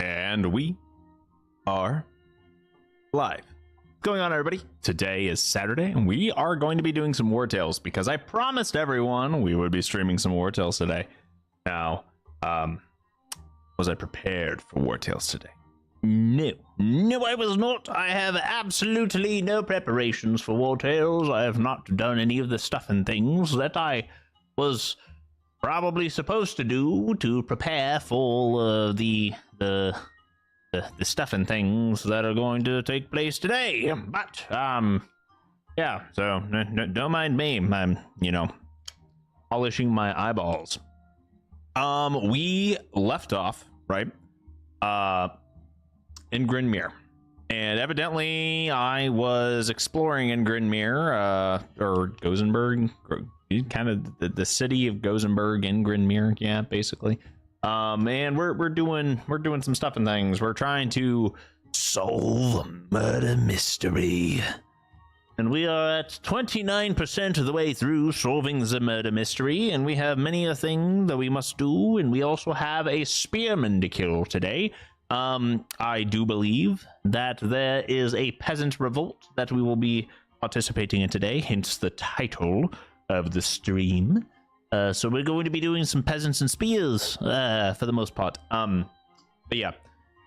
And we are live. What's going on, everybody? Today is Saturday, and we are going to be doing some Wartales because I promised everyone we would be streaming some Wartales today. Now, was I prepared for Wartales today? No, I was not. I have absolutely no preparations for Wartales. I have not done any of the stuff and things that I was probably supposed to do to prepare for the stuff and things that are going to take place today. But yeah, so don't mind me. I'm, polishing my eyeballs. We left off right in Grinmere, and evidently I was exploring in Grinmere, or Gozenberg, kind of the city of Gozenberg in Grinmere, yeah, basically. And we're doing some stuff and things. We're trying to solve a murder mystery, and we are at 29% of the way through solving the murder mystery, and we have many a thing that we must do, and we also have a spearman to kill today. I do believe that there is a peasant revolt that we will be participating in today, hence the title of the stream. So we're going to be doing some peasants and spears for the most part. But yeah.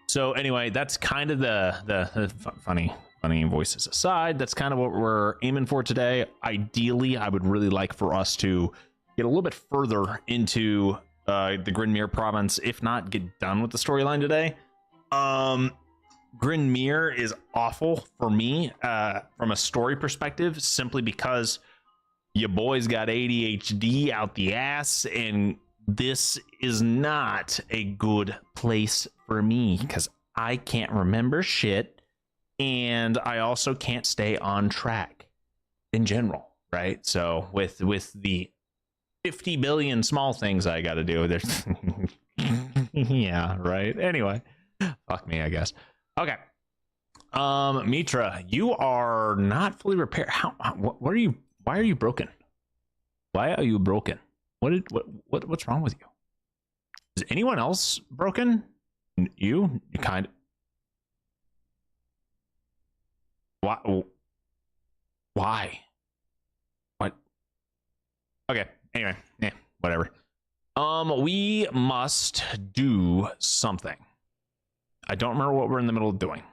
So anyway, that's kind of the funny voices aside. That's kind of what we're aiming for today. Ideally, I would really like for us to get a little bit further into the Grinmere province, if not get done with the storyline today. Grinmere is awful for me from a story perspective, simply because your boy's got ADHD out the ass, and this is not a good place for me because I can't remember shit, and I also can't stay on track in general, right? So with the 50 billion small things I got to do, there's yeah, right. Anyway, fuck me, I guess. Okay. Mitra, you are not fully repaired. What are you? Why are you broken? Why are you broken? What's wrong with you? Is anyone else broken? You kind of. Why? What? Okay. Anyway, yeah, whatever. We must do something. I don't remember what we're in the middle of doing.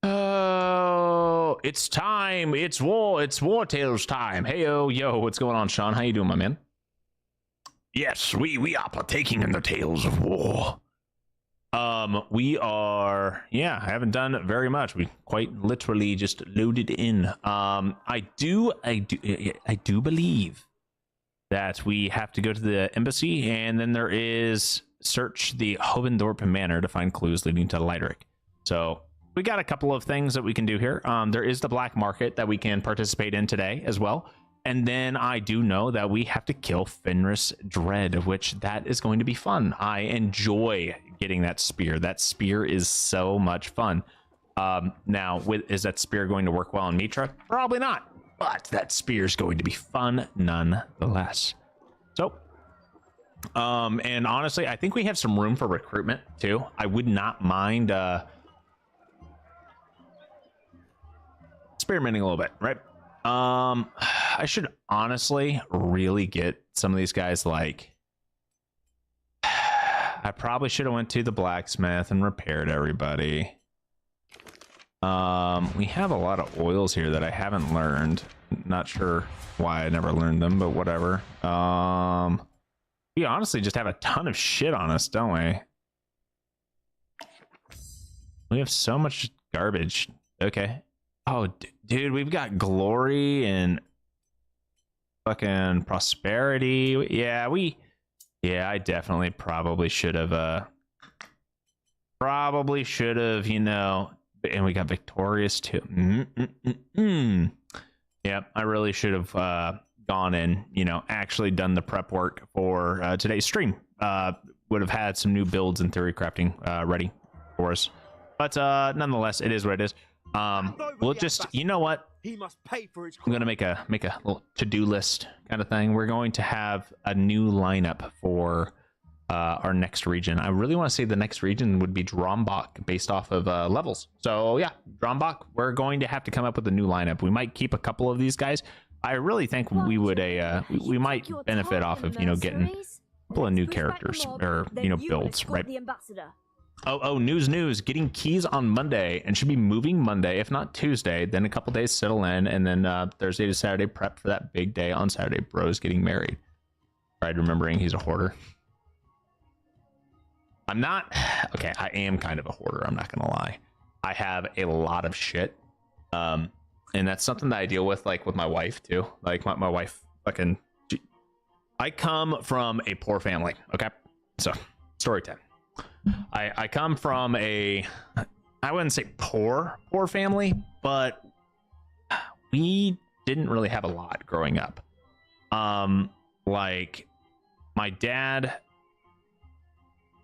Oh, it's time. It's Wartales time. Hey, yo, what's going on, Sean? How you doing, my man? Yes, we are partaking in the tales of war. We are, yeah, I haven't done very much. We quite literally just loaded in. I do believe that we have to go to the embassy, and then there is search the Hovendorp Manor to find clues leading to Leiderick. So we got a couple of things that we can do here. There is the black market that we can participate in today as well. And then I do know that we have to kill Fenris Dread, which that is going to be fun. I enjoy getting that spear. That spear is so much fun. Now, is that spear going to work well on Mitra? Probably not. But that spear is going to be fun nonetheless. So, and honestly, I think we have some room for recruitment too. I would not mind experimenting a little bit, right? I should honestly really get some of these guys, like, I probably should have went to the blacksmith and repaired everybody. We have a lot of oils here that I haven't learned. Not sure why I never learned them, but whatever. We honestly just have a ton of shit on us, don't we? We have so much garbage. Okay. Oh, dude, we've got glory and fucking prosperity. Yeah, I definitely probably should have, and we got victorious too. Yep, I really should have gone and, actually done the prep work for today's stream. Would have had some new builds and theory crafting ready for us. But nonetheless, it is what it is. We'll just, you know what? He must pay for his I'm gonna make a little to-do list kind of thing. We're going to have a new lineup for our next region. I really want to say the next region would be Drombach based off of levels. So yeah, Drombach, we're going to have to come up with a new lineup. We might keep a couple of these guys. I really think we would we might benefit off of, you know, getting a couple of new characters or, you know, builds, right? Oh, news, getting keys on Monday and should be moving Monday, if not Tuesday, then a couple days settle in, and then Thursday to Saturday prep for that big day on Saturday. Bro's getting married. Right, remembering he's a hoarder. I'm not, okay, I am kind of a hoarder, I'm not gonna lie. I have a lot of shit. And that's something that I deal with, like, with my wife, too. Like, my wife fucking... I come from a poor family, okay? So, story time. I come from a... I wouldn't say poor family, but we didn't really have a lot growing up. Like, my dad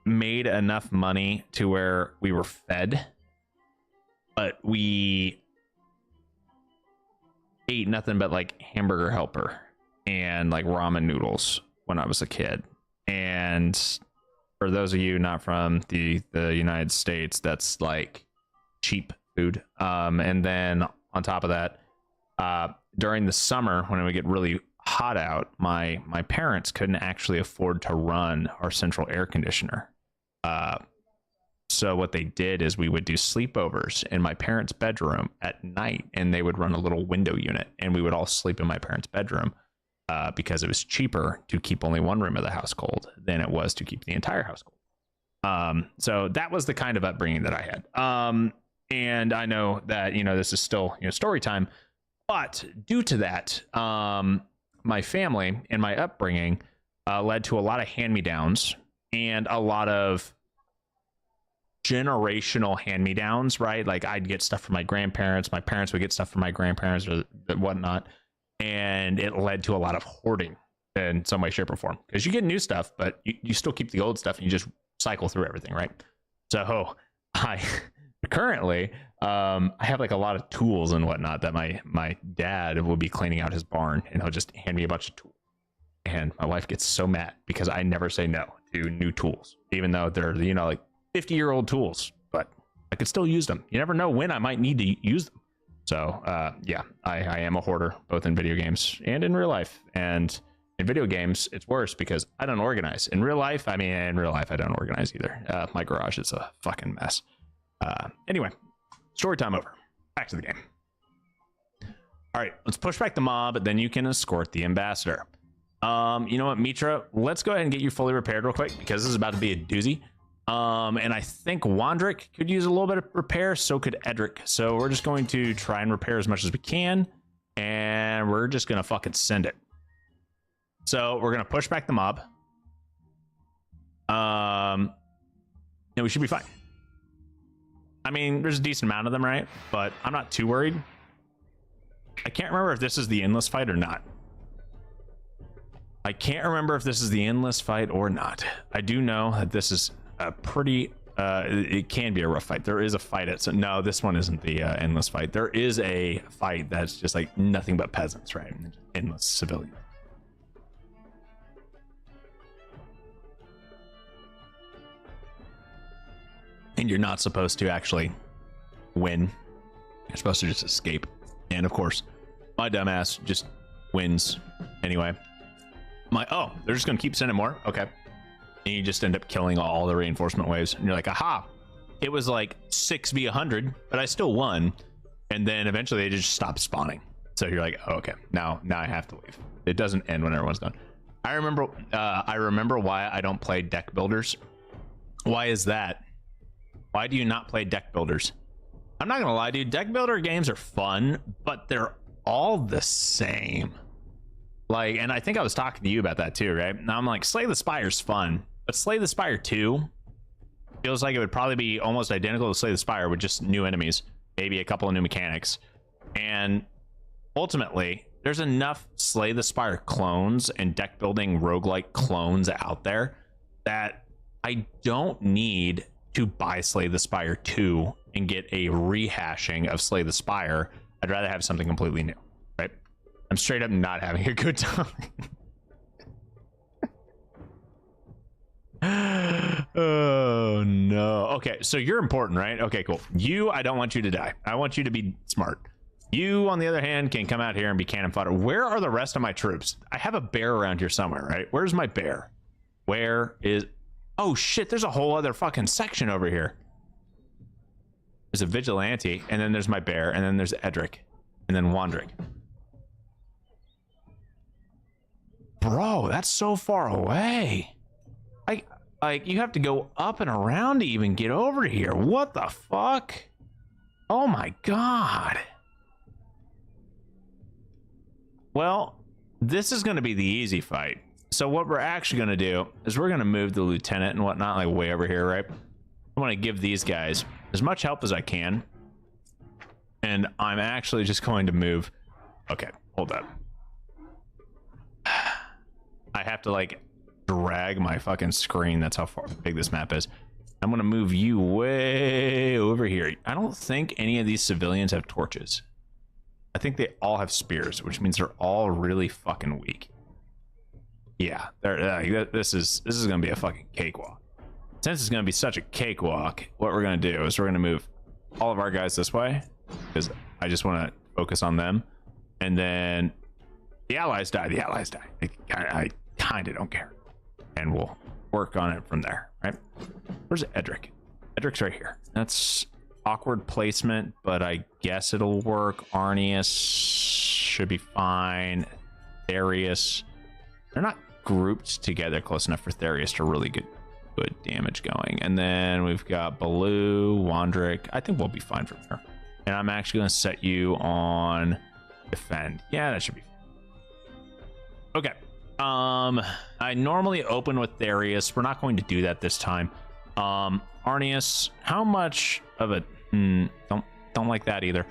made enough money to where we were fed, but we ate nothing but like hamburger helper and like ramen noodles when I was a kid. And for those of you not from the United States, that's like cheap food. And then on top of that, during the summer when it would get really hot out, my parents couldn't actually afford to run our central air conditioner. So what they did is we would do sleepovers in my parents' bedroom at night, and they would run a little window unit, and we would all sleep in my parents' bedroom because it was cheaper to keep only one room of the house cold than it was to keep the entire house cold. So that was the kind of upbringing that I had. And I know that, you know, this is still, you know, story time, but due to that, my family and my upbringing led to a lot of hand-me-downs and a lot of generational hand-me-downs, right? Like I'd get stuff from my grandparents, my parents would get stuff from my grandparents or whatnot, and it led to a lot of hoarding in some way, shape, or form. Because you get new stuff, but you still keep the old stuff and you just cycle through everything, right? So I currently I have like a lot of tools and whatnot that my dad will be cleaning out his barn, and he'll just hand me a bunch of tools. And my wife gets so mad because I never say no to new tools, even though they're, you know, like 50-year-old tools, but I could still use them. You never know when I might need to use them. So yeah, I am a hoarder, both in video games and in real life. And in video games, it's worse because I don't organize. In real life, I don't organize either. My garage is a fucking mess. Anyway, story time over. Back to the game. All right, let's push back the mob, then you can escort the ambassador. You know what, Mitra, let's go ahead and get you fully repaired real quick because this is about to be a doozy. And I think Wandrick could use a little bit of repair, so could Edric. So we're just going to try and repair as much as we can, and we're just gonna fucking send it. So we're gonna push back the mob. Yeah, we should be fine. I mean, there's a decent amount of them, right? But I'm not too worried. I can't remember if this is the endless fight or not. I do know that this is a pretty it can be a rough fight. There is a fight at, so no, this one isn't the endless fight. There is a fight that's just like nothing but peasants, right? Endless civilians. And you're not supposed to actually win. You're supposed to just escape. And of course, my dumbass just wins anyway. Oh, they're just gonna keep sending more? Okay. And you just end up killing all the reinforcement waves. And you're like, aha, it was like 6v100, but I still won. And then eventually they just stop spawning. So you're like, oh, okay, now I have to leave. It doesn't end when everyone's done. I remember why I don't play deck builders. Why is that? Why do you not play deck builders? I'm not gonna lie, dude. Deck builder games are fun, but they're all the same. Like, and I think I was talking to you about that too, right? Now I'm like, Slay the Spire's fun, but Slay the Spire 2 feels like it would probably be almost identical to Slay the Spire with just new enemies, maybe a couple of new mechanics. And ultimately, there's enough Slay the Spire clones and deck building roguelike clones out there that I don't need to buy Slay the Spire 2 and get a rehashing of Slay the Spire. I'd rather have something completely new, right? I'm straight up not having a good time. Oh no. Okay, so you're important, right? Okay, cool. You, I don't want you to die. I want you to be smart. You, on the other hand, can come out here and be cannon fodder. Where are the rest of my troops? I have a bear around here somewhere, right? Where's my bear? Where is... Oh shit, there's a whole other fucking section over here. There's a vigilante, and then there's my bear, and then there's Edric, and then Wandrick. Bro, that's so far away. Like, you have to go up and around to even get over here. What the fuck? Oh my god. Well, this is going to be the easy fight. So what we're actually going to do is we're going to move the lieutenant and whatnot, like way over here, right? I want to give these guys as much help as I can. And I'm actually just going to move. Okay, hold up. I have to like drag my fucking screen. That's how far big this map is. I'm gonna move you way over here. I don't think any of these civilians have torches. I think they all have spears, which means they're all really fucking weak. Yeah, this is gonna be a fucking cakewalk. Since it's gonna be such a cakewalk, what we're gonna do is we're gonna move all of our guys this way because I just want to focus on them, and then the allies die. The allies die. I kind of don't care. And we'll work on it from there, right? Where's Edric? Edric's right here. That's awkward placement, but I guess it'll work. Arnius should be fine. Therius. They're not grouped together close enough for Therius to really get good damage going. And then we've got Baloo, Wandrick. I think we'll be fine from here. And I'm actually going to set you on defend. Yeah, that should be fine. Okay. I normally open with Therius. We're not going to do that this time. Arnius, how much of a don't like that either.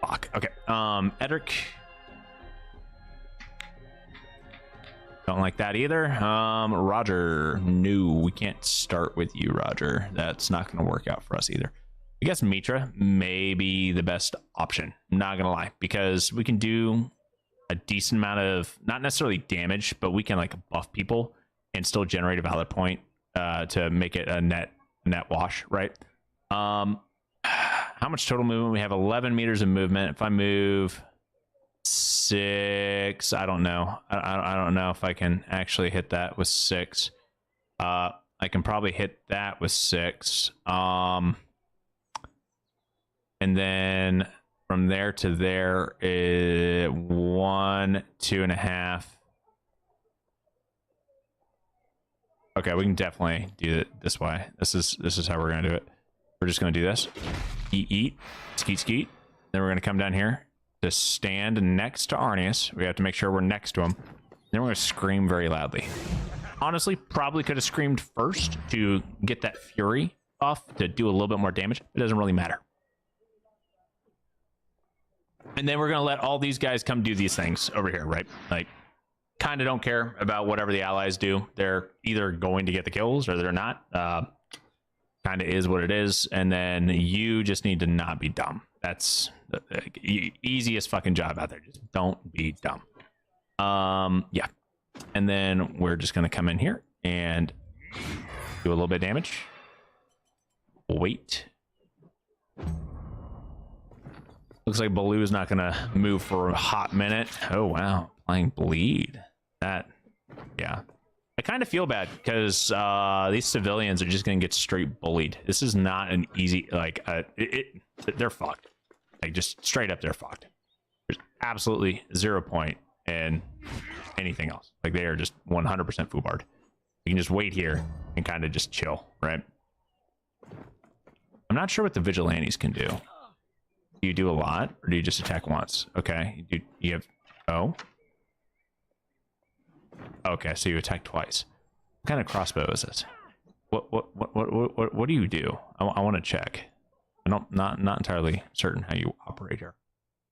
Fuck. Okay. Edric. Don't like that either. Roger. No, we can't start with you, Roger. That's not going to work out for us either. I guess Mitra may be the best option. Not going to lie, because we can do a decent amount of, not necessarily damage, but we can like buff people and still generate a valid point to make it a net wash, right? How much total movement? We have 11 meters of movement. If I move 6, I don't know. I don't know if I can actually hit that with 6. I can probably hit that with 6. And then from there to there is 1, 2.5. Okay, we can definitely do it this way. This is how we're gonna do it. We're just gonna do this. Eat, skeet. Then we're gonna come down here to stand next to Arnius. We have to make sure we're next to him. Then we're gonna scream very loudly. Honestly, probably could have screamed first to get that fury off to do a little bit more damage. It doesn't really matter. And then we're going to let all these guys come do these things over here, right? Like, kind of don't care about whatever the allies do. They're either going to get the kills or they're not. Kind of is what it is. And then you just need to not be dumb. That's the easiest fucking job out there. Just don't be dumb. Yeah. And then we're just going to come in here and do a little bit of damage. Wait. Looks like Baloo is not going to move for a hot minute. Oh, wow. Playing bleed. That, yeah. I kind of feel bad because these civilians are just going to get straight bullied. This is not an easy, like, they're fucked. Like, just straight up, they're fucked. There's absolutely 0 point in anything else. Like, they are just 100% foobarred. You can just wait here and kind of just chill, right? I'm not sure what the vigilantes can do. Do you do a lot, or do you just attack once? Okay, you have... Oh. Okay, so you attack twice. What kind of crossbow is it? What do you do? I want to check. I'm not entirely certain how you operate here.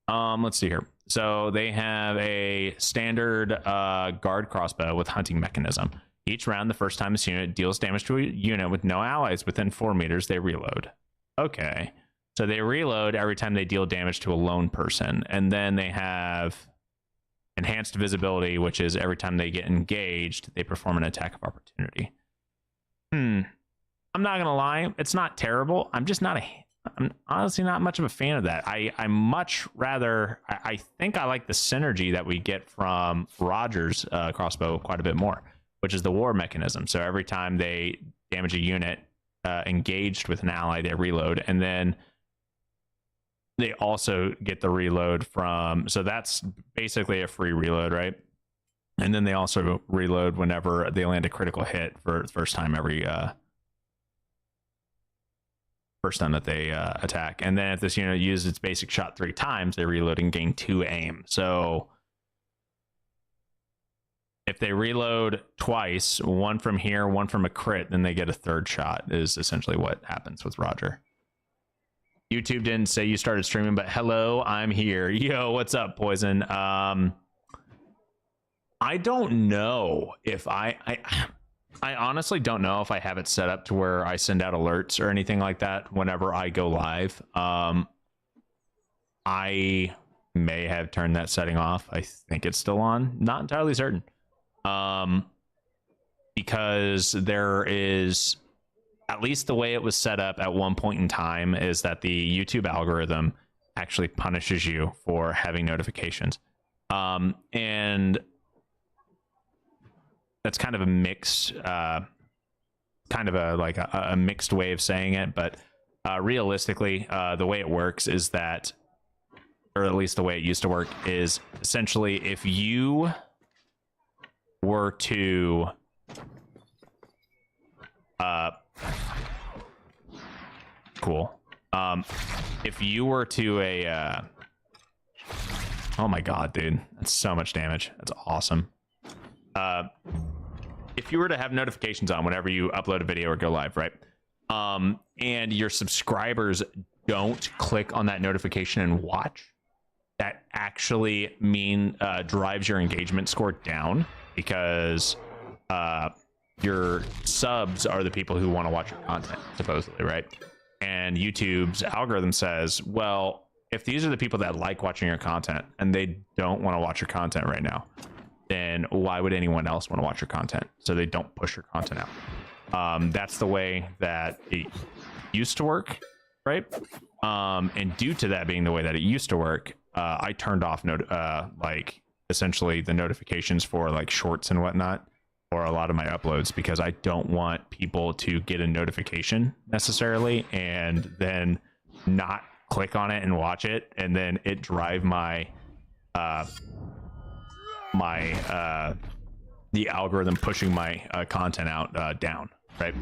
Let's see here. So they have a standard guard crossbow with hunting mechanism. Each round, the first time this unit deals damage to a unit with no allies within 4 meters, they reload. Okay. So they reload every time they deal damage to a lone person. And then they have enhanced visibility, which is every time they get engaged, they perform an attack of opportunity. I'm not gonna lie, it's not terrible. I'm honestly not much of a fan of that. I much rather, I think I like the synergy that we get from Roger's crossbow quite a bit more, which is the war mechanism. So every time they damage a unit engaged with an ally, they reload, and then they also get the reload from, so that's basically a free reload, right? And then they also reload whenever they land a critical hit for the first time that they attack. And then if this unit uses its basic shot 3 times, they reload and gain 2 aim. So if they reload twice, one from here, one from a crit, then they get a 3rd shot, is essentially what happens with Roger. YouTube didn't say you started streaming, but hello, I'm here. Yo, what's up, Poison? I don't know if I honestly don't know if I have it set up to where I send out alerts or anything like that whenever I go live. I may have turned that setting off. I think it's still on. Not entirely certain. Because there is, at least the way it was set up at one point in time, is that the YouTube algorithm actually punishes you for having notifications. And that's kind of a mixed, kind of a mixed way of saying it, but realistically, the way it works is that, or at least the way it used to work, is essentially if you were to if you were to oh my god, dude, that's so much damage. That's awesome. If you were to have notifications on whenever you upload a video or go live, right? And your subscribers don't click on that notification and watch, that actually drives your engagement score down, because your subs are the people who want to watch your content, supposedly, right? And YouTube's algorithm says, well, if these are the people that like watching your content and they don't want to watch your content right now, then why would anyone else want to watch your content? So they don't push your content out. That's the way that it used to work, right? And due to that being the way that it used to work, I turned off like essentially the notifications for like shorts and whatnot, or a lot of my uploads, because I don't want people to get a notification necessarily and then not click on it and watch it, and then it drive the algorithm pushing my content out down, right?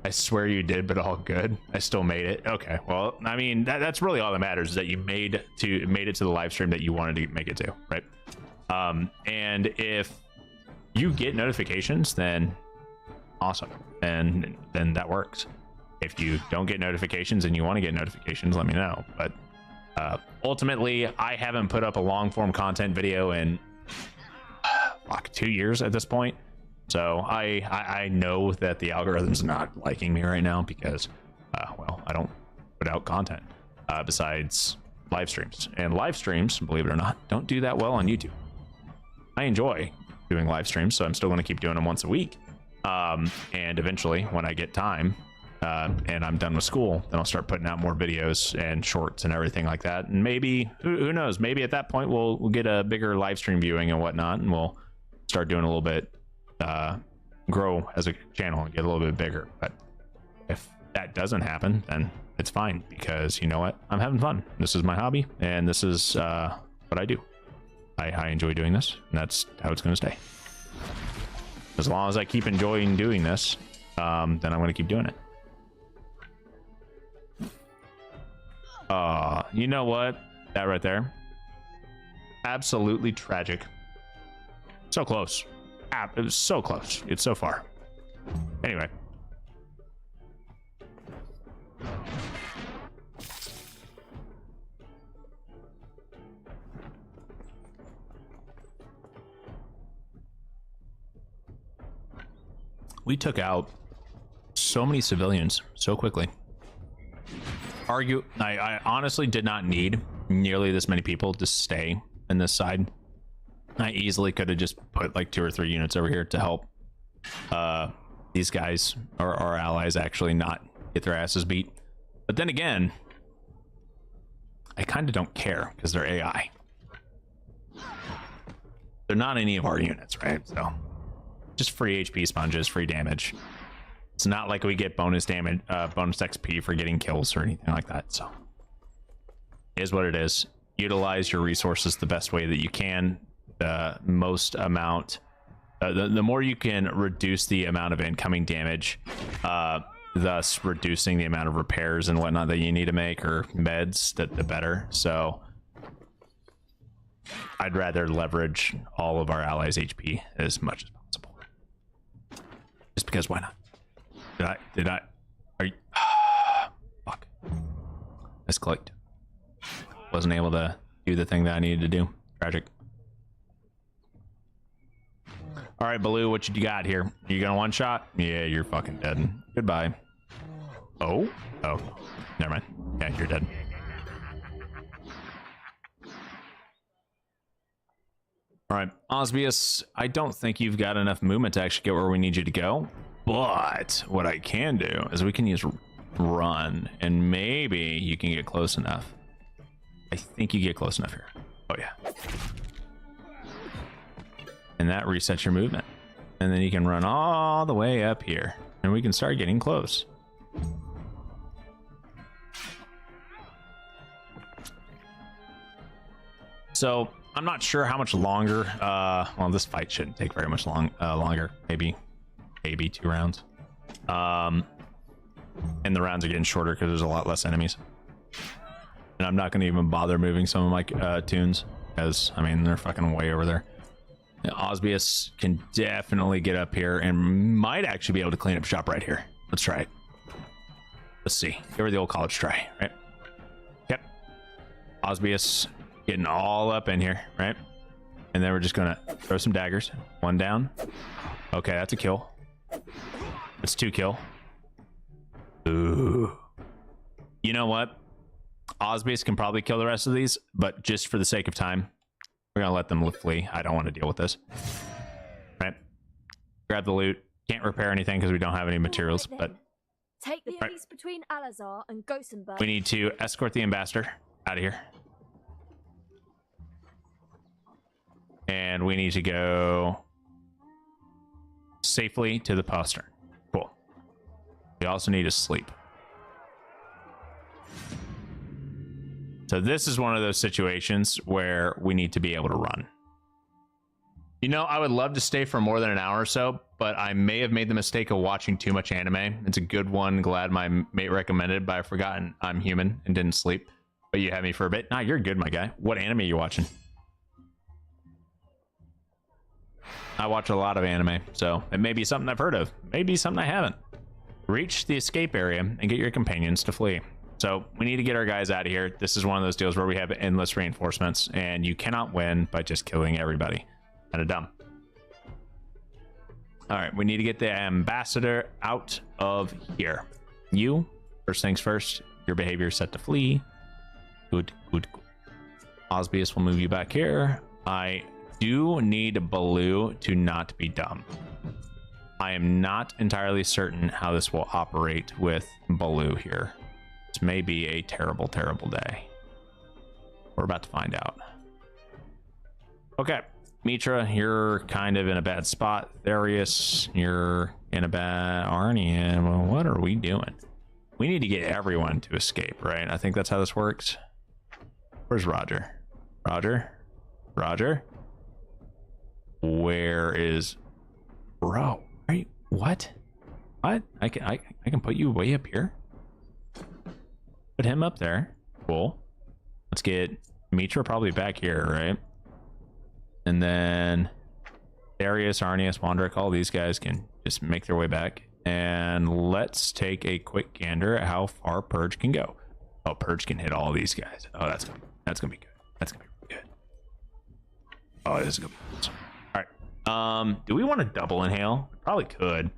I swear you did, but all good. I still made it. Okay, well, I mean, that's really all that matters, is that you made it to the live stream that you wanted to make it to, right? And if you get notifications, then awesome, and then that works. If you don't get notifications and you want to get notifications, let me know. But ultimately, I haven't put up a long form content video in like 2 years at this point. So I know that the algorithm's not liking me right now because, well, I don't put out content besides live streams. And live streams, believe it or not, don't do that well on YouTube. I enjoy doing live streams, so I'm still going to keep doing them once a week. And eventually, when I get time and I'm done with school, then I'll start putting out more videos and shorts and everything like that. And maybe, who knows, maybe at that point we'll get a bigger live stream viewing and whatnot, and we'll start doing a little bit, grow as a channel and get a little bit bigger. But if that doesn't happen, then it's fine, because you know what? I'm having fun. This is my hobby, and this is what I do. I enjoy doing this, and that's how it's going to stay. As long as I keep enjoying doing this, then I'm going to keep doing it. You know what? That right there. Absolutely tragic. So close. It was so close. It's so far. Anyway. We took out so many civilians so quickly. I honestly did not need nearly this many people to stay in this side. I easily could have just put like 2 or 3 units over here to help these guys or our allies actually not get their asses beat. But then again, I kind of don't care because they're AI. They're not any of our units, right? So just free HP sponges, free damage. It's not like we get bonus damage, bonus XP for getting kills or anything like that. So it is what it is. Utilize your resources the best way that you can. The most amount, the more you can reduce the amount of incoming damage, thus reducing the amount of repairs and whatnot that you need to make, or meds, the better. So I'd rather leverage all of our allies' HP as much as possible. Just because, why not? Are you... Fuck. Misclicked. Wasn't able to do the thing that I needed to do. Tragic. All right, Baloo, what you got here? You gonna one shot? Yeah, you're fucking dead. Goodbye. Oh? Oh. Never mind. Yeah, you're dead. All right, Osbius, I don't think you've got enough movement to actually get where we need you to go. But what I can do is we can use run, and maybe you can get close enough. I think you get close enough here. Oh, yeah. And that resets your movement. And then you can run all the way up here, and we can start getting close. So I'm not sure how much longer. Well, this fight shouldn't take very much longer. Maybe 2 rounds. And the rounds are getting shorter because there's a lot less enemies. And I'm not going to even bother moving some of my tunes, because I mean they're fucking way over there. Osbius can definitely get up here and might actually be able to clean up shop right here. Let's try it. Let's see. Give her the old college try, right? Yep. Osbius getting all up in here, right? And then we're just gonna throw some daggers. 1 down. Okay, that's a kill. That's 2 kill. Ooh. You know what? Osbius can probably kill the rest of these, but just for the sake of time, we're gonna let them flee. I don't want to deal with this. Right? Grab the loot. Can't repair anything because we don't have any materials, but take the peace between Alazar and Gothenburg. We need to escort the ambassador out of here. And we need to go safely to the postern. Cool. We also need to sleep. So this is one of those situations where we need to be able to run. You know, I would love to stay for more than an hour or so, but I may have made the mistake of watching too much anime. It's a good one. Glad my mate recommended, but I've forgotten I'm human and didn't sleep. But you had me for a bit. Nah, you're good, my guy. What anime are you watching? I watch a lot of anime, so it may be something I've heard of. Maybe something I haven't. Reach the escape area and get your companions to flee. So we need to get our guys out of here. This is one of those deals where we have endless reinforcements, and you cannot win by just killing everybody. Kind of dumb. All right, we need to get the ambassador out of here. You, first things first, your behavior is set to flee. Good, good, good. Osbius will move you back here. I do need Baloo to not be dumb. I am not entirely certain how this will operate with Baloo here. This may be a terrible, terrible day. We're about to find out. Okay, Mitra, you're kind of in a bad spot. Therius, you're in a bad... Arnia, well, what are we doing? We need to get everyone to escape, right? I think that's how this works. Where's Roger? Roger? Roger? Where is... Bro, right? What? What? I can put you way up here? Put him up there. Cool. Let's get Mitra probably back here, right? And then Darius, Arnius, Wandrick, all these guys can just make their way back. And let's take a quick gander at how far Purge can go. Oh, Purge can hit all these guys. Oh, that's gonna be good. That's gonna be really good. Oh, this is gonna be awesome. All right. Do we want to double inhale? We probably could.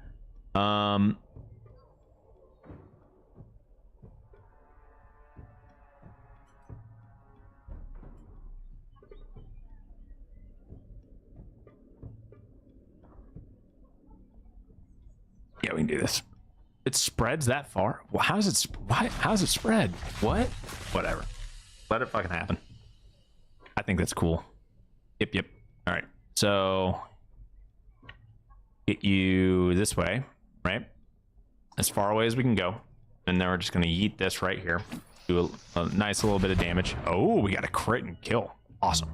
Yeah, we can do this. It spreads that far? Well, how does it spread? What? Whatever. Let it fucking happen. I think that's cool. Yep. All right. So get you this way, right? As far away as we can go. And then we're just going to yeet this right here. Do a nice little bit of damage. Oh, we got a crit and kill. Awesome.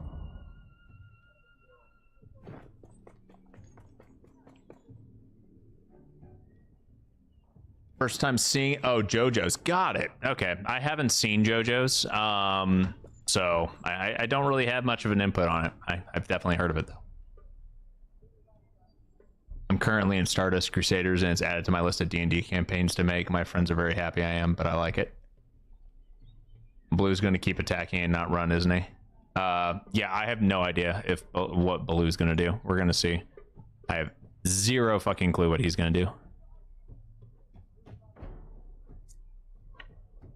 First time seeing... Oh, JoJo's. Got it. Okay. I haven't seen JoJo's. So I don't really have much of an input on it. I've definitely heard of it, though. I'm currently in Stardust Crusaders, and it's added to my list of D&D campaigns to make. My friends are very happy I am, but I like it. Blue's going to keep attacking and not run, isn't he? Yeah, I have no idea what Blue's going to do. We're going to see. I have zero fucking clue what he's going to do.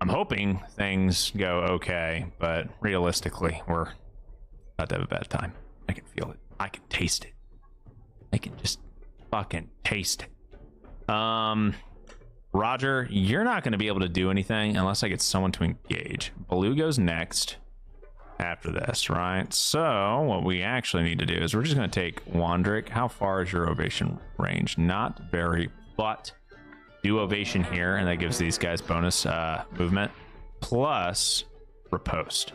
I'm hoping things go okay, but realistically, we're about to have a bad time. I can feel it. I can taste it. I can just fucking taste it. Roger, you're not going to be able to do anything unless I get someone to engage. Baloo goes next after this, right? So what we actually need to do is we're just going to take Wandrick. How far is your ovation range? Not very, but do ovation here, and that gives these guys bonus movement plus riposte.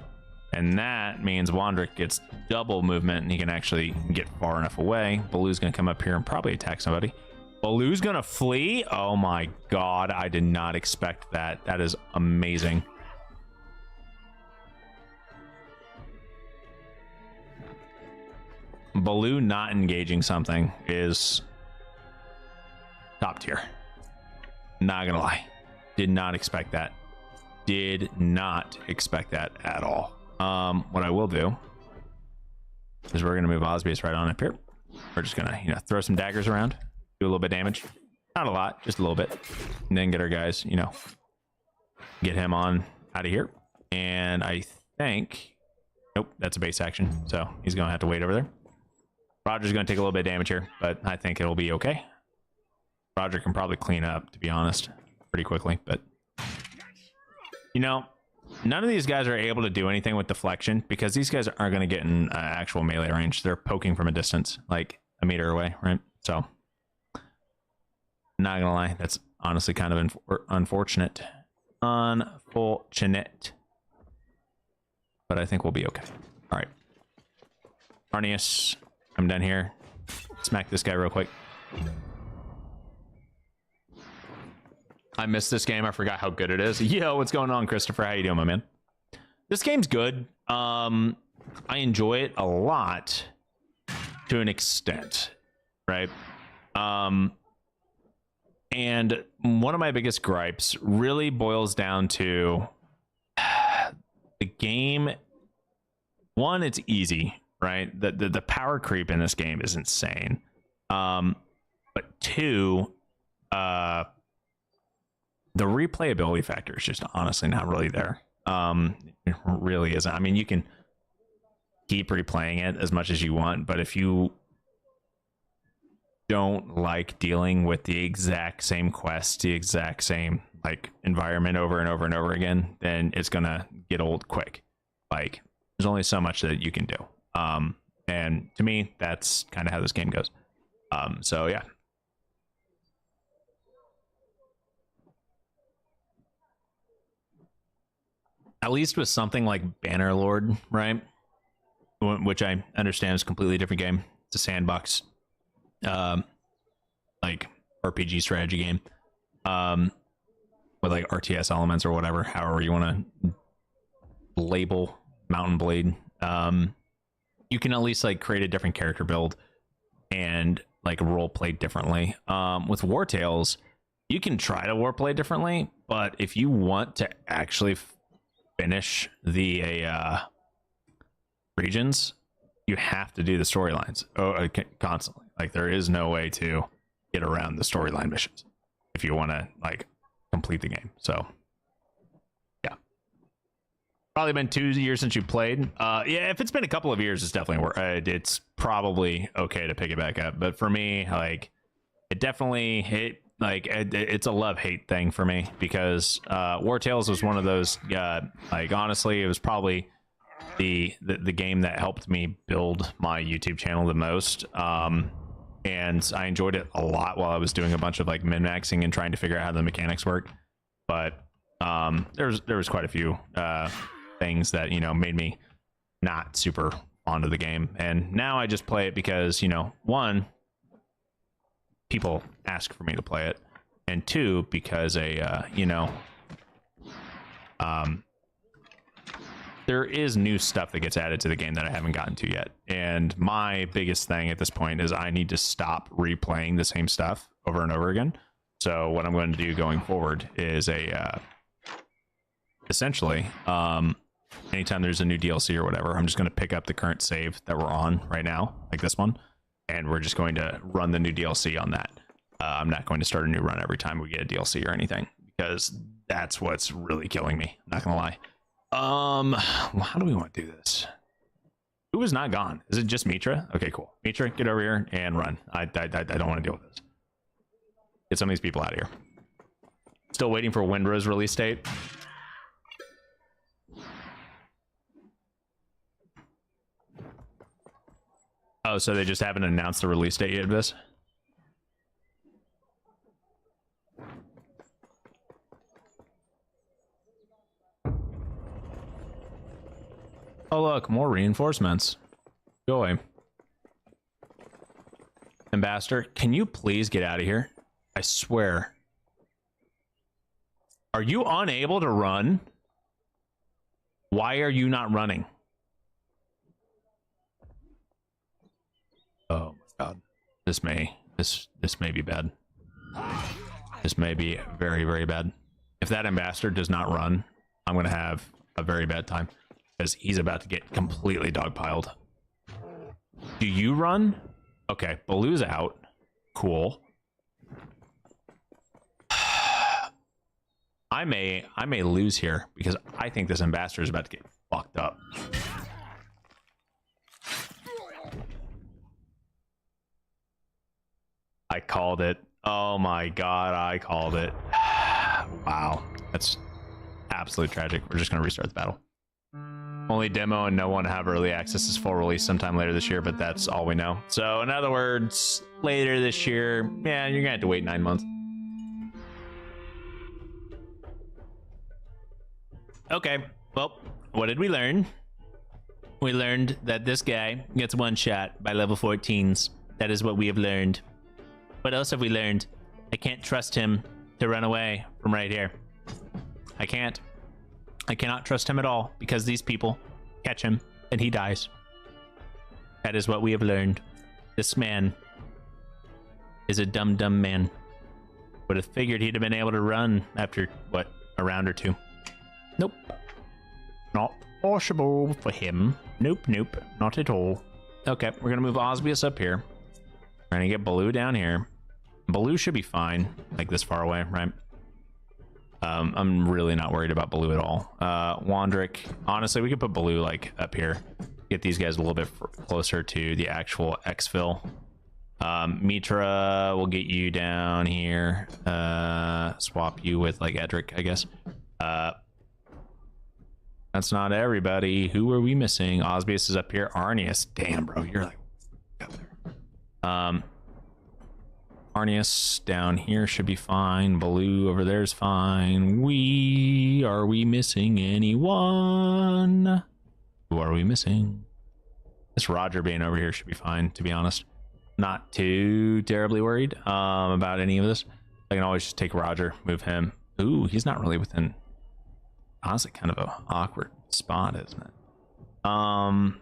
And that means Wandrick gets double movement, and he can actually get far enough away. Baloo's going to come up here and probably attack somebody. Baloo's going to flee? Oh my god, I did not expect that. That is amazing. Baloo not engaging something is top tier. Not gonna lie. Did not expect that. Did not expect that at all. What I will do is we're gonna move Osbius right on up here. We're just gonna, throw some daggers around, do a little bit of damage. Not a lot, just a little bit. And then get our guys, get him on out of here. And I think, nope, that's a base action. So he's gonna have to wait over there. Roger's gonna take a little bit of damage here, but I think it'll be okay. Roger can probably clean up, to be honest, pretty quickly, but none of these guys are able to do anything with deflection because these guys aren't going to get in actual melee range. They're poking from a distance, like a meter away, right? So, not gonna lie, that's honestly kind of unfortunate. Unfortunate. But I think we'll be okay. All right. Arnius, I'm done here. Smack this guy real quick. I missed this game. I forgot how good it is. Yo, what's going on, Christopher? How you doing, my man? This game's good. I enjoy it a lot to an extent, right? And one of my biggest gripes really boils down to the game. One, it's easy, right? The power creep in this game is insane. But two, the replayability factor is just honestly not really there. It really isn't. I mean, you can keep replaying it as much as you want, but if you don't like dealing with the exact same quest, the exact same environment over and over and over again, then it's gonna get old quick. There's only so much that you can do. And to me, that's kind of how this game goes. So yeah. At least with something like Bannerlord, right? Which I understand is a completely different game. It's a sandbox, RPG strategy game, with RTS elements or whatever, however you want to label Mountain Blade. You can at least create a different character build and role play differently. With Wartales, you can try to role play differently, but if you want to actually finish the regions, you have to do the storylines constantly. There is no way to get around the storyline missions if you want to complete the game. So yeah, probably been 2 years since you played. Yeah, if it's been a couple of years, it's definitely it's probably okay to pick it back up. But for me, it like it's a love-hate thing for me, because Wartales was one of those, like, honestly, it was probably the game that helped me build my YouTube channel the most. And I enjoyed it a lot while I was doing a bunch of like min-maxing and trying to figure out how the mechanics work. But there was quite a few things that, you know, made me not super fond of the game. And now I just play it because, you know, one, people ask for me to play it, and two, because you know, there is new stuff that gets added to the game that I haven't gotten to yet. And my biggest thing at this point is I need to stop replaying the same stuff over and over again. So what I'm going to do going forward is essentially, anytime there's a new DLC or whatever, I'm just going to pick up the current save that we're on right now, like this one, and we're just going to run the new DLC on that. I'm not going to start a new run every time we get a DLC or anything, because that's what's really killing me. I'm not going to lie. How do we want to do this? Who is not gone? Is it just Mitra? Okay, cool. Mitra, get over here and run. I don't want to deal with this. Get some of these people out of here. Still waiting for Windrow's release date. Oh, so they just haven't announced the release date yet of this? Oh, look, more reinforcements. Go away. Ambassador, can you please get out of here? I swear. Are you unable to run? Why are you not running? Oh my god. This may be bad. This may be very, very bad. If that ambassador does not run, I'm gonna have a very bad time, because he's about to get completely dogpiled. Do you run? Okay, Baloo's out. Cool. I may lose here, because I think this ambassador is about to get fucked up. I called it. Oh my god, I called it. Wow, that's absolutely tragic. We're just gonna restart the battle. Only demo and no one have early access is full release sometime later this year, but that's all we know. So in other words, later this year, yeah, you're gonna have to wait 9 months. Okay, well, what did we learn? We learned that this guy gets one shot by level 14s. That is what we have learned. What else have we learned? I can't trust him to run away from right here. I can't. I cannot trust him at all, because these people catch him and he dies. That is what we have learned. This man is a dumb man. Would have figured he'd have been able to run after, what, a round or two. Nope. Not possible for him. Nope, not at all. Okay, we're gonna move Osbius up here. We're gonna get Baloo down here. Baloo should be fine, like this far away, right? I'm really not worried about Baloo at all. Wandrick, honestly, we could put Baloo like up here. Get these guys a little bit closer to the actual exfil. Mitra, we'll get you down here. Swap you with like Edric, I guess. That's not everybody. Who are we missing? Osbius is up here. Arnius, damn, bro, you're like up there. Arnius down here should be fine. Baloo over there is fine. Are we missing anyone? Who are we missing? This Roger being over here should be fine, to be honest. Not too terribly worried about any of this. I can always just take Roger, move him. Ooh, he's not really within, honestly, kind of a awkward spot, isn't it?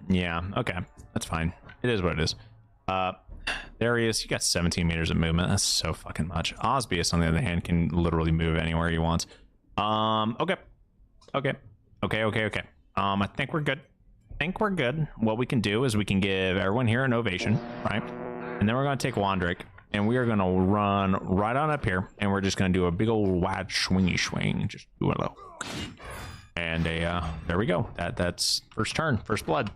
Yeah, okay, that's fine. It is what it is. There he is. You got 17 meters of movement. That's so fucking much. Osbius, on the other hand, can literally move anywhere he wants. Okay. I think we're good. What we can do is we can give everyone here an ovation, right? And then we're going to take Wandrick, and we are going to run right on up here, and we're just going to do a big old wide swingy swing. Just do it low. And there we go. That's first turn, first blood.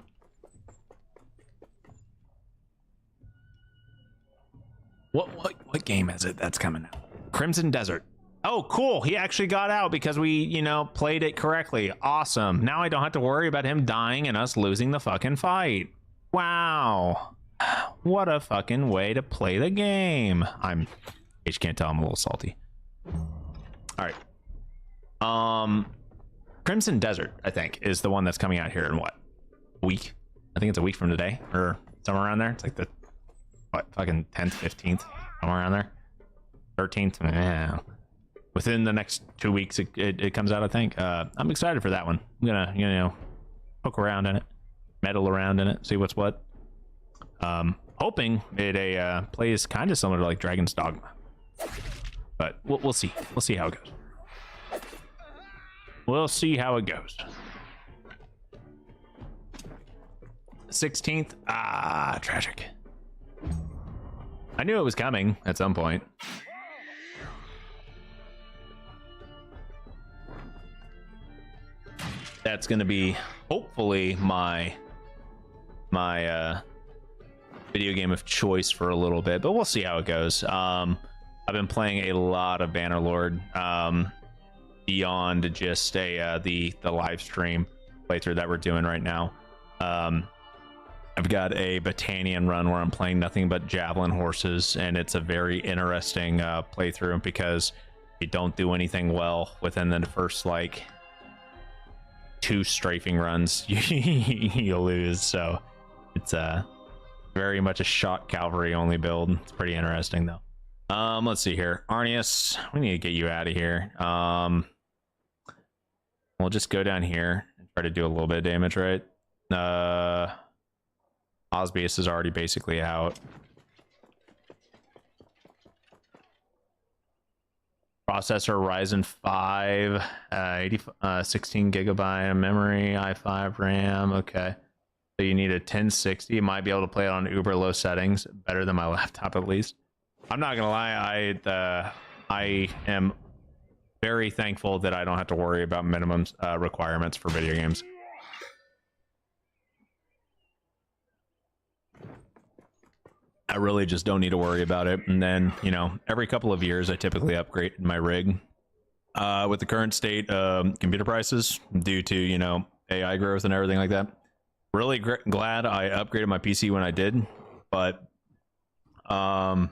What game is it that's coming out? Crimson Desert. Oh, cool. He actually got out because we, you know, played it correctly. Awesome. Now I don't have to worry about him dying and us losing the fucking fight. Wow. What a fucking way to play the game. You can't tell I'm a little salty. All right. Crimson Desert, I think, is the one that's coming out here in what? A week? I think it's a week from today or somewhere around there. It's like the, what, fucking 10th, 15th, somewhere around there. 13th. Yeah. Within the next 2 weeks, it comes out, I think. I'm excited for that one. I'm gonna, you know, poke around in it, meddle around in it, see what's what. Hoping it plays kind of similar to like Dragon's Dogma, but we'll see. We'll see how it goes. We'll see how it goes. 16th. Ah, tragic. I knew it was coming at some point. That's going to be hopefully my video game of choice for a little bit, but we'll see how it goes. I've been playing a lot of Bannerlord beyond just the live stream playthrough that we're doing right now. I've got a Battanian run where I'm playing nothing but javelin horses, and it's a very interesting playthrough because you don't do anything well within the first like 2 strafing runs. You lose. So it's very much a shot cavalry only build. It's pretty interesting though. Let's see here. Arnius, we need to get you out of here. We'll just go down here and try to do a little bit of damage, right? Osbius is already basically out. Processor Ryzen 5, 16 gigabyte of memory, i5 RAM. Okay, so you need a 1060. You might be able to play it on uber low settings, better than my laptop at least. I'm not gonna lie, I am very thankful that I don't have to worry about minimum requirements for video games. I really just don't need to worry about it. And then, you know, every couple of years, I typically upgrade my rig. With the current state of computer prices due to, you know, AI growth and everything like that. Really glad I upgraded my PC when I did, but I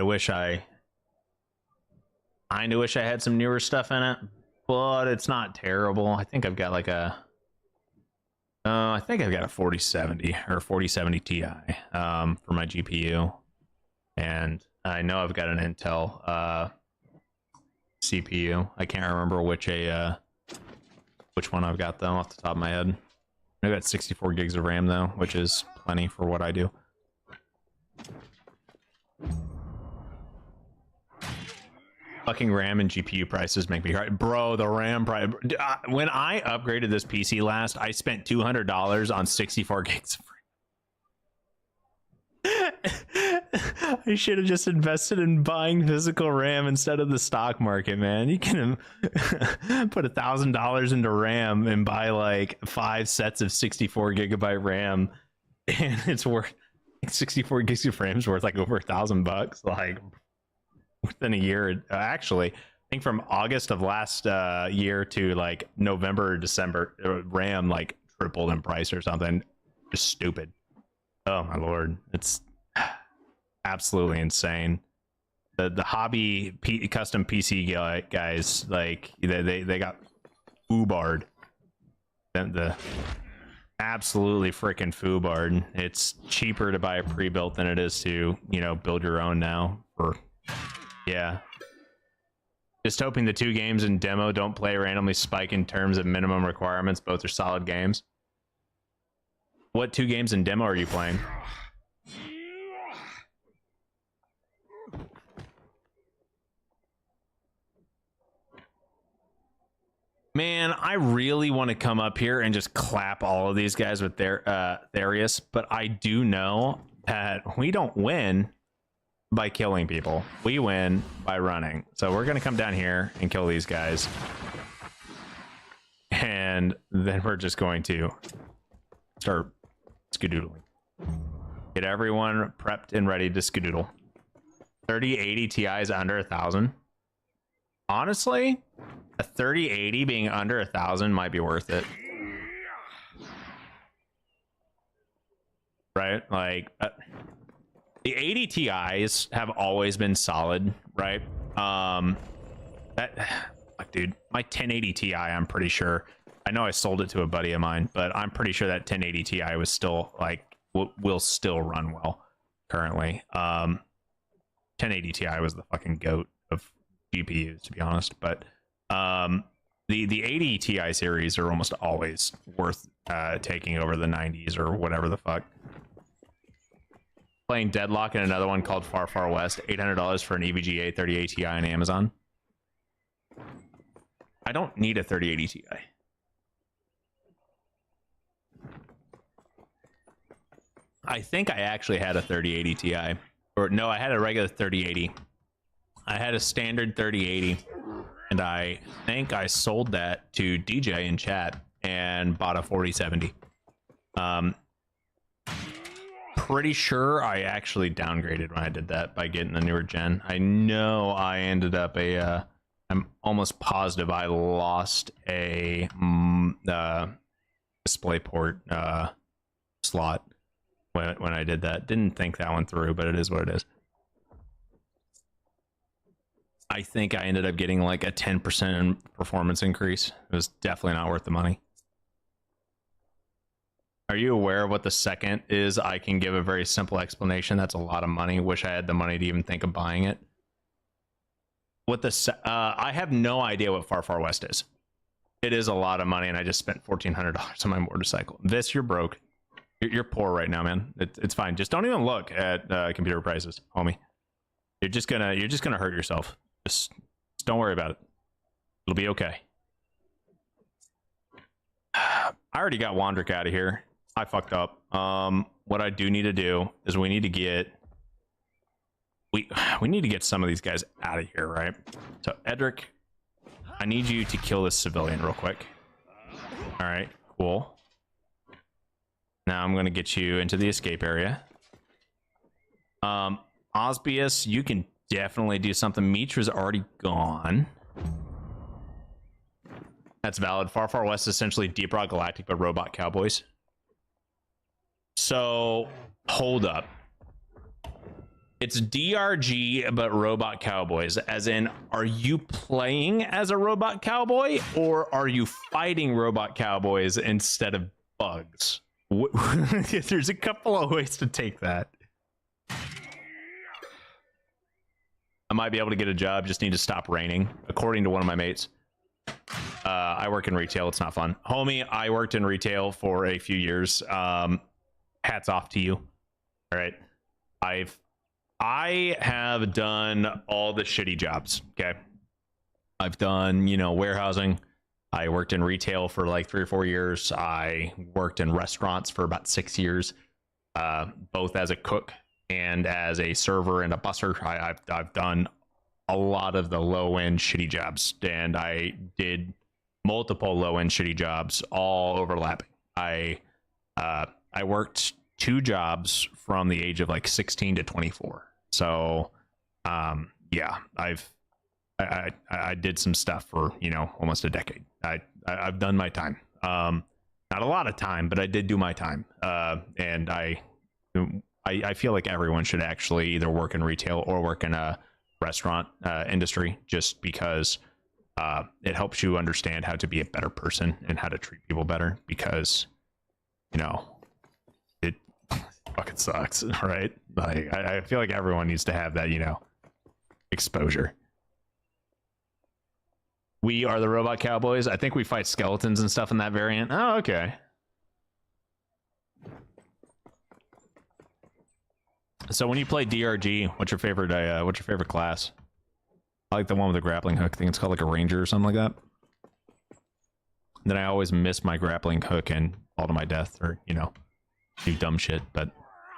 wish I had some newer stuff in it, but it's not terrible. I think I've got like a I think I've got a 4070 or 4070 Ti for my GPU, and I know I've got an Intel CPU. I can't remember which one I've got though off the top of my head. I've got 64 gigs of RAM though, which is plenty for what I do. Fucking RAM and GPU prices make me cry. Bro, the RAM price. When I upgraded this PC last, I spent $200 on 64 gigs of RAM. I should have just invested in buying physical RAM instead of the stock market, man. You can put $1,000 into RAM and buy like 5 sets of 64 gigabyte RAM, and it's worth 64 gigs of RAM is worth like over $1,000. Like, within a year, actually, I think from August of last year to like November or December, RAM like tripled in price or something. Just stupid. Oh my lord, it's absolutely insane. The hobby custom PC guys, like they got foobarred. The absolutely freaking foobarred. It's cheaper to buy a pre-built than it is to, you know, build your own now. For yeah, just hoping the 2 games in demo don't play randomly spike in terms of minimum requirements. Both are solid games. What 2 games in demo are you playing? Man, I really want to come up here and just clap all of these guys with their Therius, but I do know that we don't win by killing people. We win by running. So we're going to come down here and kill these guys. And then we're just going to start skedoodling. Get everyone prepped and ready to skedoodle. 3080 Ti is under 1,000. Honestly, a 3080 being under 1,000 might be worth it. Right? Like, the 80 Ti's have always been solid, right? Dude, my 1080 Ti, I'm pretty sure. I know I sold it to a buddy of mine, but I'm pretty sure that 1080 Ti was still like will still run well currently. 1080 Ti was the fucking goat of GPUs, to be honest. But the 80 Ti series are almost always worth taking over the 90s or whatever the fuck. Playing Deadlock and another one called Far Far West, $800 for an EVGA 3080 Ti on Amazon. I don't need a 3080 Ti. I think I actually had a 3080 Ti. Or no, I had a regular 3080. I had a standard 3080. And I think I sold that to DJ in chat and bought a 4070. Pretty sure I actually downgraded when I did that by getting the newer gen. I know I ended up I'm almost positive I lost a DisplayPort slot when I did that. Didn't think that one through, but it is what it is. I think I ended up getting like a 10% performance increase. It was definitely not worth the money. Are you aware of what the second is? I can give a very simple explanation. That's a lot of money. Wish I had the money to even think of buying it. What the I have no idea what Far Far West is. It is a lot of money, and I just spent $1,400 on my motorcycle. This, you're broke. You're poor right now, man. It's fine. Just don't even look at computer prices, homie. You're just gonna hurt yourself. Just don't worry about it. It'll be okay. I already got Wandrick out of here. I fucked up. What I do need to do is we need to get some of these guys out of here, right? So Edric, I need you to kill this civilian real quick. All right, cool. Now I'm gonna get you into the escape area. Osbius, you can definitely do something. Mitra's already gone. That's valid. Far Far West is essentially Deep Rock Galactic, but robot cowboys. So, hold up. It's DRG, but robot cowboys. As in, are you playing as a robot cowboy, or are you fighting robot cowboys instead of bugs? There's a couple of ways to take that. I might be able to get a job, just need to stop raining, according to one of my mates. I work in retail, it's not fun. Homie, I worked in retail for a few years. Hats off to you. All right. I have done all the shitty jobs, okay? I've done, warehousing. I worked in retail for like 3 or 4 years. I worked in restaurants for about 6 years, both as a cook and as a server and a busser. I've done a lot of the low-end shitty jobs, and I did multiple low-end shitty jobs, all overlapping. I worked 2 jobs from the age of like 16 to 24. So, yeah, I did some stuff for almost a decade. I've done my time. Not a lot of time, but I did do my time. And I feel like everyone should actually either work in retail or work in a restaurant industry, just because it helps you understand how to be a better person and how to treat people better, because it fucking sucks, right? Like I feel like everyone needs to have that exposure. We are the robot cowboys. I think we fight skeletons and stuff in that variant. Oh, okay. So when you play DRG, what's your favorite class? I like the one with the grappling hook. I think it's called like a ranger or something like that. Then I always miss my grappling hook and fall to my death, or do dumb shit. But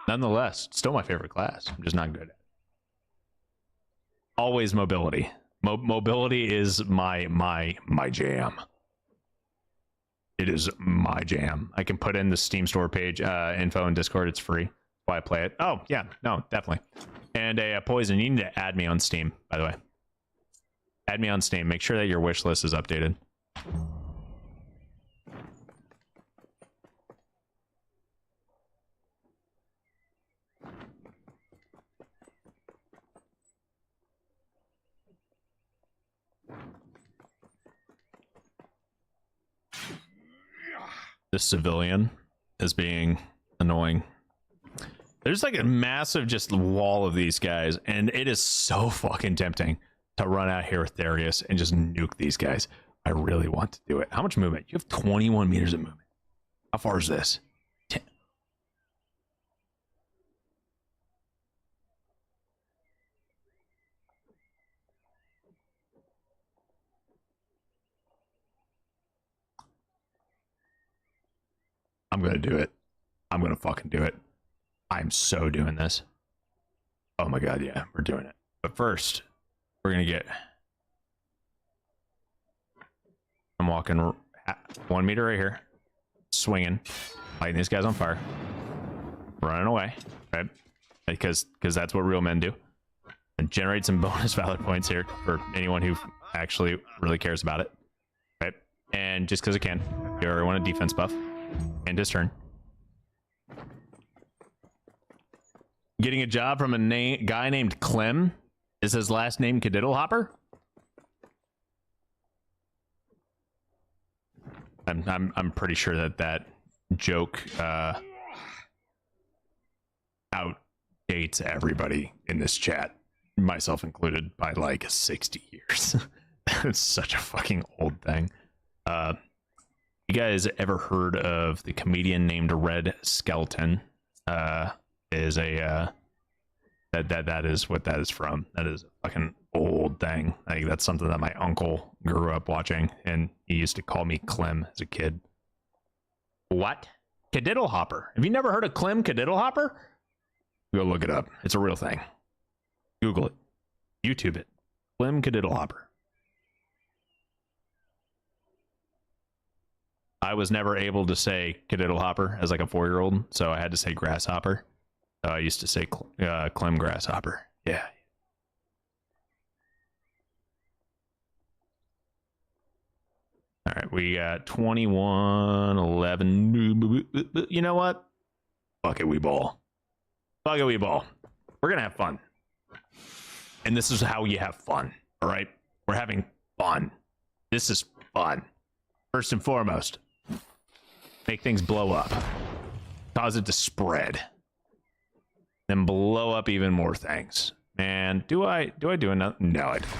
nonetheless, still my favorite class. I'm just not good at it. Always mobility. Mobility is my jam. It is my jam. I can put in the Steam store page info in Discord. It's free. Why I play it. Oh yeah, no, definitely. And a poison. You need to add me on Steam, by the way. Add me on Steam. Make sure that your wish list is updated. This civilian is being annoying. There's like a massive just wall of these guys, and it is so fucking tempting to run out here with Darius and just nuke these guys. I really want to do it. How much movement? You have 21 meters of movement. How far is this? 10. I'm gonna do it. I'm gonna fucking do it. I'm so doing this. Oh my god, yeah, we're doing it. But first, we're gonna get... I'm walking 1 meter right here, swinging, lighting these guys on fire, running away, right? Because that's what real men do. And generate some bonus valor points here for anyone who actually really cares about it, right? And just because I can, you already want a defense buff. End his turn. Getting a job from a guy named Clem. Is his last name Cadiddlehopper? I'm pretty sure that joke outdates everybody in this chat, myself included, by like 60 years. It's such a fucking old thing. You guys ever heard of the comedian named Red Skelton? Is a that is what that is from. That is a fucking old thing. Like that's something that my uncle grew up watching, and he used to call me Clem as a kid. What? Cadiddlehopper? Have you never heard of Clem Cadiddlehopper? Go look it up. It's a real thing. Google it. YouTube it. Clem Cadiddlehopper. I was never able to say Cadiddlehopper as like a 4-year-old, so I had to say Grasshopper. I used to say Clem Grasshopper. Yeah. All right, we got 21, 11. You know what? Fuck it, we ball. Fuck it, we ball. We're going to have fun. And this is how you have fun, all right? We're having fun. This is fun. First and foremost, make things blow up. Cause it to spread. Then blow up even more things. Man, do I do enough? No, I don't.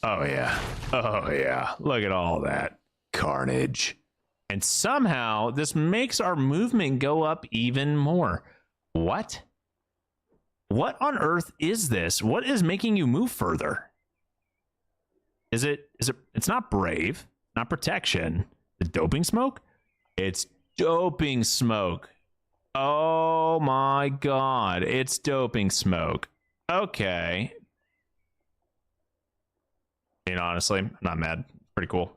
Oh yeah. Oh yeah. Look at all that carnage. And somehow this makes our movement go up even more. What? What on earth is this? What is making you move further? Is it it's not brave, not protection. The doping smoke? It's doping smoke. Oh my god, it's doping smoke. Okay. I mean, honestly, I'm not mad. Pretty cool.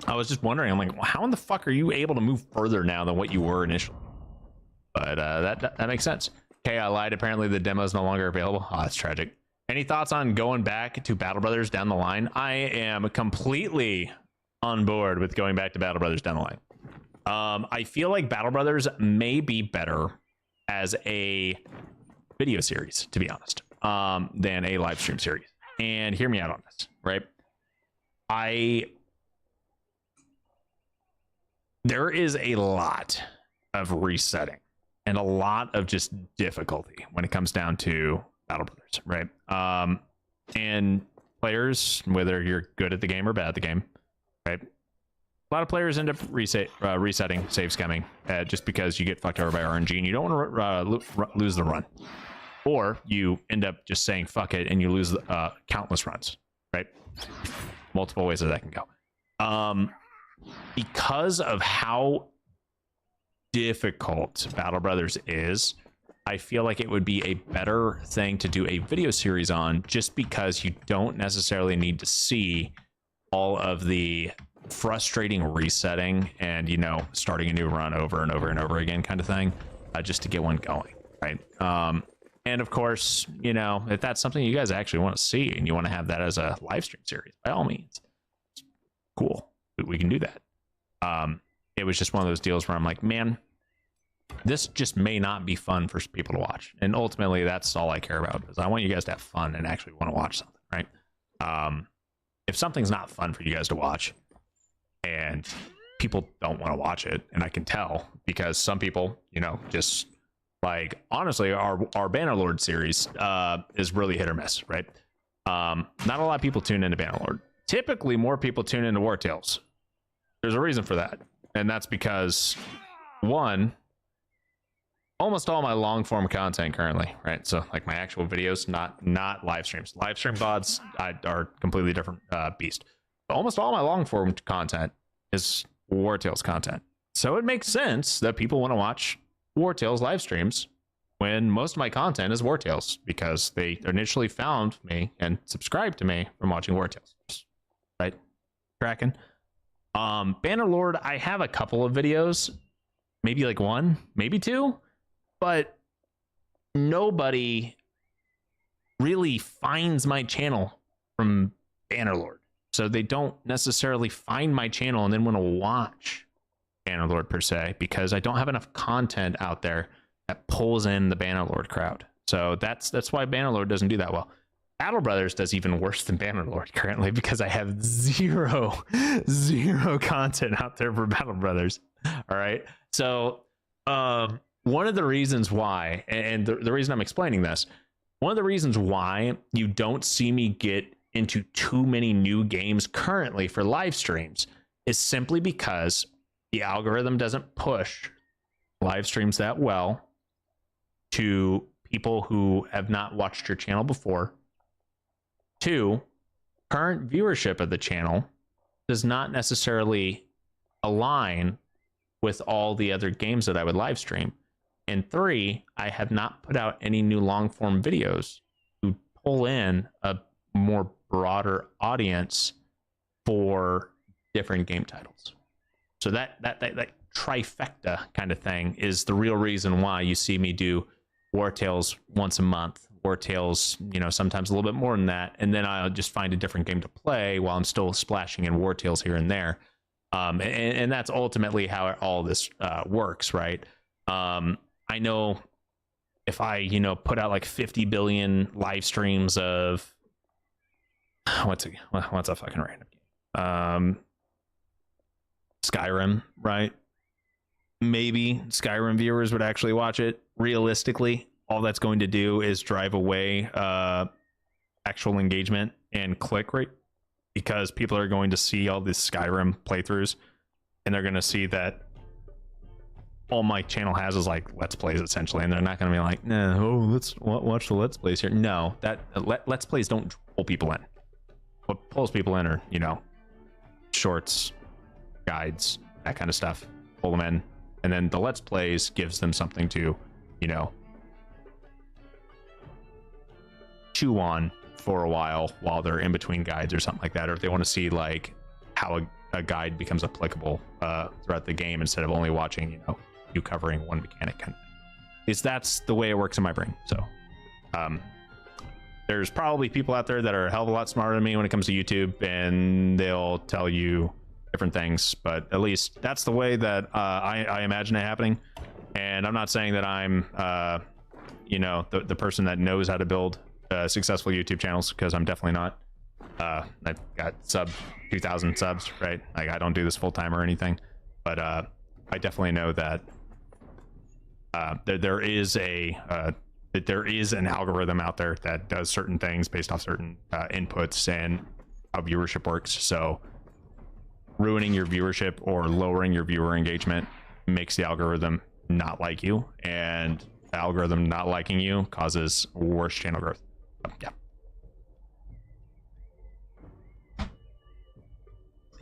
I was just wondering, I'm like, well, how in the fuck are you able to move further now than what you were initially? But that makes sense. Okay, I lied. Apparently the demo is no longer available. Oh, that's tragic. Any thoughts on going back to Battle Brothers down the line? I am completely on board with going back to Battle Brothers down the line. I feel like Battle Brothers may be better as a video series, to be honest, than a live stream series. And hear me out on this, right? There is a lot of resetting and a lot of just difficulty when it comes down to Battle Brothers, right? And players, whether you're good at the game or bad at the game, right? A lot of players end up resetting, save-scumming, just because you get fucked over by RNG and you don't want to lose the run. Or you end up just saying fuck it and you lose countless runs, right? Multiple ways that can go. Because of how difficult Battle Brothers is, I feel like it would be a better thing to do a video series on, just because you don't necessarily need to see all of the frustrating resetting and, you know, starting a new run over and over and over again kind of thing, just to get one going, right? And of course, you know, if that's something you guys actually want to see and you want to have that as a live stream series, by all means, cool, we can do that. It was just one of those deals where I'm like, man, this just may not be fun for people to watch, and ultimately that's all I care about, is I want you guys to have fun and actually want to watch something, right? If something's not fun for you guys to watch and people don't want to watch it, and I can tell, because some people, you know, just like, honestly, our Bannerlord series is really hit or miss, right? Not a lot of people tune into Bannerlord. Typically more people tune into Wartales. There's a reason for that, and that's because, one, almost all my long form content currently, right? So like my actual videos, not live streams. Live stream VODs are completely different beast. But almost all my long form content is Wartales content. So it makes sense that people want to watch Wartales live streams when most of my content is Wartales, because they initially found me and subscribed to me from watching Wartales, right? Kraken. Bannerlord, I have a couple of videos, maybe like one, maybe two, but nobody really finds my channel from Bannerlord. So they don't necessarily find my channel and then want to watch Bannerlord per se, because I don't have enough content out there that pulls in the Bannerlord crowd. So that's why Bannerlord doesn't do that well. Battle Brothers does even worse than Bannerlord currently, because I have zero content out there for Battle Brothers. All right. So one of the reasons why, and the reason I'm explaining this, one of the reasons why you don't see me get into too many new games currently for live streams is simply because the algorithm doesn't push live streams that well to people who have not watched your channel before. Two, current viewership of the channel does not necessarily align with all the other games that I would live stream. And three, I have not put out any new long form videos to pull in a more broader audience for different game titles. So that trifecta kind of thing is the real reason why you see me do Wartales once a month, Wartales, you know, sometimes a little bit more than that, and then I'll just find a different game to play while I'm still splashing in Wartales here and there. And that's ultimately how all this works, right? I know if I, you know, put out like 50 billion live streams of what's a fucking random game? Skyrim, right? Maybe Skyrim viewers would actually watch it. Realistically, all that's going to do is drive away actual engagement and click rate, because people are going to see all these Skyrim playthroughs and they're going to see that all my channel has is like Let's Plays essentially, and they're not going to be like, nah, oh, let's watch the Let's Plays here. No, that Let's Plays don't pull people in. What pulls people in are, you know, shorts, guides, that kind of stuff. Pull them in, and then the Let's Plays gives them something to, you know, chew on for a while they're in between guides or something like that, or if they want to see like how a guide becomes applicable throughout the game instead of only watching, you know, you covering one mechanic kind of thing. That's the way it works in my brain. So there's probably people out there that are a hell of a lot smarter than me when it comes to YouTube, and they'll tell you different things, but at least that's the way that I imagine it happening. And I'm not saying that I'm you know, the person that knows how to build successful YouTube channels, because I'm definitely not. I've got 2,000 subs, right? Like, I don't do this full time or anything, but I definitely know that there is an algorithm out there that does certain things based off certain inputs and how viewership works. So ruining your viewership or lowering your viewer engagement makes the algorithm not like you, and the algorithm not liking you causes worse channel growth. Yeah.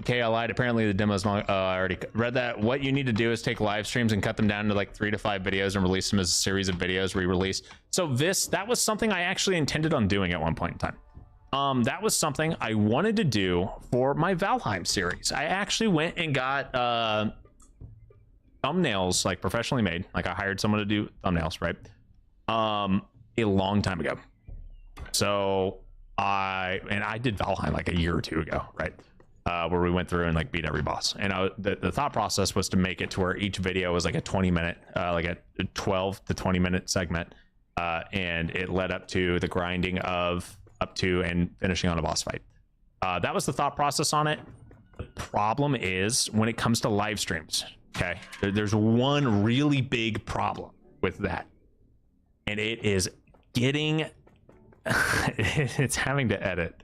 Okay, I lied. Apparently the demo's long. I already read that. What you need to do is take live streams and cut them down to like 3 to 5 videos and release them as a series of videos re-release. So that was something I actually intended on doing at one point in time. That was something I wanted to do for my Valheim series. I actually went and got thumbnails, like professionally made. Like, I hired someone to do thumbnails, right? a long time ago. So I did Valheim like a year or two ago, right? Where we went through and like beat every boss. And the thought process was to make it to where each video was like a 20-minute, like a 12 to 20-minute segment. And it led up to the grinding of up to and finishing on a boss fight. That was the thought process on it. The problem is when it comes to live streams, okay, there's one really big problem with that. And it is getting, it's having to edit.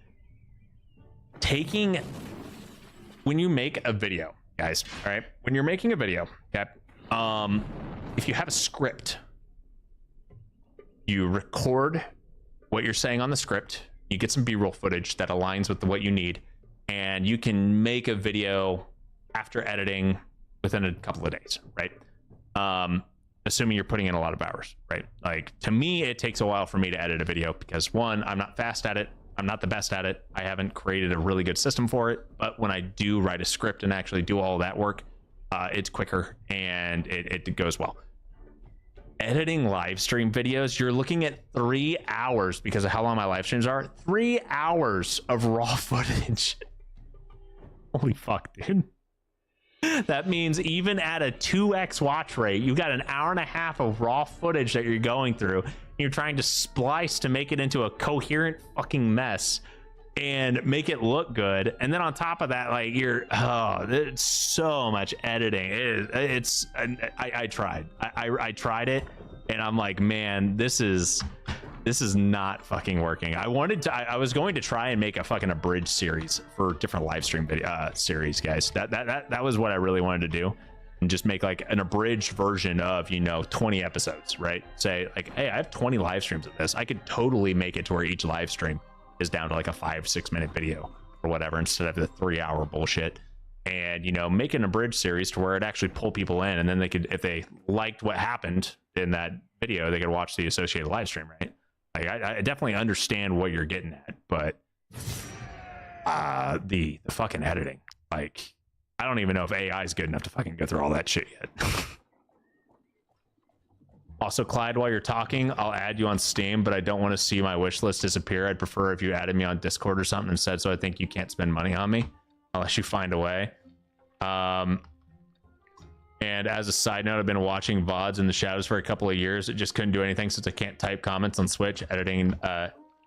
When you make a video, guys, all right, when you're making a video, okay, if you have a script, you record what you're saying on the script, you get some b-roll footage that aligns with what you need, and you can make a video after editing within a couple of days, right? Assuming you're putting in a lot of hours, right? Like, to me, it takes a while for me to edit a video because, one, I'm not fast at it. I'm not the best at it. I haven't created a really good system for it. But when I do write a script and actually do all that work, it's quicker and it goes well. Editing live stream videos, you're looking at 3 hours because of how long my live streams are. 3 hours of raw footage. Holy fuck, dude. That means even at a 2x watch rate, you've got an hour and a half of raw footage that you're going through. You're trying to splice to make it into a coherent fucking mess and make it look good. And then on top of that, like, it's so much editing. I tried. I tried it, and I'm like, man, this is not fucking working. I was going to try and make a fucking abridged series for different live stream video series, guys. That was what I really wanted to do, and just make like an abridged version of 20 episodes, right? Say like, hey, I have 20 live streams of this. I could totally make it to where each live stream is down to like a 5-6 minute video or whatever instead of the 3 hour bullshit, and make an abridged series to where it actually pull people in, and then they could, if they liked what happened in that video, they could watch the associated live stream, right? Like, I definitely understand what you're getting at, but the fucking editing, like, I don't even know if AI is good enough to fucking go through all that shit yet. Also, Clyde, while you're talking, I'll add you on Steam, but I don't want to see my wish list disappear. I'd prefer if you added me on Discord or something instead, so I think you can't spend money on me unless you find a way. And as a side note, I've been watching VODs in the shadows for a couple of years. It just couldn't do anything since I can't type comments on Switch. Editing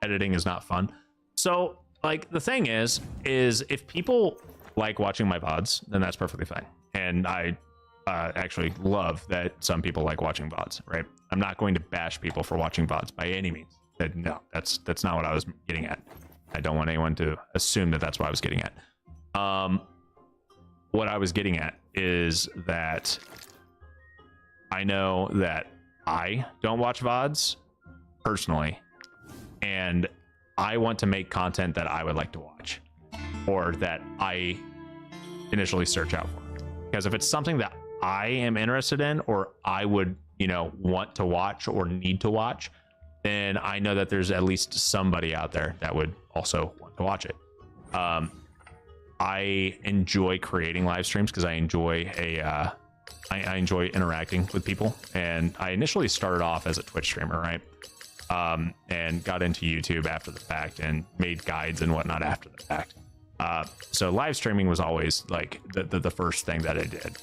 is not fun. So, like, the thing is if people like watching my VODs, then that's perfectly fine. And I actually love that some people like watching VODs, right? I'm not going to bash people for watching VODs by any means. No, that's not what I was getting at. I don't want anyone to assume that that's what I was getting at. What I was getting at is that I know that I don't watch VODs personally, and I want to make content that I would like to watch or that I initially search out for. Because if it's something that I am interested in or I would, want to watch or need to watch, then I know that there's at least somebody out there that would also want to watch it. I enjoy creating live streams because I enjoy I enjoy interacting with people, and I initially started off as a Twitch streamer, right? And got into YouTube after the fact and made guides and whatnot after the fact. So live streaming was always like the first thing that I did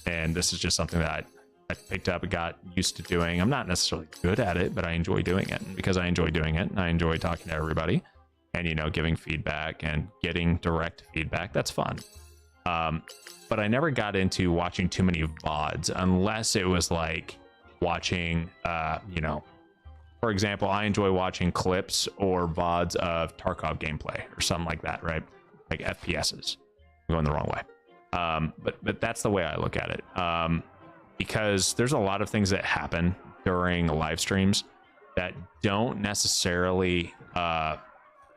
and this is just something that I picked up and got used to doing. I'm not necessarily good at it, but I enjoy doing it, and because I enjoy doing it and I enjoy talking to everybody and giving feedback and getting direct feedback, that's fun. But I never got into watching too many VODs unless it was like watching for example, I enjoy watching clips or VODs of Tarkov gameplay or something like that, right? Like FPSs. I'm going the wrong way. But that's the way I look at it. Because there's a lot of things that happen during live streams that don't necessarily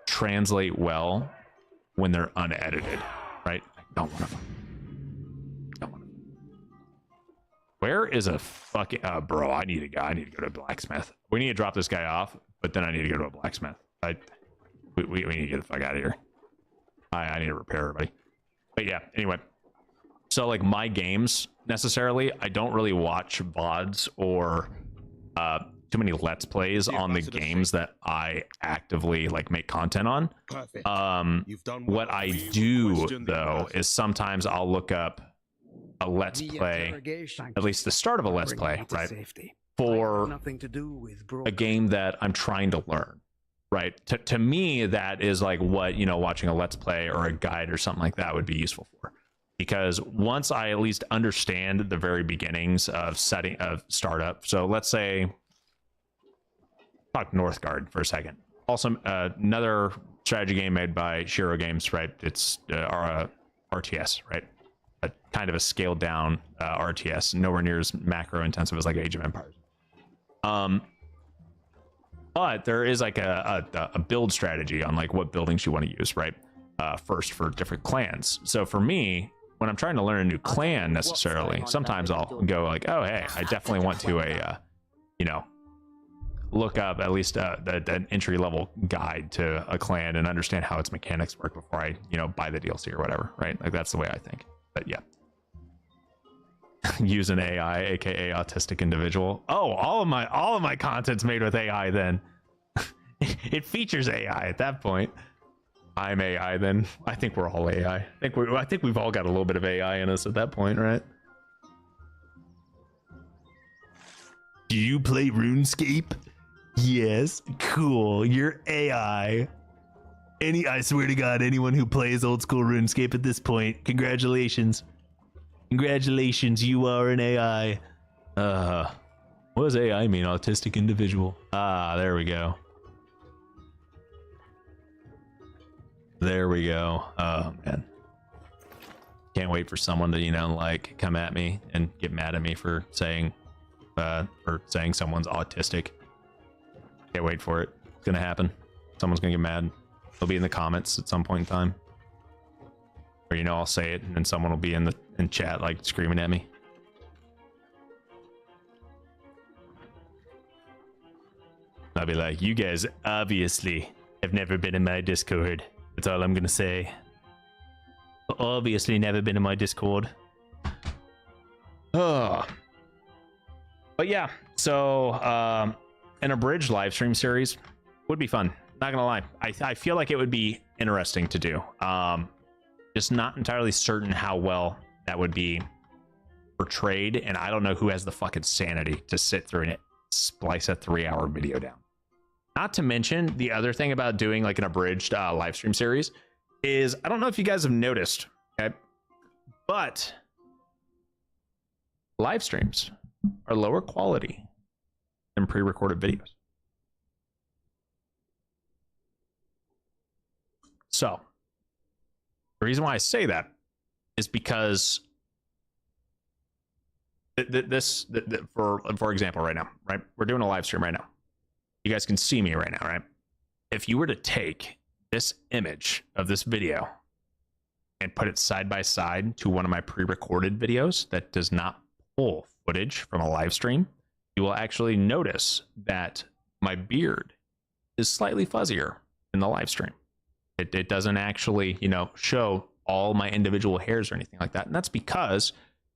translate well when they're unedited, right? I don't want to. Where is a fucking bro? I need to go to a blacksmith. We need to drop this guy off, but then I need to go to a blacksmith. We need to get the fuck out of here. I need to repair everybody. But yeah, anyway. So like my games necessarily, I don't really watch VODs or too many let's plays on the games that I actively like make content on. Perfect. You've done What well. I You do questioned the though person. is sometimes I'll look up a let's play, at least the start of a let's play, right, for nothing to do with a game that I'm trying to learn, right? To me, that is like what, you know, watching a let's play or a guide or something like that would be useful for. Because once I at least understand the very beginnings of startup, so let's say talk Northgard for a second. Also, another strategy game made by Shiro Games, right? It's RTS, right? A kind of a scaled down RTS, nowhere near as macro intensive as like Age of Empires. But there is like a build strategy on like what buildings you want to use, right? First for different clans. So for me, when I'm trying to learn a new clan necessarily, sometimes I'll go like, oh, hey, I definitely want to you know, look up at least an entry level guide to a clan and understand how its mechanics work before I, you know, buy the DLC or whatever, right? Like that's the way I think. But yeah. Use an AI, aka autistic individual. Oh, all of my content's made with AI then. It features AI at that point. I'm AI then. I think we're all AI. I think we've all got a little bit of AI in us at that point, right? Do you play RuneScape? Yes. Cool. You're AI. I swear to God, anyone who plays old school RuneScape at this point, congratulations. Congratulations, you are an AI. What does AI mean? Autistic individual. Ah, there we go. There we go. Oh man, can't wait for someone to, you know, like come at me and get mad at me for saying someone's autistic. Can't wait for it. It's gonna happen. Someone's gonna get mad. They'll be in the comments at some point in time, or, you know, I'll say it and then someone will be in chat like screaming at me. I'll be like, you guys obviously have never been in my Discord. That's all I'm gonna say. Obviously never been in my Discord. Oh. But yeah, so an abridged live stream series would be fun. Not gonna lie. I feel like it would be interesting to do. Just not entirely certain how well that would be portrayed, and I don't know who has the fucking sanity to sit through and splice a 3-hour video down. Not to mention, the other thing about doing like an abridged live stream series is, I don't know if you guys have noticed, okay, but live streams are lower quality than pre-recorded videos. So the reason why I say that is because for example, right now, right, we're doing a live stream right now. You guys can see me right now, right? If you were to take this image of this video and put it side by side to one of my pre-recorded videos that does not pull footage from a live stream, you will actually notice that my beard is slightly fuzzier in the live stream. It doesn't actually, you know, show all my individual hairs or anything like that. And that's because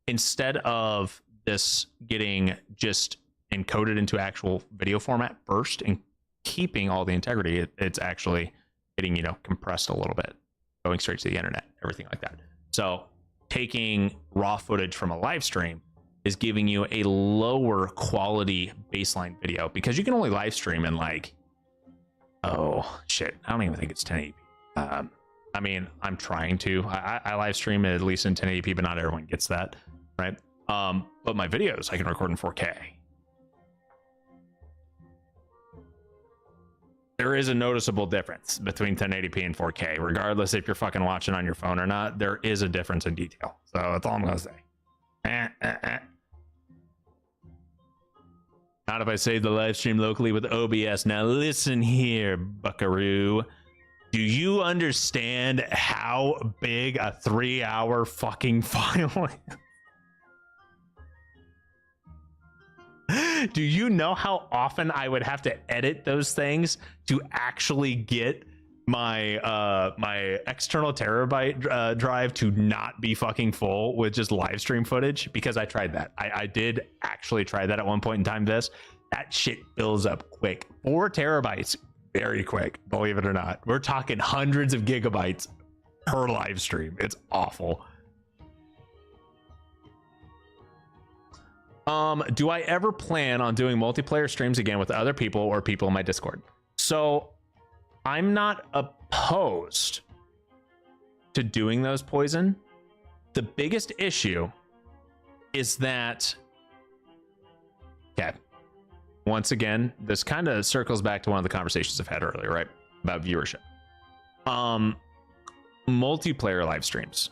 instead of this getting just encoded into actual video format first and keeping all the integrity, it's actually getting, you know, compressed a little bit, going straight to the internet, everything like that. So taking raw footage from a live stream is giving you a lower quality baseline video, because you can only live stream in like, oh shit, I don't even think it's 1080p. I mean, I'm trying to. I live stream at least in 1080p, but not everyone gets that, right? But my videos I can record in 4K. There is a noticeable difference between 1080p and 4K, regardless if you're fucking watching on your phone or not. There is a difference in detail. So that's all I'm gonna say. Not if I save the live stream locally with OBS. Now listen here, buckaroo. Do you understand how big a 3-hour fucking file is? Do you know how often I would have to edit those things to actually get my my external terabyte drive to not be fucking full with just live stream footage? Because I tried that. I did actually try that at one point in time, that shit fills up quick. 4 terabytes, very quick, believe it or not. We're talking hundreds of gigabytes per live stream. It's awful. Do I ever plan on doing multiplayer streams again with other people or people in my Discord? So I'm not opposed to doing those, Poison. The biggest issue is that, okay, once again, this kind of circles back to one of the conversations I've had earlier, right? About viewership. Multiplayer live streams.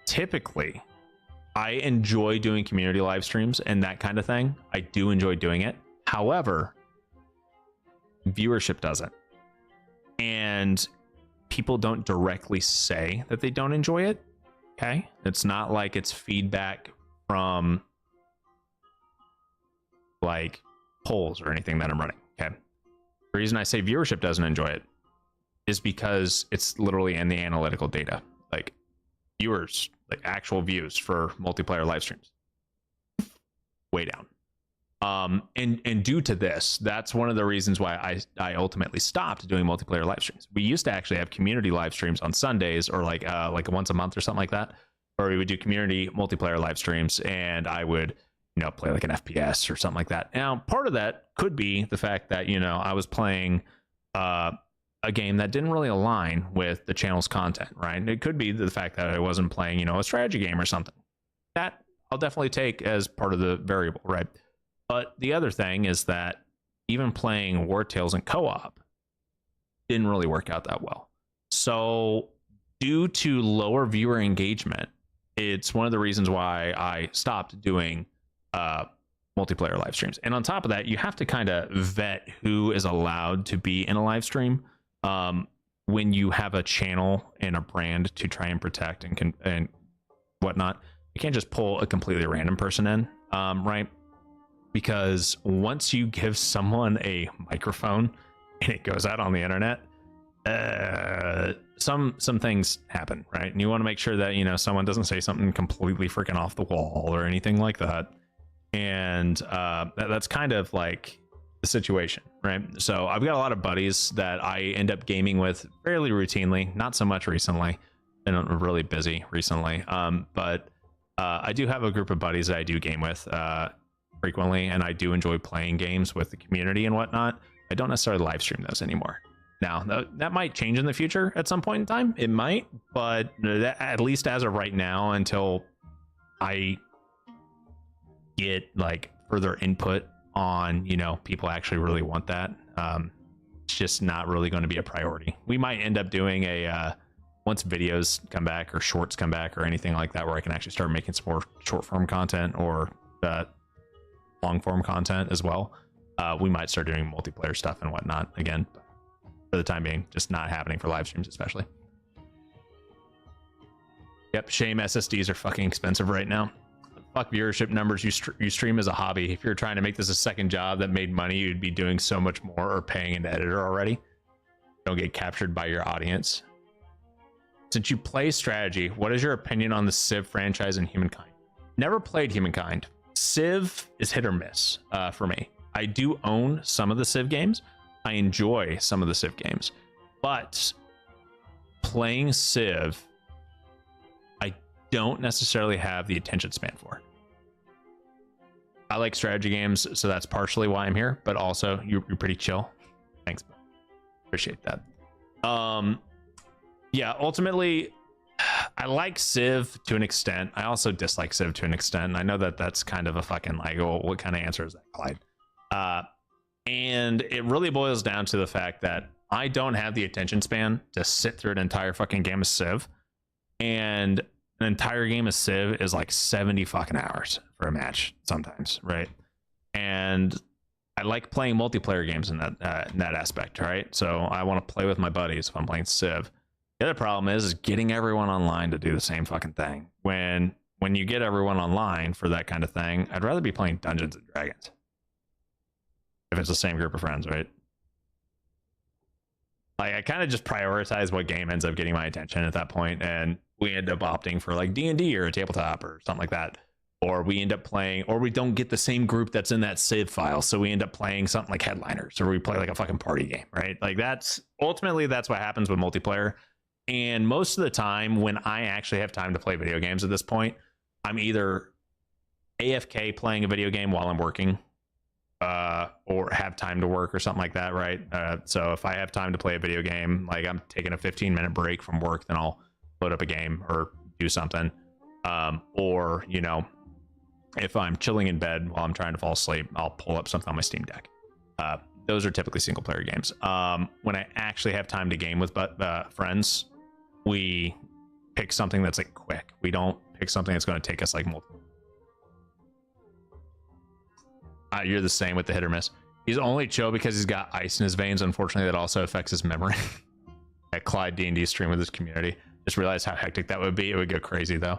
Typically, I enjoy doing community live streams and that kind of thing. I do enjoy doing it. However, viewership doesn't. And people don't directly say that they don't enjoy it. Okay? It's not like it's feedback from like polls or anything that I'm running. Okay? The reason I say viewership doesn't enjoy it is because it's literally in the analytical data. Like viewers, like actual views for multiplayer live streams, way down. And due to this, that's one of the reasons why I ultimately stopped doing multiplayer live streams. We used to actually have community live streams on Sundays, or like once a month or something like that, where we would do community multiplayer live streams, and I would, you know, play like an FPS or something like that. Now, part of that could be the fact that, you know, I was playing a game that didn't really align with the channel's content, right? It could be the fact that I wasn't playing, you know, a strategy game or something. That I'll definitely take as part of the variable, right? But the other thing is that even playing Wartales in co-op didn't really work out that well. So due to lower viewer engagement, it's one of the reasons why I stopped doing multiplayer live streams. And on top of that, you have to kind of vet who is allowed to be in a live stream. When you have a channel and a brand to try and protect and whatnot, you can't just pull a completely random person in, right? Because once you give someone a microphone and it goes out on the internet, some things happen, right? And you want to make sure that, you know, someone doesn't say something completely freaking off the wall or anything like that. And that's kind of like the situation, right? So I've got a lot of buddies that I end up gaming with fairly routinely, not so much recently. Been really busy recently, but I do have a group of buddies that I do game with frequently, and I do enjoy playing games with the community and whatnot. I don't necessarily live stream those anymore. Now that might change in the future at some point in time. It might, but at least as of right now, until I get like further input on, you know, people actually really want that, it's just not really going to be a priority. We might end up doing a once videos come back or shorts come back or anything like that, where I can actually start making some more short form content or long form content as well. We might start doing multiplayer stuff and whatnot again. For the time being, just not happening for live streams, especially. Yep, shame SSDs are fucking expensive right now. Fuck viewership numbers. You stream as a hobby. If you're trying to make this a second job that made money, you'd be doing so much more or paying an editor already. Don't get captured by your audience. Since you play strategy, what is your opinion on the Civ franchise and Humankind? Never played Humankind. Civ is hit or miss for me. I do own some of the Civ games. I enjoy some of the Civ games, but playing Civ, I don't necessarily have the attention span for. I like strategy games, so that's partially why I'm here, but also you're pretty chill. Thanks, bro. Appreciate that. Yeah, ultimately, I like Civ to an extent. I also dislike Civ to an extent. And I know that that's kind of a fucking like, oh, what kind of answer is that, Clyde? And it really boils down to the fact that I don't have the attention span to sit through an entire fucking game of Civ. And an entire game of Civ is like 70 fucking hours for a match sometimes, right? And I like playing multiplayer games in that aspect, right? So I want to play with my buddies if I'm playing Civ. The other problem is getting everyone online to do the same fucking thing. When you get everyone online for that kind of thing, I'd rather be playing Dungeons and Dragons. If it's the same group of friends, right? Like, I kind of just prioritize what game ends up getting my attention at that point, and we end up opting for like D&D or a tabletop or something like that. or we end up playing, or we don't get the same group that's in that save file, so we end up playing something like Headliners, or we play like a fucking party game, right? Like that's ultimately that's what happens with multiplayer. And most of the time when I actually have time to play video games at this point, I'm either AFK playing a video game while I'm working, or have time to work or something like that, right? So if I have time to play a video game, like I'm taking a 15-minute break from work, then I'll load up a game or do something. Or, you know, if I'm chilling in bed while I'm trying to fall asleep, I'll pull up something on my Steam Deck. Those are typically single player games. When I actually have time to game with friends, we pick something that's like quick. We don't pick something that's going to take us like multiple. You're the same with the hit or miss. He's only chill because he's got ice in his veins. Unfortunately, that also affects his memory. At Clyde D&D stream with his community. Just realized how hectic that would be. It would go crazy though.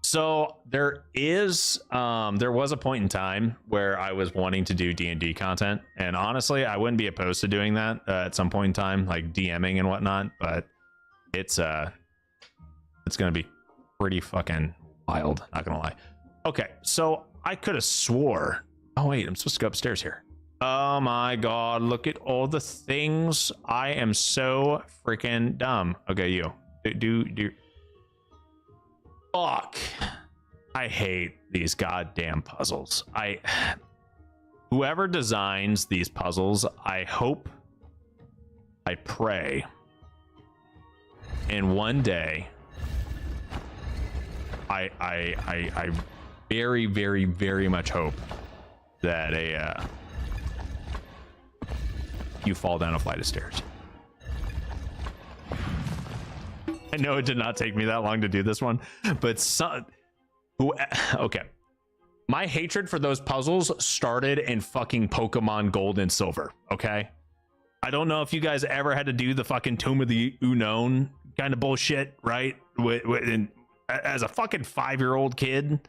So there was a point in time where I was wanting to do D&D content, and honestly, I wouldn't be opposed to doing that at some point in time, like DMing and whatnot. But it's gonna be pretty fucking wild. Not gonna lie. Okay, so I could have swore. Oh wait, I'm supposed to go upstairs here. Oh my god, look at all the things. I am so freaking dumb. Okay, you do. Fuck. I hate these goddamn puzzles. Whoever designs these puzzles, I hope, I pray, and one day I very, very, very much hope that you fall down a flight of stairs. I know it did not take me that long to do this one, but okay. My hatred for those puzzles started in fucking Pokemon Gold and Silver, okay? I don't know if you guys ever had to do the fucking Tomb of the Unknown kind of bullshit, right? As a fucking 5-year-old kid,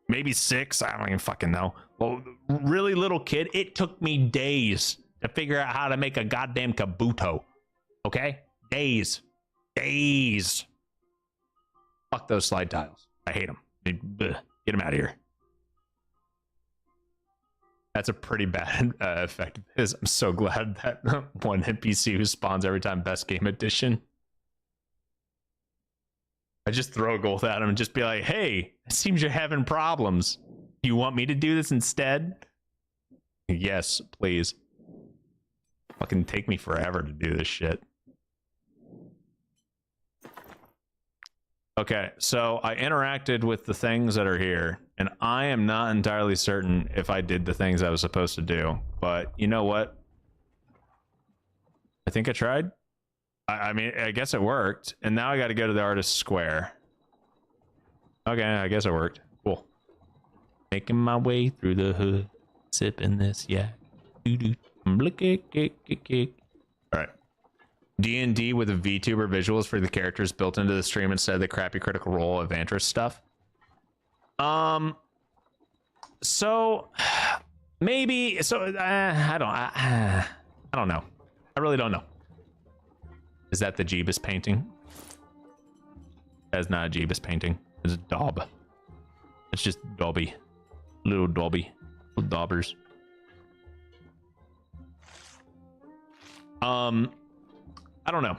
maybe 6, I don't even fucking know. Well, really little kid, it took me days to figure out how to make a goddamn Kabuto, okay? Days. Fuck those slide tiles. I hate them. Get them out of here. That's a pretty bad effect. I'm so glad that one NPC who spawns every time best game edition. I just throw a gold at him and just be like, hey, it seems you're having problems. You want me to do this instead? Yes, please. Fucking take me forever to do this shit. Okay, so I interacted with the things that are here, and I am not entirely certain if I did the things I was supposed to do, but you know what? I think I tried. I mean, I guess it worked, and now I got to go to the artist's square. Okay, I guess it worked. Cool. Making my way through the hood, sipping this, yeah. All right. D&D with a VTuber visuals for the characters built into the stream instead of the crappy Critical Role Advantage stuff. So maybe. So I don't know. I really don't know. Is that the Jeebus painting? That's not a Jeebus painting. It's a daub. It's just Dobby. Little Dobby. Little daubers. I don't know.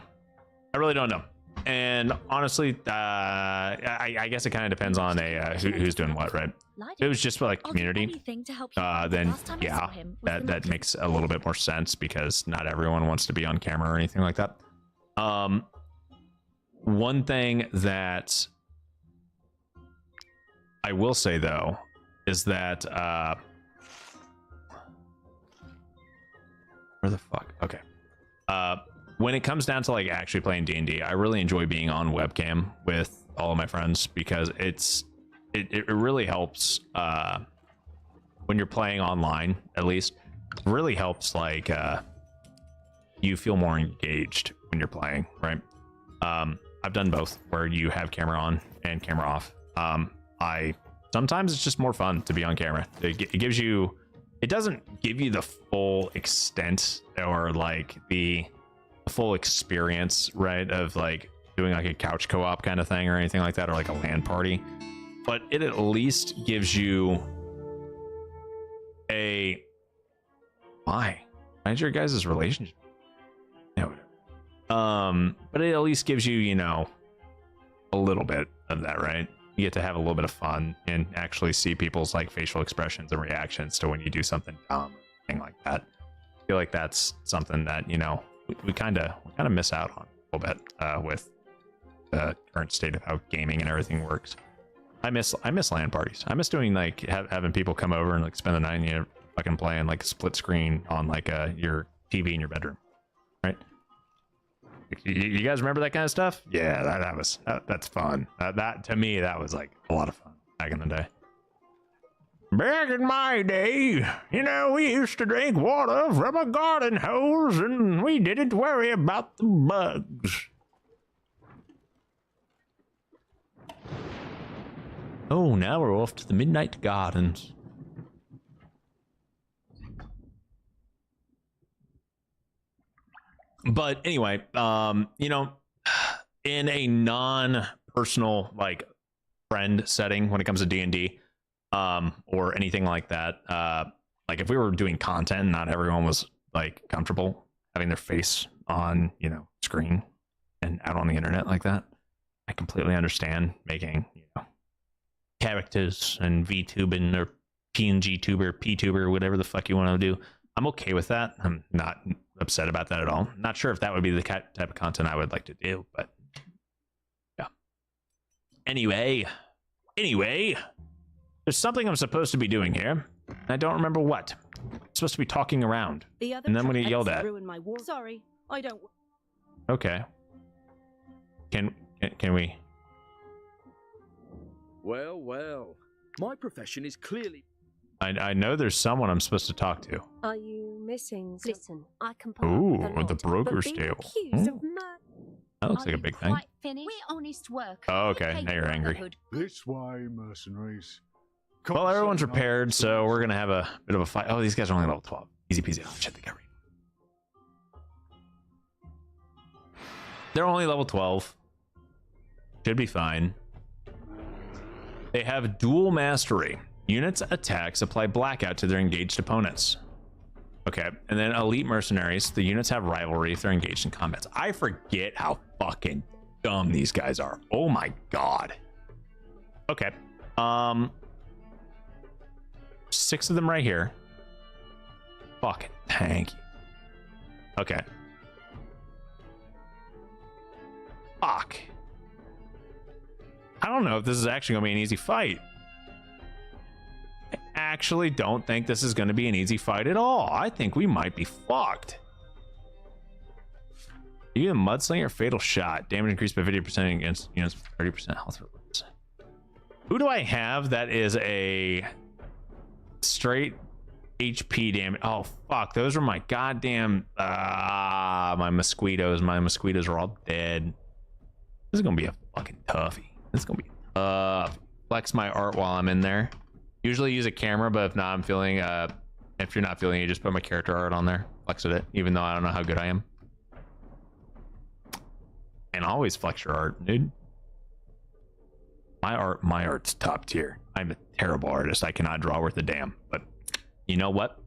I really don't know. And honestly, I guess it kind of depends on who's doing what, right? If it was just for like community, then yeah, that makes a little bit more sense because not everyone wants to be on camera or anything like that. One thing that I will say though is that where the fuck? Okay. When it comes down to like actually playing D&D, I really enjoy being on webcam with all of my friends because it really helps when you're playing online, at least. It really helps like you feel more engaged when you're playing, right? I've done both where you have camera on and camera off. Sometimes it's just more fun to be on camera. It gives you, it doesn't give you the full extent or like the full experience, right, of like doing like a couch co-op kind of thing or anything like that, or like a LAN party. but it at least gives you a why is your guys' relationship? Yeah, whatever. But it at least gives you, you know, a little bit of that, right? You get to have a little bit of fun and actually see people's like facial expressions and reactions to when you do something dumb or anything like that. I feel like that's something that, you know, we kind of miss out on a little bit with the current state of how gaming and everything works. I miss LAN parties. I miss doing like having people come over and like spend the night and, you know, fucking playing like a split screen on like your TV in your bedroom, right? You guys remember that kind of stuff? Yeah, that's fun. That to me, that was like a lot of fun back in the day. Back in my day, you know, we used to drink water from a garden hose and we didn't worry about the bugs. Oh, now we're off to the Midnight Gardens. But anyway, you know, in a non-personal like friend setting when it comes to D&D, or anything like that, like if we were doing content and not everyone was like comfortable having their face on, you know, screen and out on the internet like that, I completely understand making, you know, characters and VTubing or PNG tuber, PTuber, whatever the fuck you want to do. I'm okay with that. I'm not upset about that at all. Not sure if that would be the type of content I would like to do, but yeah. Anyway, there's something I'm supposed to be doing here. I don't remember what. I'm supposed to be talking around, and then I'm gonna get yelled at. Sorry, I don't. Okay. Can we? Well. My profession is clearly... I know there's someone I'm supposed to talk to. Are you missing? Listen, I can put Ooh, up with a the lot, broker's but being table. accused of murder. That looks like a big thing. We're honest work. Oh, okay. Now you're angry. This way, mercenaries. Well, everyone's repaired, so we're gonna have a bit of a fight. Oh, these guys are only level 12. Easy peasy. Oh, shit, they got ready. They're only level 12. Should be fine. They have dual mastery. Units' attacks apply blackout to their engaged opponents. Okay, and then elite mercenaries. The units have rivalry if they're engaged in combats. I forget how fucking dumb these guys are. Oh my god. Okay. 6 of them right here. Fucking thank you. Okay. Fuck. I don't know if this is actually gonna be an easy fight. I actually don't think this is going to be an easy fight at all. I think we might be fucked. Either mudslinger or fatal shot. Damage increased by 50% against units, 30% health. Who do I have that is a straight HP damage? Oh fuck, those are my goddamn my mosquitoes. My mosquitoes are all dead. This is gonna be a fucking toughie. This is gonna be tough. Flex my art while I'm in there. Usually use a camera, but if not, I'm feeling if you're not feeling it, just put my character art on there, flex it, even though I don't know how good I am. And always flex your art, dude. My art's top tier. I'm a terrible artist. I cannot draw worth a damn. But you know what?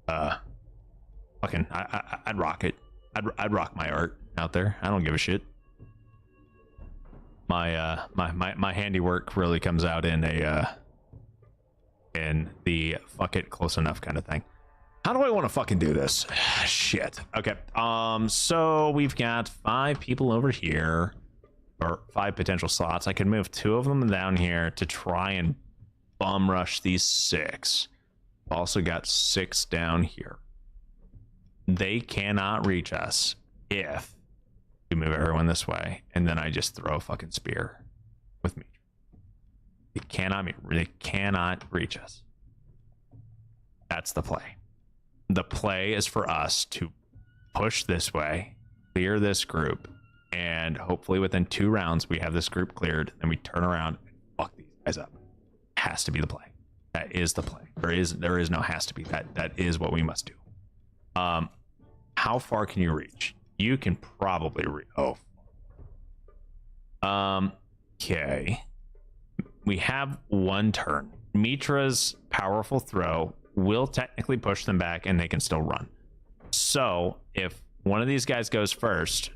Fucking I'd rock it. I'd rock my art out there. I don't give a shit. My handiwork really comes out in the fuck it close enough kind of thing. How do I want to fucking do this? Shit. Okay. So we've got 5 people over here, or 5 potential slots. I could move 2 of them down here to try and bum rush these 6. Also got 6 down here. They cannot reach us if we move everyone this way, and then I just throw a fucking spear with me. They cannot reach us. That's the play. The play is for us to push this way, clear this group, and hopefully within 2 rounds we have this group cleared, and we turn around and fuck these guys up. Has to be the play. That is the play. There is no has to be. That is what we must do. How far can you reach? You can probably okay. we have one turn. Mitra's powerful throw will technically push them back and they can still run. So if one of these guys goes first,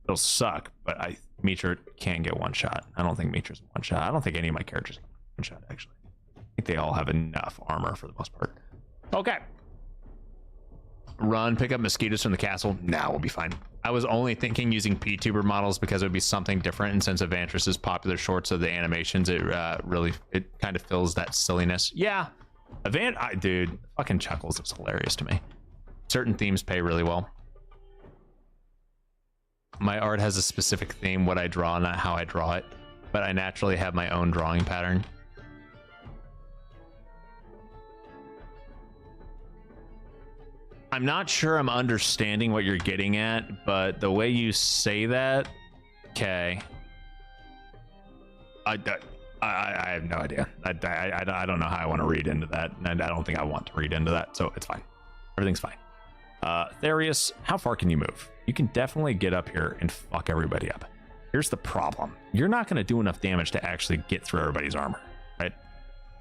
it'll suck, but Mitra can get one shot. I don't think Mitra's one shot. I don't think any of my characters get one shot, actually. I think they all have enough armor for the most part. Okay. Run, pick up mosquitoes from the castle. Nah, we'll be fine. I was only thinking using P-tuber models because it would be something different, and since Evantris's popular shorts of the animations, it kind of fills that silliness. Yeah, dude, fucking Chuckles is hilarious to me. Certain themes pay really well. My art has a specific theme, what I draw, not how I draw it, but I naturally have my own drawing pattern. I'm not sure I'm understanding what you're getting at, but the way you say that, okay. I have no idea. I don't know how I want to read into that, and I don't think I want to read into that, so it's fine. Everything's fine. Therius, how far can you move? You can definitely get up here and fuck everybody up. Here's the problem. You're not going to do enough damage to actually get through everybody's armor, right?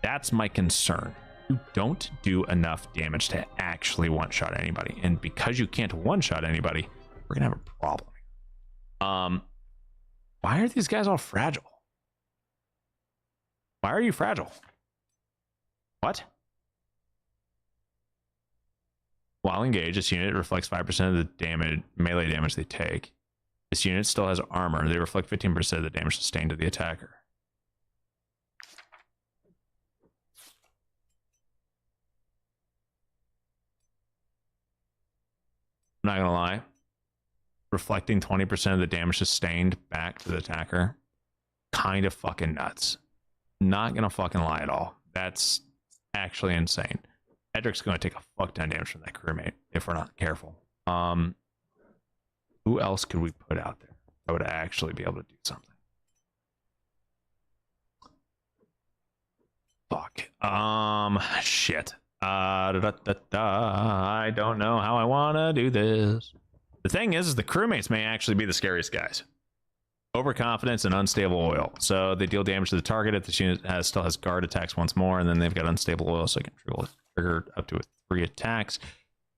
That's my concern. You don't do enough damage to actually one-shot anybody, and because you can't one-shot anybody, we're gonna have a problem. Why are these guys all fragile? Why are you fragile? What? While engaged, this unit reflects 5% of the damage, melee damage they take. This unit still has armor. They reflect 15% of the damage sustained to the attacker. I'm not gonna lie, reflecting 20% of the damage sustained back to the attacker, kind of fucking nuts. Not gonna fucking lie at all. That's actually insane. Edric's gonna take a fuck ton of damage from that crewmate if we're not careful. Who else could we put out there that would actually be able to do something? Fuck. Shit. I don't know how I want to do this. The thing is the crewmates may actually be the scariest guys. Overconfidence and unstable oil. So they deal damage to the target if the unit still has guard attacks once more, and then they've got unstable oil, so they can trigger up to 3 attacks.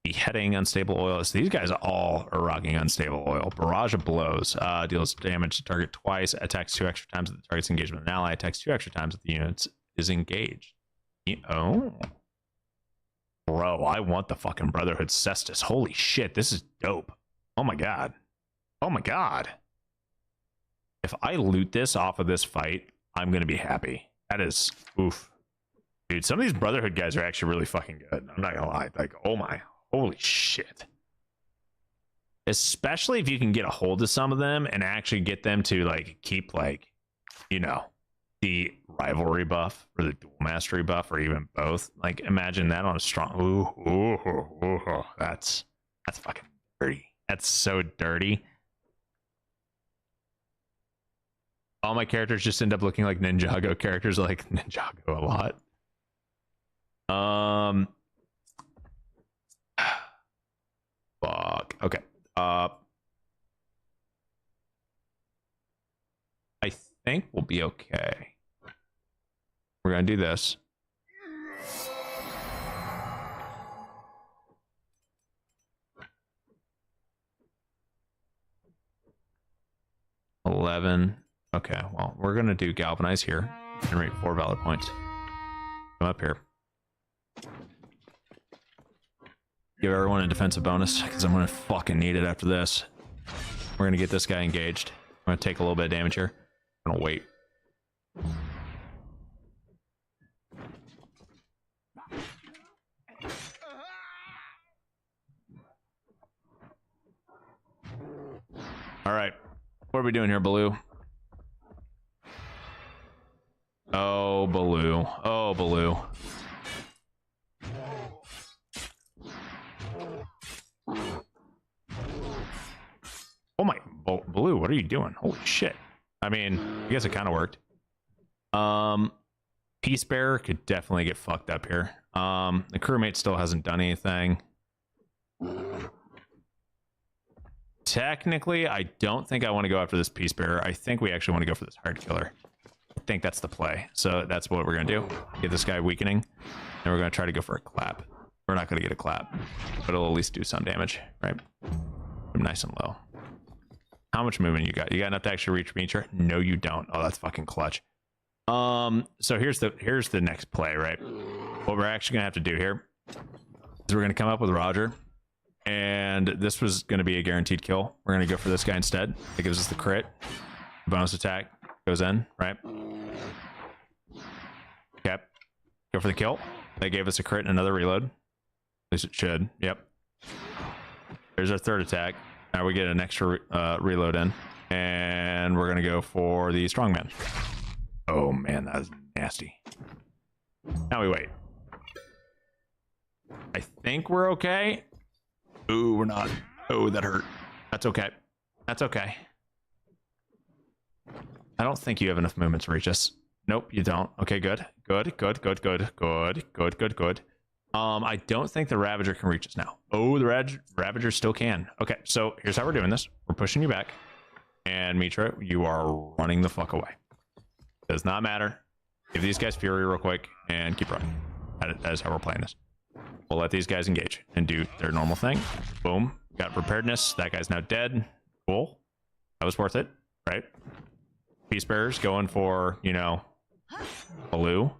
Beheading, unstable oil. So these guys all are rocking unstable oil. Barrage of blows. Deals damage to target twice, attacks 2 extra times if the target's engaged with an ally, attacks 2 extra times if the unit is engaged. Oh. Bro, I want the fucking Brotherhood Cestus. Holy shit, this is dope. Oh my god. Oh my god. If I loot this off of this fight, I'm gonna be happy. That is, oof. Dude, some of these Brotherhood guys are actually really fucking good. I'm not gonna lie. Like, oh my, holy shit. Especially if you can get a hold of some of them and actually get them to, like, keep, like, you know, the rivalry buff or the dual mastery buff or even both. Like, imagine that on a strong. Ooh, that's fucking dirty. That's so dirty. All my characters just end up looking like Ninjago characters. Like Ninjago a lot. Fuck. Okay. I think we'll be okay. We're gonna do this. Okay, well, we're gonna do galvanize here. Generate 4 valor points. Come up here. Give everyone a defensive bonus, because I'm gonna fucking need it after this. We're gonna get this guy engaged. I'm gonna take a little bit of damage here. I'm gonna wait. All right, what are we doing here, Baloo? Oh, Baloo. Oh, Baloo. Oh my, Baloo, what are you doing? Holy shit. I mean, I guess it kind of worked. Peace Bearer could definitely get fucked up here. The crewmate still hasn't done anything. Technically, I don't think I want to go after this Peace Bearer. I think we actually want to go for this Hard Killer. I think that's the play. So that's what we're going to do. Get this guy weakening. And we're going to try to go for a clap. We're not going to get a clap. But it'll at least do some damage, right? I'm nice and low. How much movement you got? You got enough to actually reach Mitra? No, you don't. Oh, that's fucking clutch. So here's the next play, right? What we're actually going to have to do here is we're going to come up with Roger. And this was going to be a guaranteed kill. We're going to go for this guy instead. It gives us the crit. Bonus attack goes in, right? Okay. Go for the kill. They gave us a crit and another reload. At least it should. Yep. There's our third attack. Now we get an extra reload in. And we're going to go for the strongman. Oh, man, that was nasty. Now we wait. I think we're okay. Ooh, we're not. Oh, that hurt. That's okay. That's okay. I don't think you have enough movement to reach us. Nope, you don't. Okay, good. Good. I don't think the Ravager can reach us now. Oh, the Ravager still can. Okay, so here's how we're doing this. We're pushing you back. And Mitra, you are running the fuck away. Does not matter. Give these guys Fury real quick and keep running. That is how we're playing this. We'll let these guys engage and do their normal thing. Boom. Got preparedness. That guy's now dead. Cool. That was worth it, right? Peace Bearers going for, you know, blue.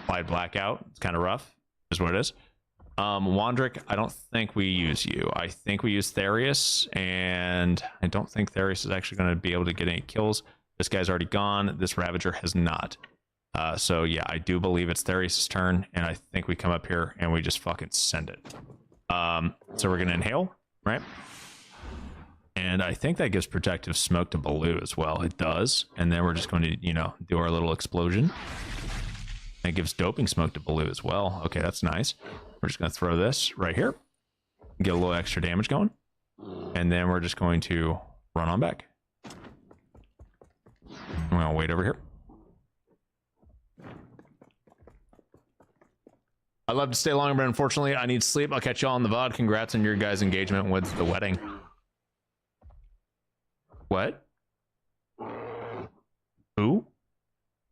Applied blackout. It's kind of rough, is what it is. Wandrick, I don't think we use you. I think we use Therius, and I don't think Therius is actually going to be able to get any kills. This guy's already gone. This Ravager has not. So yeah, I do believe it's Therius' turn, and I think we come up here and we just fucking send it. So we're gonna inhale, right? And I think that gives protective smoke to Baloo as well. It does. And then we're just going to, you know, do our little explosion. It gives doping smoke to Baloo as well. Okay, that's nice. We're just gonna throw this right here, get a little extra damage going, and then we're just going to run on back. I'm gonna wait over here. I'd love to stay longer, but unfortunately I need sleep. I'll catch y'all on the VOD. Congrats on your guys' engagement with the wedding. What? Who?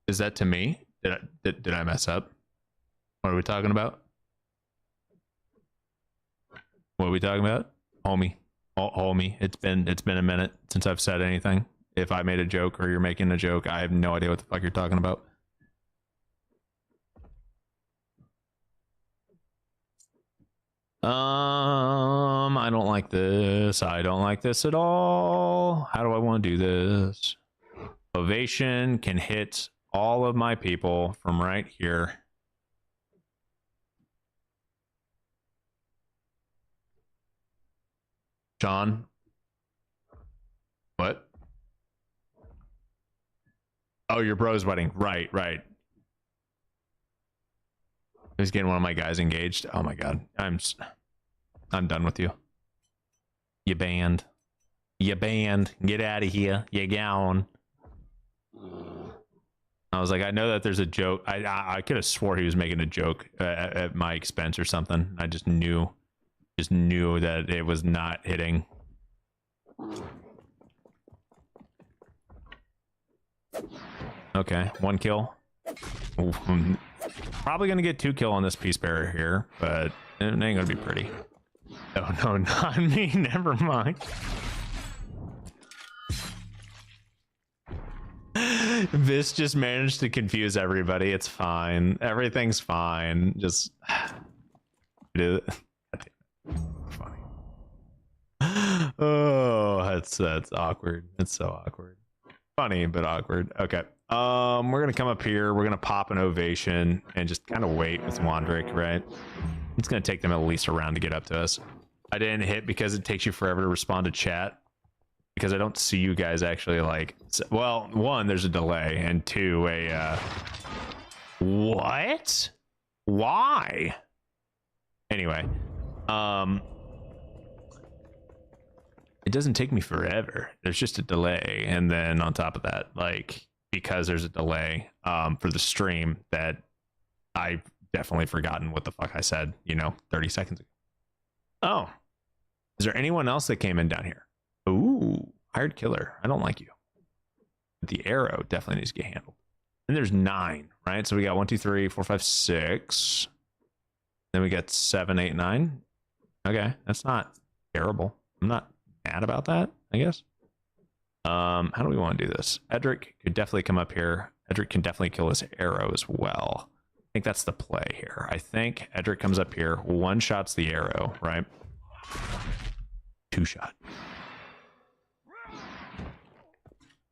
Is that to me? Did I mess up? What are we talking about? What are we talking about? Homie. Oh, homie. It's been a minute since I've said anything. If I made a joke or you're making a joke, I have no idea what the fuck you're talking about. I don't like this. I don't like this at all. How do I want to do this? Ovation can hit all of my people from right here. John? What? Oh, your bro's wedding. Right. He's getting one of my guys engaged. Oh my god. I'm done with you. You banned. Get out of here. You gone. I was like, I know that there's a joke. I could have swore he was making a joke at my expense or something. I just knew that it was not hitting. Okay, 1 kill. Ooh, probably gonna get 2 kill on this Peace Bearer here, but it ain't gonna be pretty. Oh no, not me. Never mind. This just managed to confuse everybody. It's fine. Everything's fine. Just do it. Funny. Oh, that's awkward. It's so awkward. Funny but awkward. Okay. We're gonna come up here. We're gonna pop an ovation and just kind of wait with Wandrick, right? It's gonna take them at least a round to get up to us. I didn't hit because it takes you forever to respond to chat. Because I don't see you guys actually like. Well, 1, there's a delay, and 2, what? Why? Anyway, it doesn't take me forever. There's just a delay, and then on top of that, like, because there's a delay for the stream, that I've definitely forgotten what the fuck I said, 30 seconds ago. Oh, is there anyone else that came in down here? Ooh, hired killer. I don't like you. The arrow definitely needs to get handled. And there's 9, right? So we got 1, 2, 3, 4, 5, 6. Then we got 7, 8, 9. Okay, that's not terrible. I'm not mad about that, I guess. How do we want to do this? Edric could definitely come up here. Edric can definitely kill this arrow as well. I think that's the play here. I think Edric comes up here, 1 shots the arrow, right? 2 shot.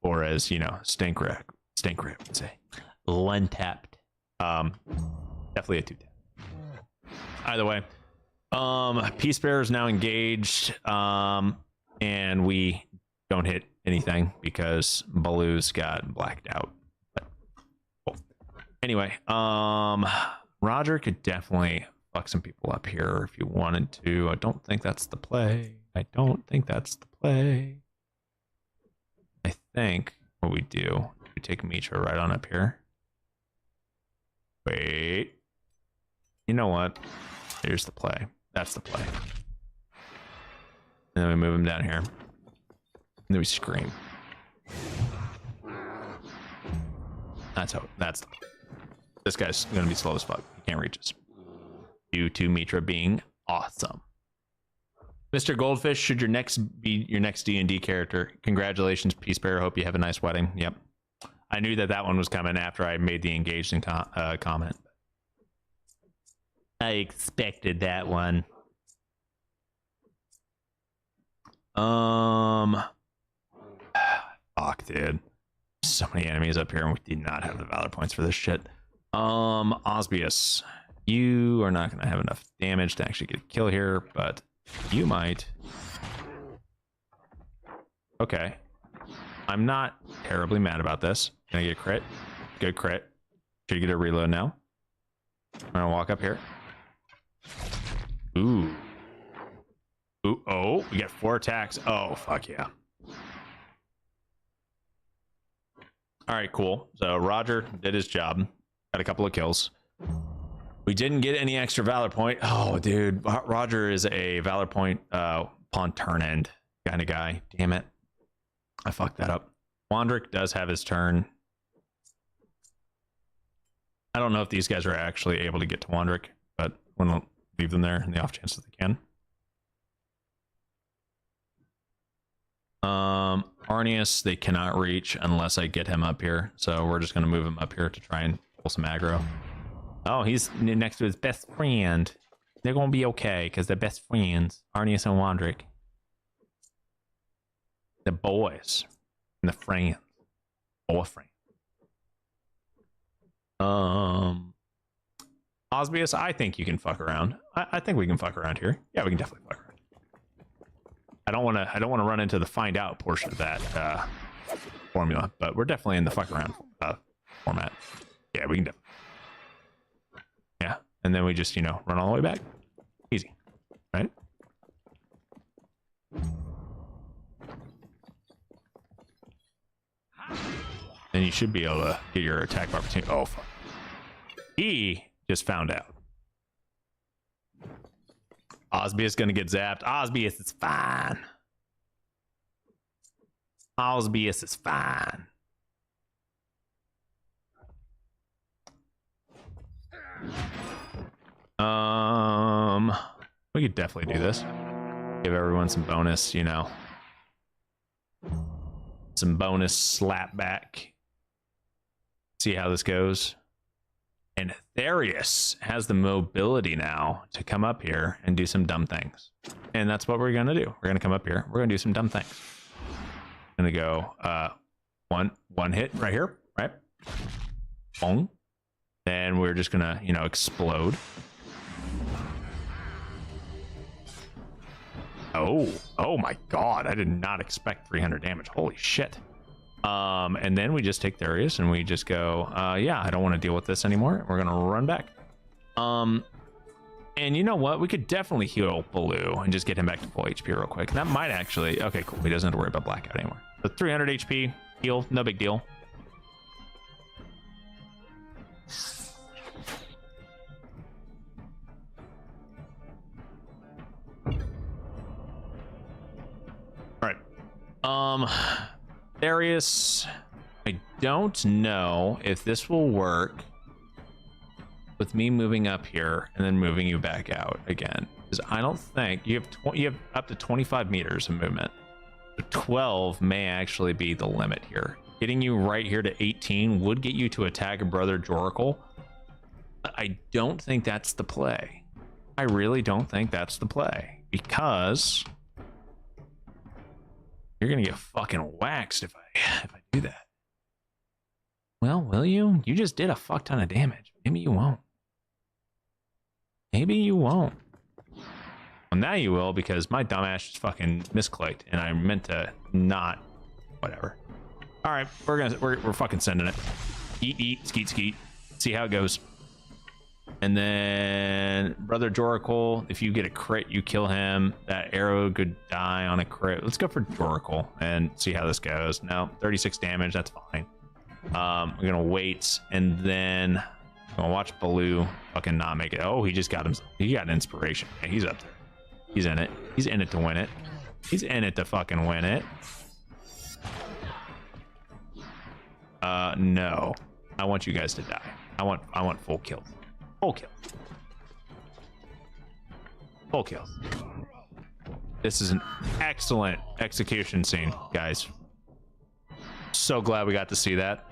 Or as, you know, Stankrip would say, 1 tapped. Definitely a 2 tap. Either way, Peace Bearer is now engaged, and we don't hit anything because Baloo's got blacked out. But, cool. Anyway, Roger could definitely fuck some people up here if you wanted to. I don't think that's the play. I think what we do, we take Mitra right on up here. Wait. You know what? Here's the play. That's the play. And then we move him down here. And then we scream. That's the play. This guy's gonna be slow as fuck. He can't reach us. Due to Mitra being awesome. Mr. Goldfish, should your next be your next D&D character? Congratulations, Peace Bearer. Hope you have a nice wedding. Yep. I knew that one was coming after I made the engaged in comment. I expected that one. Fuck, dude. So many enemies up here, and we did not have the valor points for this shit. Osbius, you are not going to have enough damage to actually get a kill here, but you might. Okay. I'm not terribly mad about this. Can I get a crit? Good crit. Should get a reload now. I'm gonna walk up here. Ooh. Ooh. Oh, we got 4 attacks. Oh, fuck yeah. All right, cool. So Roger did his job. Got a couple of kills. We didn't get any extra valor point. Oh, dude. Roger is a valor point upon turn end kind of guy. Damn it. I fucked that up. Wandrick does have his turn. I don't know if these guys are actually able to get to Wandrick, but we'll leave them there in the off chance that they can. Arnius, they cannot reach unless I get him up here. So we're just going to move him up here to try and pull some aggro. Oh, he's next to his best friend. They're going to be okay because they're best friends. Arnius and Wandrick. The boys. And the friends. Boyfriend. Osbius, I think you can fuck around. I think we can fuck around here. Yeah, we can definitely fuck around. I don't want to run into the find out portion of that formula, but we're definitely in the fuck around format. Yeah, we can definitely. Yeah, and then we just, you know, run all the way back. Easy, right? Then you should be able to get your attack opportunity. Oh, fuck. He just found out. Osbius gonna get zapped. Osbius is fine. Osbius is fine. We could definitely do this. Give everyone some bonus, you know. Some bonus slap back. See how this goes. And Therius has the mobility now to come up here and do some dumb things. And that's what we're going to do. We're going to come up here. We're going to do some dumb things. I'm going to go one hit right here, right? Boom. Then we're just going to, you know, explode. Oh my God. I did not expect 300 damage. Holy shit. And then we just take Therius and we just go, yeah, I don't want to deal with this anymore. We're going to run back. And you know what? We could definitely heal Baloo and just get him back to full HP real quick. That might actually, okay, cool. He doesn't have to worry about blackout anymore. So 300 HP heal, no big deal. All right. Therius, don't know if this will work with me moving up here and then moving you back out again, because I don't think you have up to 25 meters of movement. So 12 may actually be the limit here. Getting you right here to 18 would get you to attack Brother Joracle. I don't think that's the play. I really don't think that's the play, because you're gonna get fucking waxed if I do that. Well, will you? You just did a fuck ton of damage. Maybe you won't. Maybe you won't. Well, now you will, because my dumbass just fucking misclicked, and I meant to not. Whatever. All right, we're fucking sending it. Eat, skeet, skeet. See how it goes. And then Brother Joracle, if you get a crit, you kill him. That arrow could die on a crit. Let's go for Joracle and see how this goes. No, 36 damage. That's fine. We're gonna wait, and then I'm gonna watch Baloo fucking not make it. Oh, he just got him. He got inspiration. Yeah, he's up there. He's in it. He's in it to win it. He's in it to fucking win it. No. I want you guys to die. I want full kills. Full kills. Full kills. This is an excellent execution scene, guys. So glad we got to see that.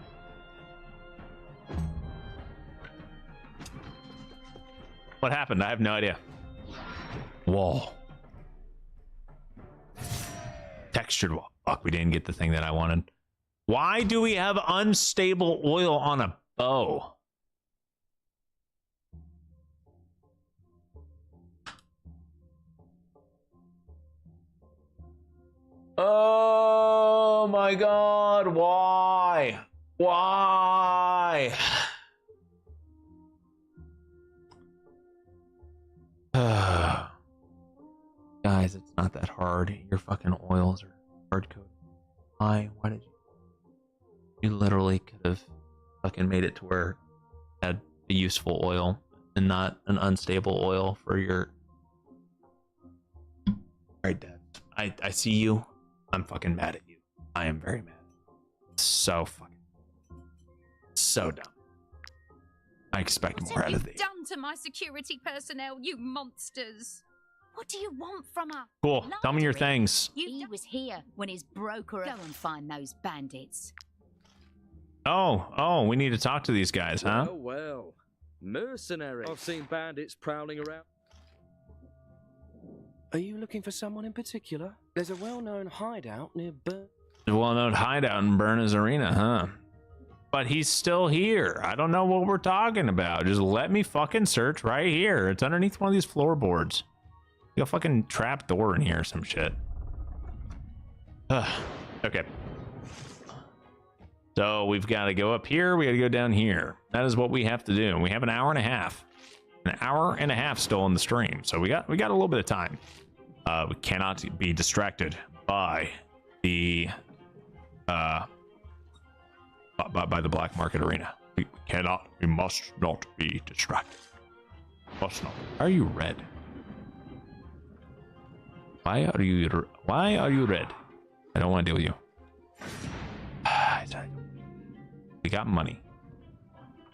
What happened? I have no idea. Wall. Textured wall. Fuck, we didn't get the thing that I wanted. Why do we have unstable oil on a bow? Oh my god, why? Why? Guys, it's not that hard. Your fucking oils are hard coded. Why did you? You literally could have fucking made it to where you had a useful oil and not an unstable oil for your. Alright, Dad. I see you. I'm fucking mad at you. I am very mad. So dumb. I expect more out of thee. What have you done to my security personnel, you monsters? What do you want from us? Cool. Tell me your things. He was here when his broker. Go and find those bandits. Oh, we need to talk to these guys, huh? Well. Mercenaries. I've seen bandits prowling around. Are you looking for someone in particular? There's a well-known hideout near Burn. A well-known hideout in Burna's Arena, huh? But he's still here. I don't know what we're talking about. Just let me fucking search right here. It's underneath one of these floorboards. You got a fucking trap door in here or some shit. Okay. So we've got to go up here. We got to go down here. That is what we have to do. We have an hour and a half. An hour and a half still in the stream. So we got a little bit of time. We cannot be distracted by the by the black market arena. We must not be distracted. Must not. Are you red? Why are you red? I don't want to deal with you. We got money.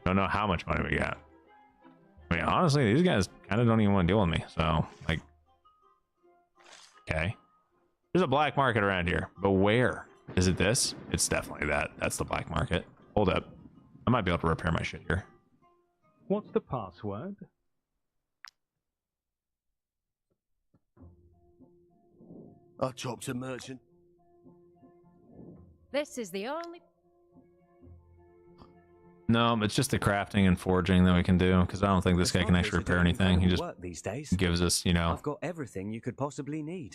Don't know how much money we got. I mean, honestly, these guys kind of don't even want to deal with me. So, like, okay. There's a black market around here, but where? Is it this? It's definitely that. That's the black market. Hold up. I might be able to repair my shit here. What's the password? I chopped a merchant. This is the only. No, it's just the crafting and forging that we can do, because I don't think this guy can actually repair anything. He just work these days. gives us, you know. I've got everything you could possibly need.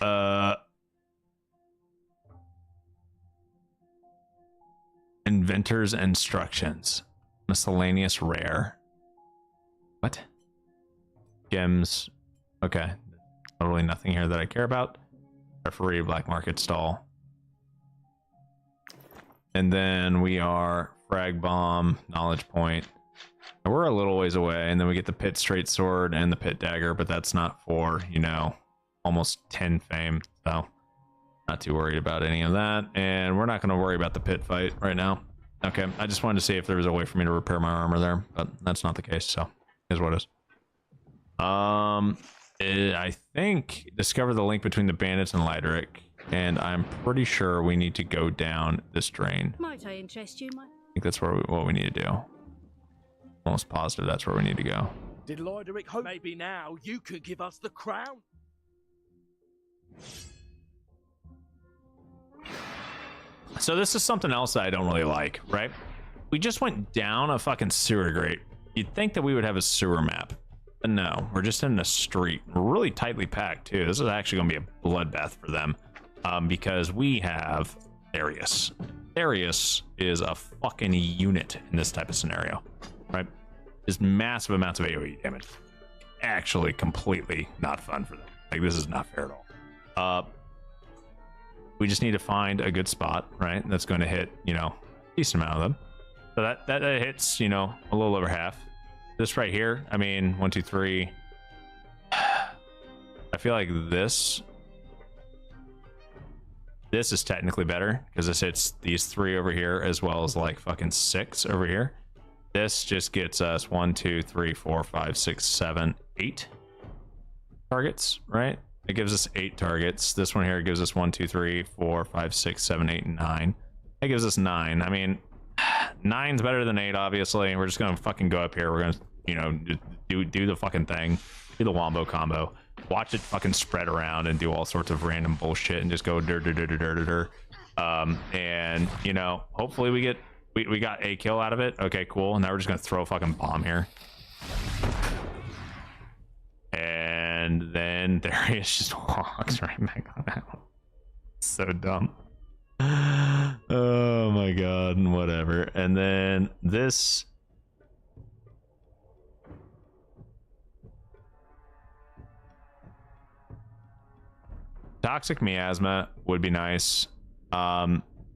Inventor's instructions. Miscellaneous rare. What? Gems. Okay. Totally nothing here that I care about. Referee, black market stall. And then we are frag bomb, knowledge point. And we're a little ways away, and then we get the pit straight sword and the pit dagger, but that's not for, you know, almost 10 fame. So not too worried about any of that. And we're not going to worry about the pit fight right now. Okay, I just wanted to see if there was a way for me to repair my armor there, but that's not the case, so here's what it is. I think discover the link between the bandits and Lyderick, and I'm pretty sure we need to go down this drain. Might I interest you, I think that's what we need to do. Almost positive that's where we need to go. Did Lyderick hope maybe now you could give us the crown? So this is something else that I don't really like, right? We just went down a fucking sewer grate. You'd think that we would have a sewer map. But no, we're just in a street. We're really tightly packed too. This is actually going to be a bloodbath for them. Because we have Darius. Darius is a fucking unit in this type of scenario, right? There's massive amounts of AoE damage. Actually completely not fun for them. Like, this is not fair at all. We just need to find a good spot, right? That's going to hit, you know, a decent amount of them. So that hits, you know, a little over half. This right here, I mean, 1, 2, 3. I feel like this is technically better because this hits these 3 over here as well as like fucking 6 over here. This just gets us 1, 2, 3, 4, 5, 6, 7, 8 targets, right? It gives us 8 targets. This one here gives us 1, 2, 3, 4, 5, 6, 7, 8, and 9. That gives us 9. I mean, 9's better than 8, obviously. We're just gonna fucking go up here. We're gonna, you know, do the fucking thing, do the wombo combo, watch it fucking spread around and do all sorts of random bullshit and just go and you know, hopefully we got a kill out of it. Okay, cool. And now we're just gonna throw a fucking bomb here. And then Darius just walks right back on that one. So dumb. Oh my god, whatever. And then this. Toxic miasma would be nice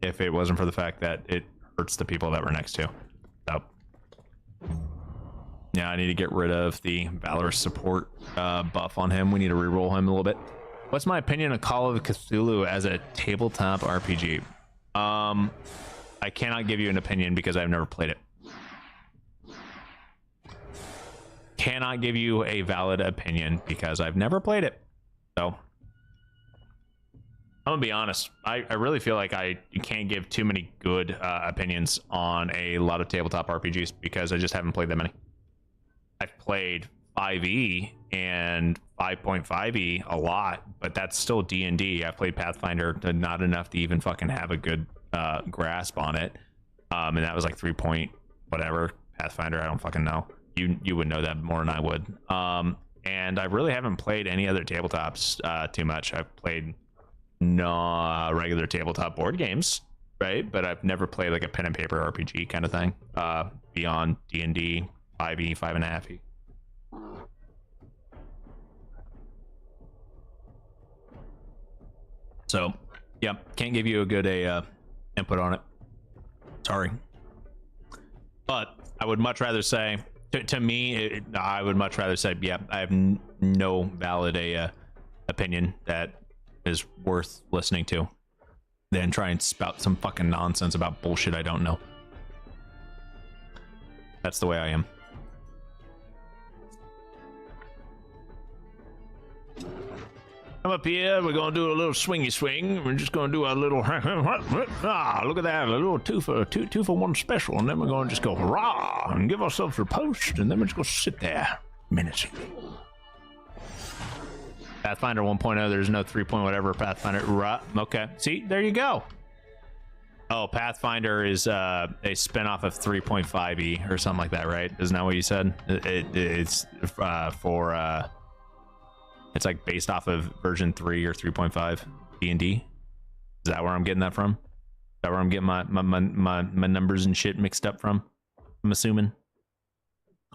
if it wasn't for the fact that it hurts the people that we're next to. So yeah, I need to get rid of the Valorous support buff on him. We need to reroll him a little bit. What's my opinion of Call of Cthulhu as a tabletop RPG? I cannot give you an opinion because I've never played it. Cannot give you a valid opinion because I've never played it. So I'm gonna be honest. I really feel like you can't give too many good opinions on a lot of tabletop RPGs because I just haven't played that many. I've played 5e and 5.5e a lot, but that's still D&D. I've played Pathfinder not enough to even fucking have a good grasp on it. And that was like 3 point whatever Pathfinder. I don't fucking know. You would know that more than I would. And I really haven't played any other tabletops too much. I've played regular tabletop board games, right? But I've never played like a pen and paper RPG kind of thing beyond D&D 5e, 5.5e. So yeah, can't give you a good input on it. Sorry, but I would much rather say to me I would much rather say yeah, I have no valid opinion that is worth listening to than try and spout some fucking nonsense about bullshit I don't know. That's the way I am. Come up here, we're gonna do a little swingy swing. We're just gonna do a little look at that, a little two for one special, and then we're gonna just go hurrah and give ourselves a post, and then we're just gonna sit there menacingly. Pathfinder 1.0, there's no 3 point whatever Pathfinder. Okay, see, there you go. Oh, Pathfinder is a spinoff of 3.5e or something like that, right? Isn't that what you said? It's for it's like based off of version 3 or 3.5 D&D. Is that where I'm getting that from? Is that where I'm getting my numbers and shit mixed up from? I'm assuming.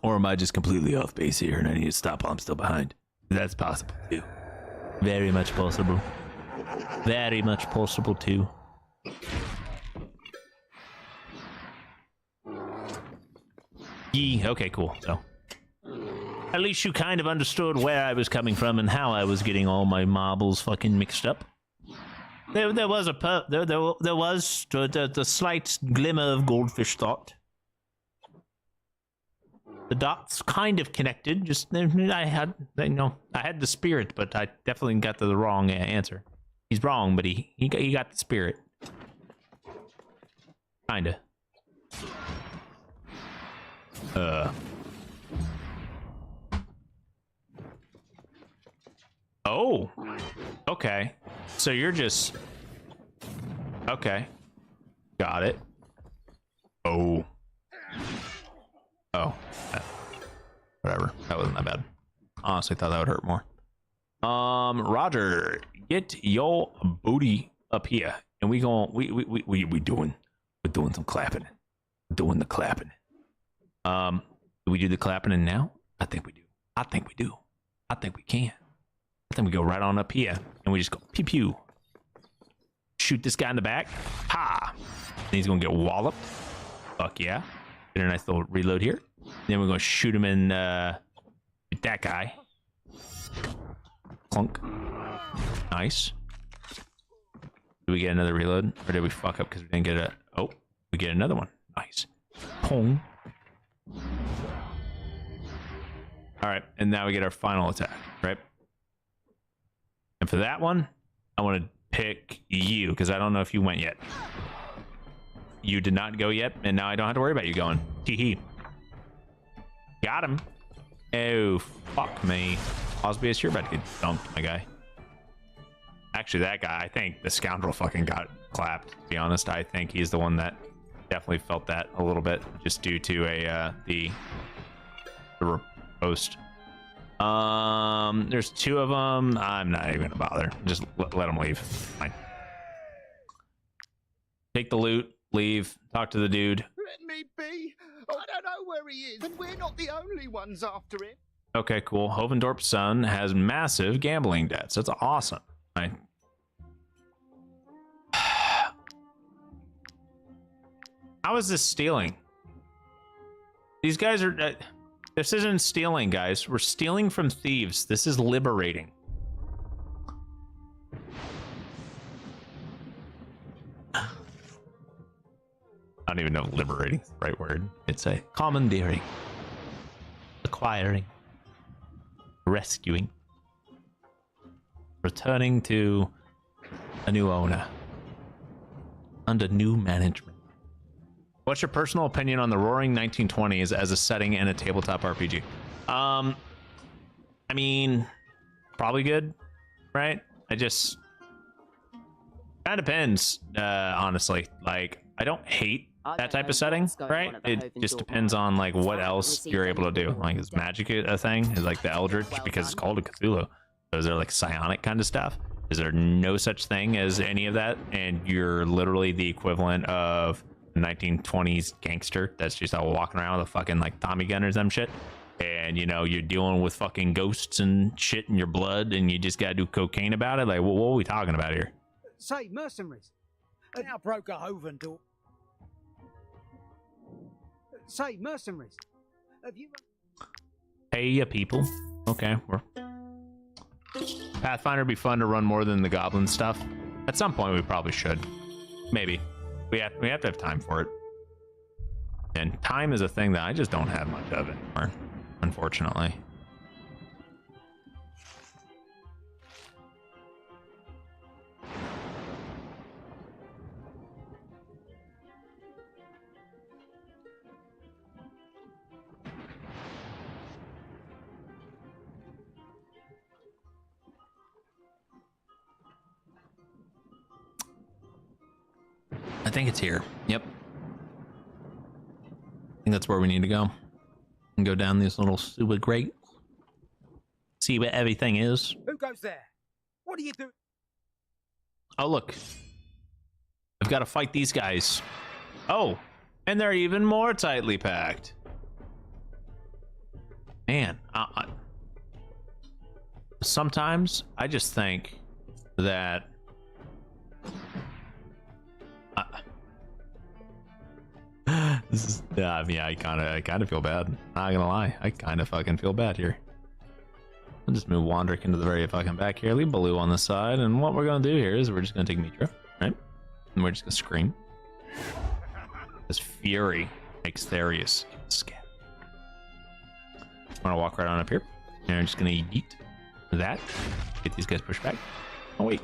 Or am I just completely off base here and I need to stop while I'm still behind? That's possible too. Very much possible. Very much possible too. Okay, cool. So at least you kind of understood where I was coming from and how I was getting all my marbles fucking mixed up. There was the slight glimmer of goldfish thought. The dots kind of connected. Just I had the spirit, but I definitely got the wrong answer. He's wrong, but he got the spirit. Kinda. Oh. Okay. So you're just... Okay. Got it. Oh. Oh. Whatever. That wasn't that bad. Honestly, thought that would hurt more. Roger, get your booty up here, and we doing some clapping. Doing the clapping. Do we do the clapping now? I think we do. I think we do. I think we can. I think we go right on up here, and we just go pew pew. Shoot this guy in the back. Ha! And he's gonna get walloped. Fuck yeah. Get a nice little reload here. Then we're gonna shoot him in that guy. Clunk. Nice. Did we get another reload? Or did we fuck up because we didn't get a... Oh, we get another one. Nice. Pong. Alright, and now we get our final attack, right? And for that one, I want to pick you, because I don't know if you went yet. You did not go yet, and now I don't have to worry about you going. Tee-hee. Got him. Oh, fuck me. Osbius, you're about to get dumped, my guy. Actually, that guy, I think the scoundrel fucking got clapped, to be honest. I think he's the one that definitely felt that a little bit, just due to the post. There's two of them. I'm not even gonna bother. Just let them leave. Fine. Take the loot, leave, talk to the dude. Let me be. I don't know where he is, and we're not the only ones after him. Okay, cool. Hovendorp's son has massive gambling debts. That's awesome. Right. How is this stealing? These guys are... this isn't stealing, guys. We're stealing from thieves. This is liberating. I don't even know if liberating is the right word. It's a commandeering. Acquiring. Rescuing. Returning to a new owner. Under new management. What's your personal opinion on the Roaring 1920s as a setting in a tabletop RPG? I mean, probably good, right? Kind of depends, honestly. Like, I don't hate that type of setting, right? It just depends on like what else you're able to do. Like, is magic a thing? Is like the Eldritch because it's called a Cthulhu? Is there like psionic kind of stuff? Is there no such thing as any of that? And you're literally the equivalent of 1920s gangster that's just all walking around with a fucking like Tommy gun or some shit, and you know you're dealing with fucking ghosts and shit in your blood, and you just gotta do cocaine about it. Like, what are we talking about here? Say, mercenaries. Now broke a Hovendorp. Say, mercenaries. Have you? Hey, ya people. Okay, we're Pathfinder would be fun to run more than the goblin stuff. At some point, we probably should. Maybe. We have to have time for it. And time is a thing that I just don't have much of anymore, unfortunately. I think it's here. Yep. I think that's where we need to go. And go down these little stupid grates. See what everything is. Who goes there? What do you do? Oh, look. I've got to fight these guys. Oh, and they're even more tightly packed. Man, sometimes I just think that this is yeah, I kind of feel bad. Not gonna lie, I kind of fucking feel bad here. We'll just move Wandrick into the very fucking back here. Leave Baloo on the side. And what we're going to do here is we're just going to take Mitra, right? And we're just going to scream. This fury makes Therius scared. I'm going to walk right on up here. And we're just going to yeet that. Get these guys pushed back. Oh, wait.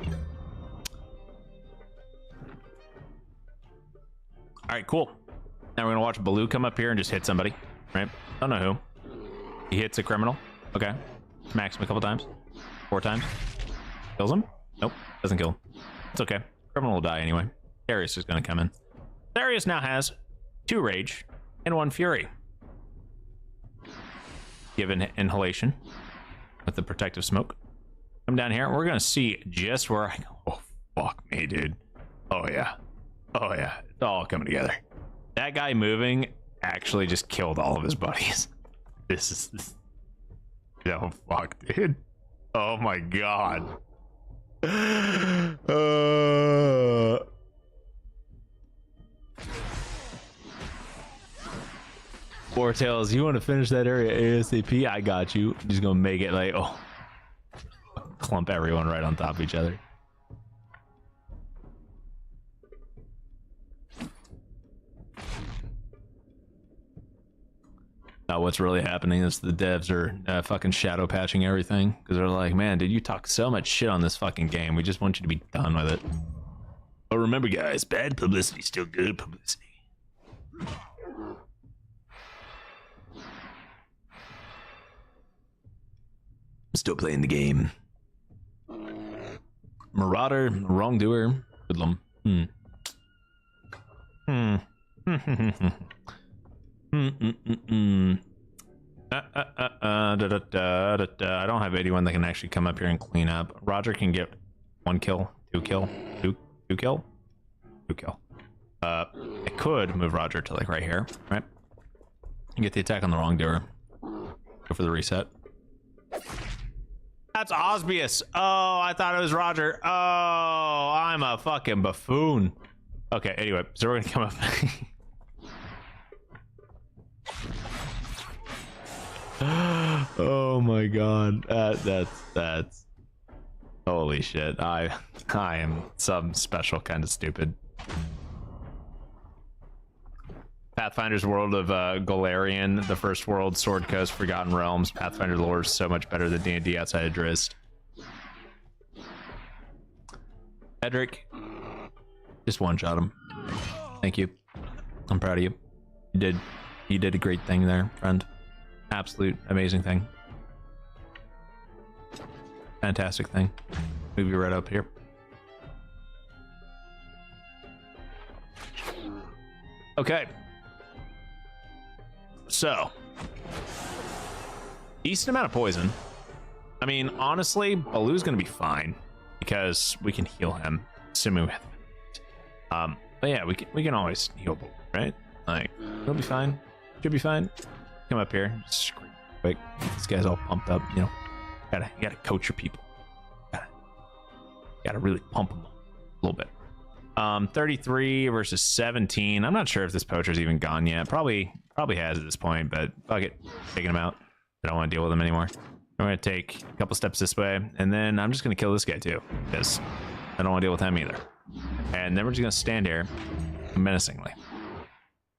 All right, cool. Now we're going to watch Baloo come up here and just hit somebody, right? Don't know who. He hits a criminal. Okay. Smacks him a couple times. 4 times. Kills him? Nope. Doesn't kill him. It's okay. Criminal will die anyway. Therius is going to come in. Therius now has 2 rage and 1 fury. Given inhalation with the protective smoke. Come down here. We're going to see just where I go. Oh, fuck me, dude. Oh, yeah. Oh, yeah. It's all coming together. That guy moving actually just killed all of his buddies. This. Oh, fuck, dude. Oh, my God. Wartales, you want to finish that area ASAP? I got you. I'm just gonna make it like, oh, clump everyone right on top of each other. Now what's really happening is the devs are fucking shadow patching everything because they're like, man, dude, you talk so much shit on this fucking game. We just want you to be done with it. But remember, guys, bad publicity is still good publicity. Still playing the game. Marauder, wrongdoer, hoodlum. I don't have anyone that can actually come up here and clean up. Roger can get 1 kill, 2 kill, 2 kill, 2 kill. I could move Roger to like right here, right? And get the attack on the wrongdoer. Go for the reset. That's Osbius. Oh, I thought it was Roger. Oh, I'm a fucking buffoon. Okay, anyway, so we're gonna come up. Oh my god. That's holy shit. I am some special kind of stupid. Pathfinder's World of Golarion, the first world, Sword Coast, Forgotten Realms. Pathfinder lore is so much better than D&D outside of Drizzt. Edric, just one-shot him. Thank you. I'm proud of you. You did a great thing there, friend. Absolute amazing thing. Fantastic thing. Move you right up here. Okay. So, decent amount of poison. I mean, honestly, Baloo's gonna be fine because we can heal him, assuming we have. But yeah, we can always heal Baloo, right? Like, he'll be fine. Should be fine. Come up here, just scream quick. This guy's all pumped up, you know. You gotta coach your people. Gotta really pump them a little bit. 33 versus 17. I'm not sure if this poacher's even gone yet. Probably has at this point, but fuck it. Taking him out. I don't want to deal with him anymore. I'm going to take a couple steps this way, and then I'm just going to kill this guy too, because I don't want to deal with him either. And then we're just going to stand here menacingly.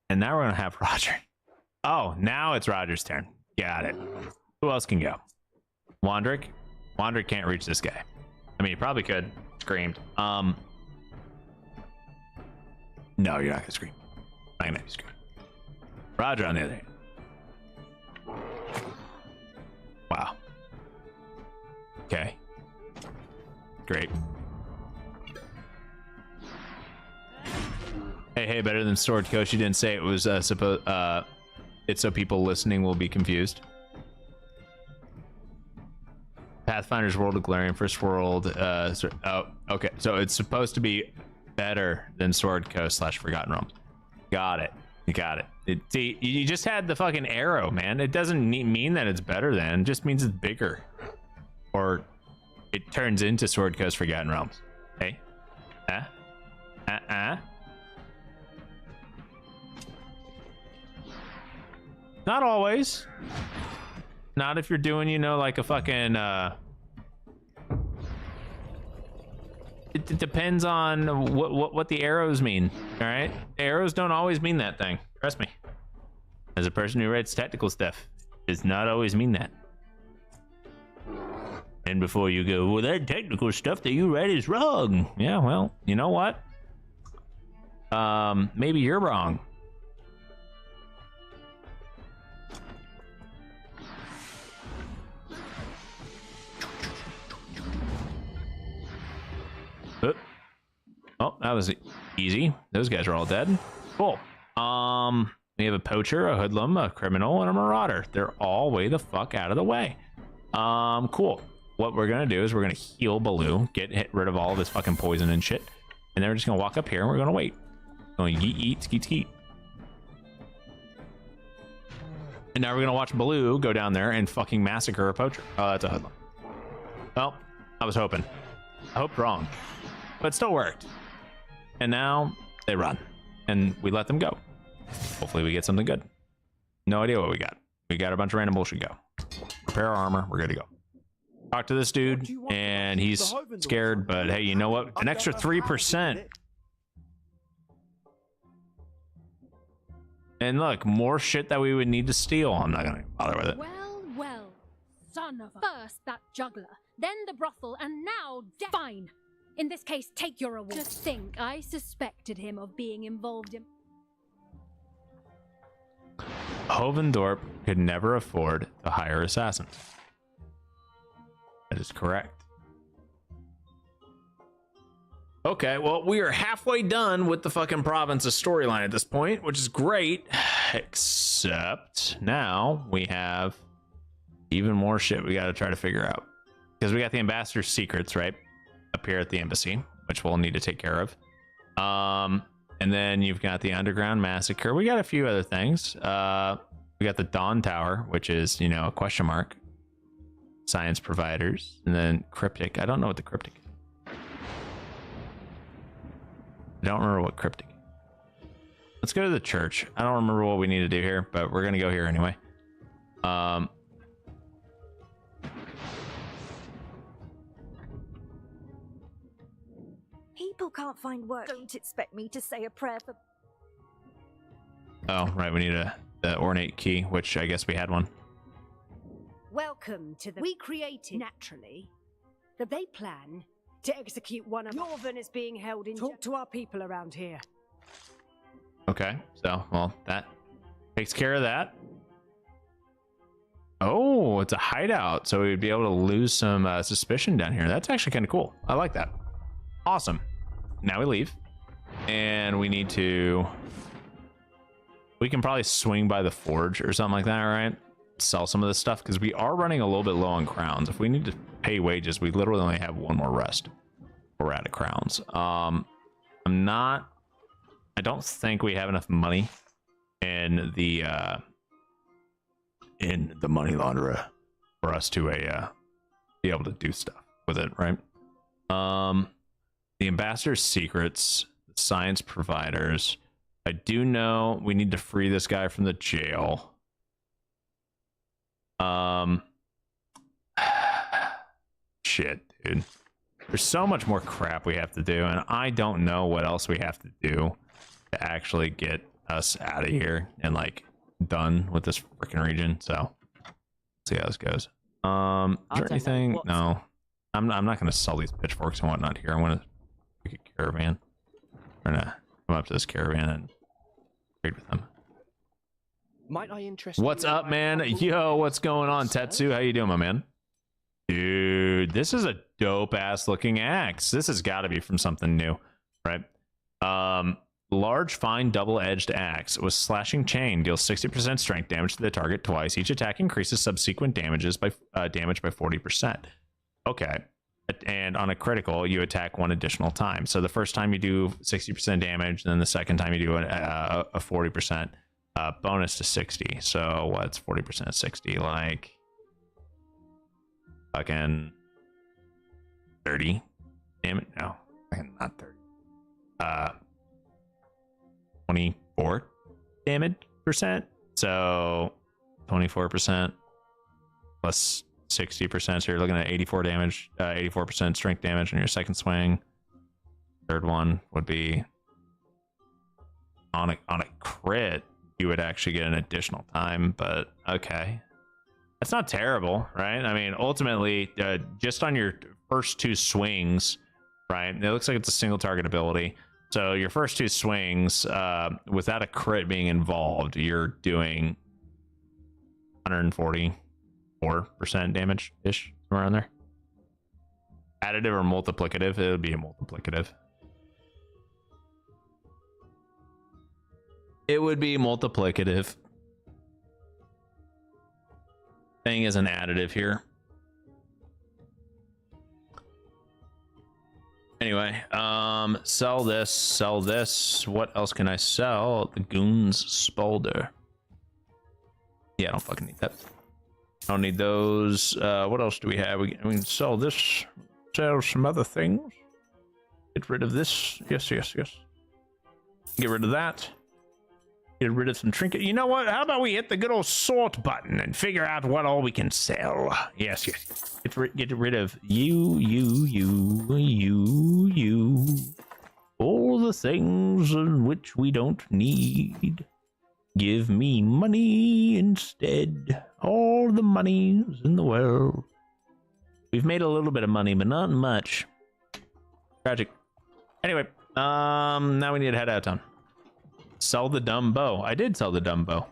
And now we're going to have Roger. Oh, now it's Roger's turn. Got it. Who else can go? Wandrick? Wandrick can't reach this guy. I mean, he probably could. Screamed. No, you're not gonna scream. I'm not gonna scream. Roger on the other hand. Wow. Okay. Great. Hey, better than Sword Coast. You didn't say it was it's so people listening will be confused. Pathfinder's World of Golarion, first world. Oh, okay. So it's supposed to be better than Sword Coast / Forgotten Realms. Got it. You got it. See, you just had the fucking arrow, man. It doesn't mean that it's better than. It just means it's bigger. Or it turns into Sword Coast Forgotten Realms. Hey? Not always. Not if you're doing, you know, like a fucking, it depends on what the arrows mean, all right? Arrows don't always mean that thing. Trust me. As a person who writes tactical stuff, it does not always mean that. And before you go, well, that technical stuff that you read is wrong. Yeah, well, you know what? Maybe you're wrong. Oh, that was easy. Those guys are all dead. Cool. We have a poacher, a hoodlum, a criminal, and a marauder. They're all way the fuck out of the way. Cool. What we're gonna do is we're gonna heal Baloo, get rid of all of his fucking poison and shit, and then we're just gonna walk up here and we're gonna wait. Going yeet, yeet, skeet, skeet. And now we're gonna watch Baloo go down there and fucking massacre a poacher. Oh, that's a hoodlum. Well, I was hoping. I hoped wrong, but it still worked. And now they run, and we let them go. Hopefully we get something good. No idea what we got. We got a bunch of random bullshit. Go. Repair our armor. We're good to go. Talk to this dude, and he's scared, but hey, you know what? An extra 3%. And look, more shit that we would need to steal. I'm not gonna bother with it. Well, son of a... First that juggler, then the brothel, and now fine. In this case, take your reward. Just think, I suspected him of being involved in... Hovendorp could never afford to hire assassins. That is correct. Okay, well, we are halfway done with the fucking province's storyline at this point, which is great. Except now we have even more shit we got to try to figure out. Because we got the ambassador's secrets, right? Up here at the embassy, which we'll need to take care of. And then you've got the underground massacre. We got a few other things. We got the Dawn Tower, which is, you know, a question mark. Science providers. And then cryptic. I don't know what the cryptic is. I don't remember what cryptic is. Let's go to the church. I don't remember what we need to do here, but we're going to go here anyway. People can't find work. Don't expect me to say a prayer for... Oh, right. We need the ornate key, which I guess we had one. Welcome to the... We created, naturally, that they plan to execute one of... Northern is being held in... Talk to our people around here. Okay. So, well, that takes care of that. Oh, it's a hideout. So we'd be able to lose some suspicion down here. That's actually kind of cool. I like that. Awesome. Now we leave. And we need to... We can probably swing by the forge or something like that, right? Sell some of this stuff, because we are running a little bit low on crowns. If we need to pay wages, we literally only have one more rest. We're out of crowns. I don't think we have enough money in the money launderer for us to be able to do stuff with it, right? The ambassador's secrets, the science providers. I do know we need to free this guy from the jail. Shit, dude. There's so much more crap we have to do, and I don't know what else we have to do to actually get us out of here and like done with this freaking region. So let's see how this goes. Is there anything? No. I'm not gonna sell these pitchforks and whatnot here. I want to pick a caravan. We're gonna come up to this caravan and trade with them. Might I interest What's up, man? Yo, what's going on, Tetsu? How you doing, my man? Dude, this is a dope ass looking axe. This has got to be from something new, right? Large, fine, double-edged axe with slashing chain deals 60% strength damage to the target twice. Each attack increases subsequent damage by 40%. Okay, and on a critical, you attack one additional time. So the first time you do 60% damage, and then the second time you do a 40%. Bonus to 60. So what's 40% of 60? Like fucking 30 damage? No, not 30. 24 damage percent. So 24%. plus 60%. So you're looking at 84 damage, 84% strength damage on your second swing. Third one would be on a crit. You would actually get an additional time, but okay. That's not terrible, right? I mean, ultimately, just on your first two swings, right? It looks like it's a single target ability. So your first two swings, without a crit being involved, you're doing 144% damage-ish, somewhere around there. Additive or multiplicative? It would be a multiplicative. It would be multiplicative. Thing is an additive here. Anyway, sell this. What else can I sell? The Goon's Spalder. Yeah, I don't fucking need that. I don't need those. What else do we have? We can sell this. Sell some other things. Get rid of this. Yes. Get rid of that. Get rid of some trinket. You know what? How about we hit the good old sort button and figure out what all we can sell? Yes. Get rid of you. All the things in which we don't need. Give me money instead. All the monies in the world. We've made a little bit of money, but not much. Tragic. Anyway, now we need to head out of town. Sell the dumb bow. I did sell the dumb bow.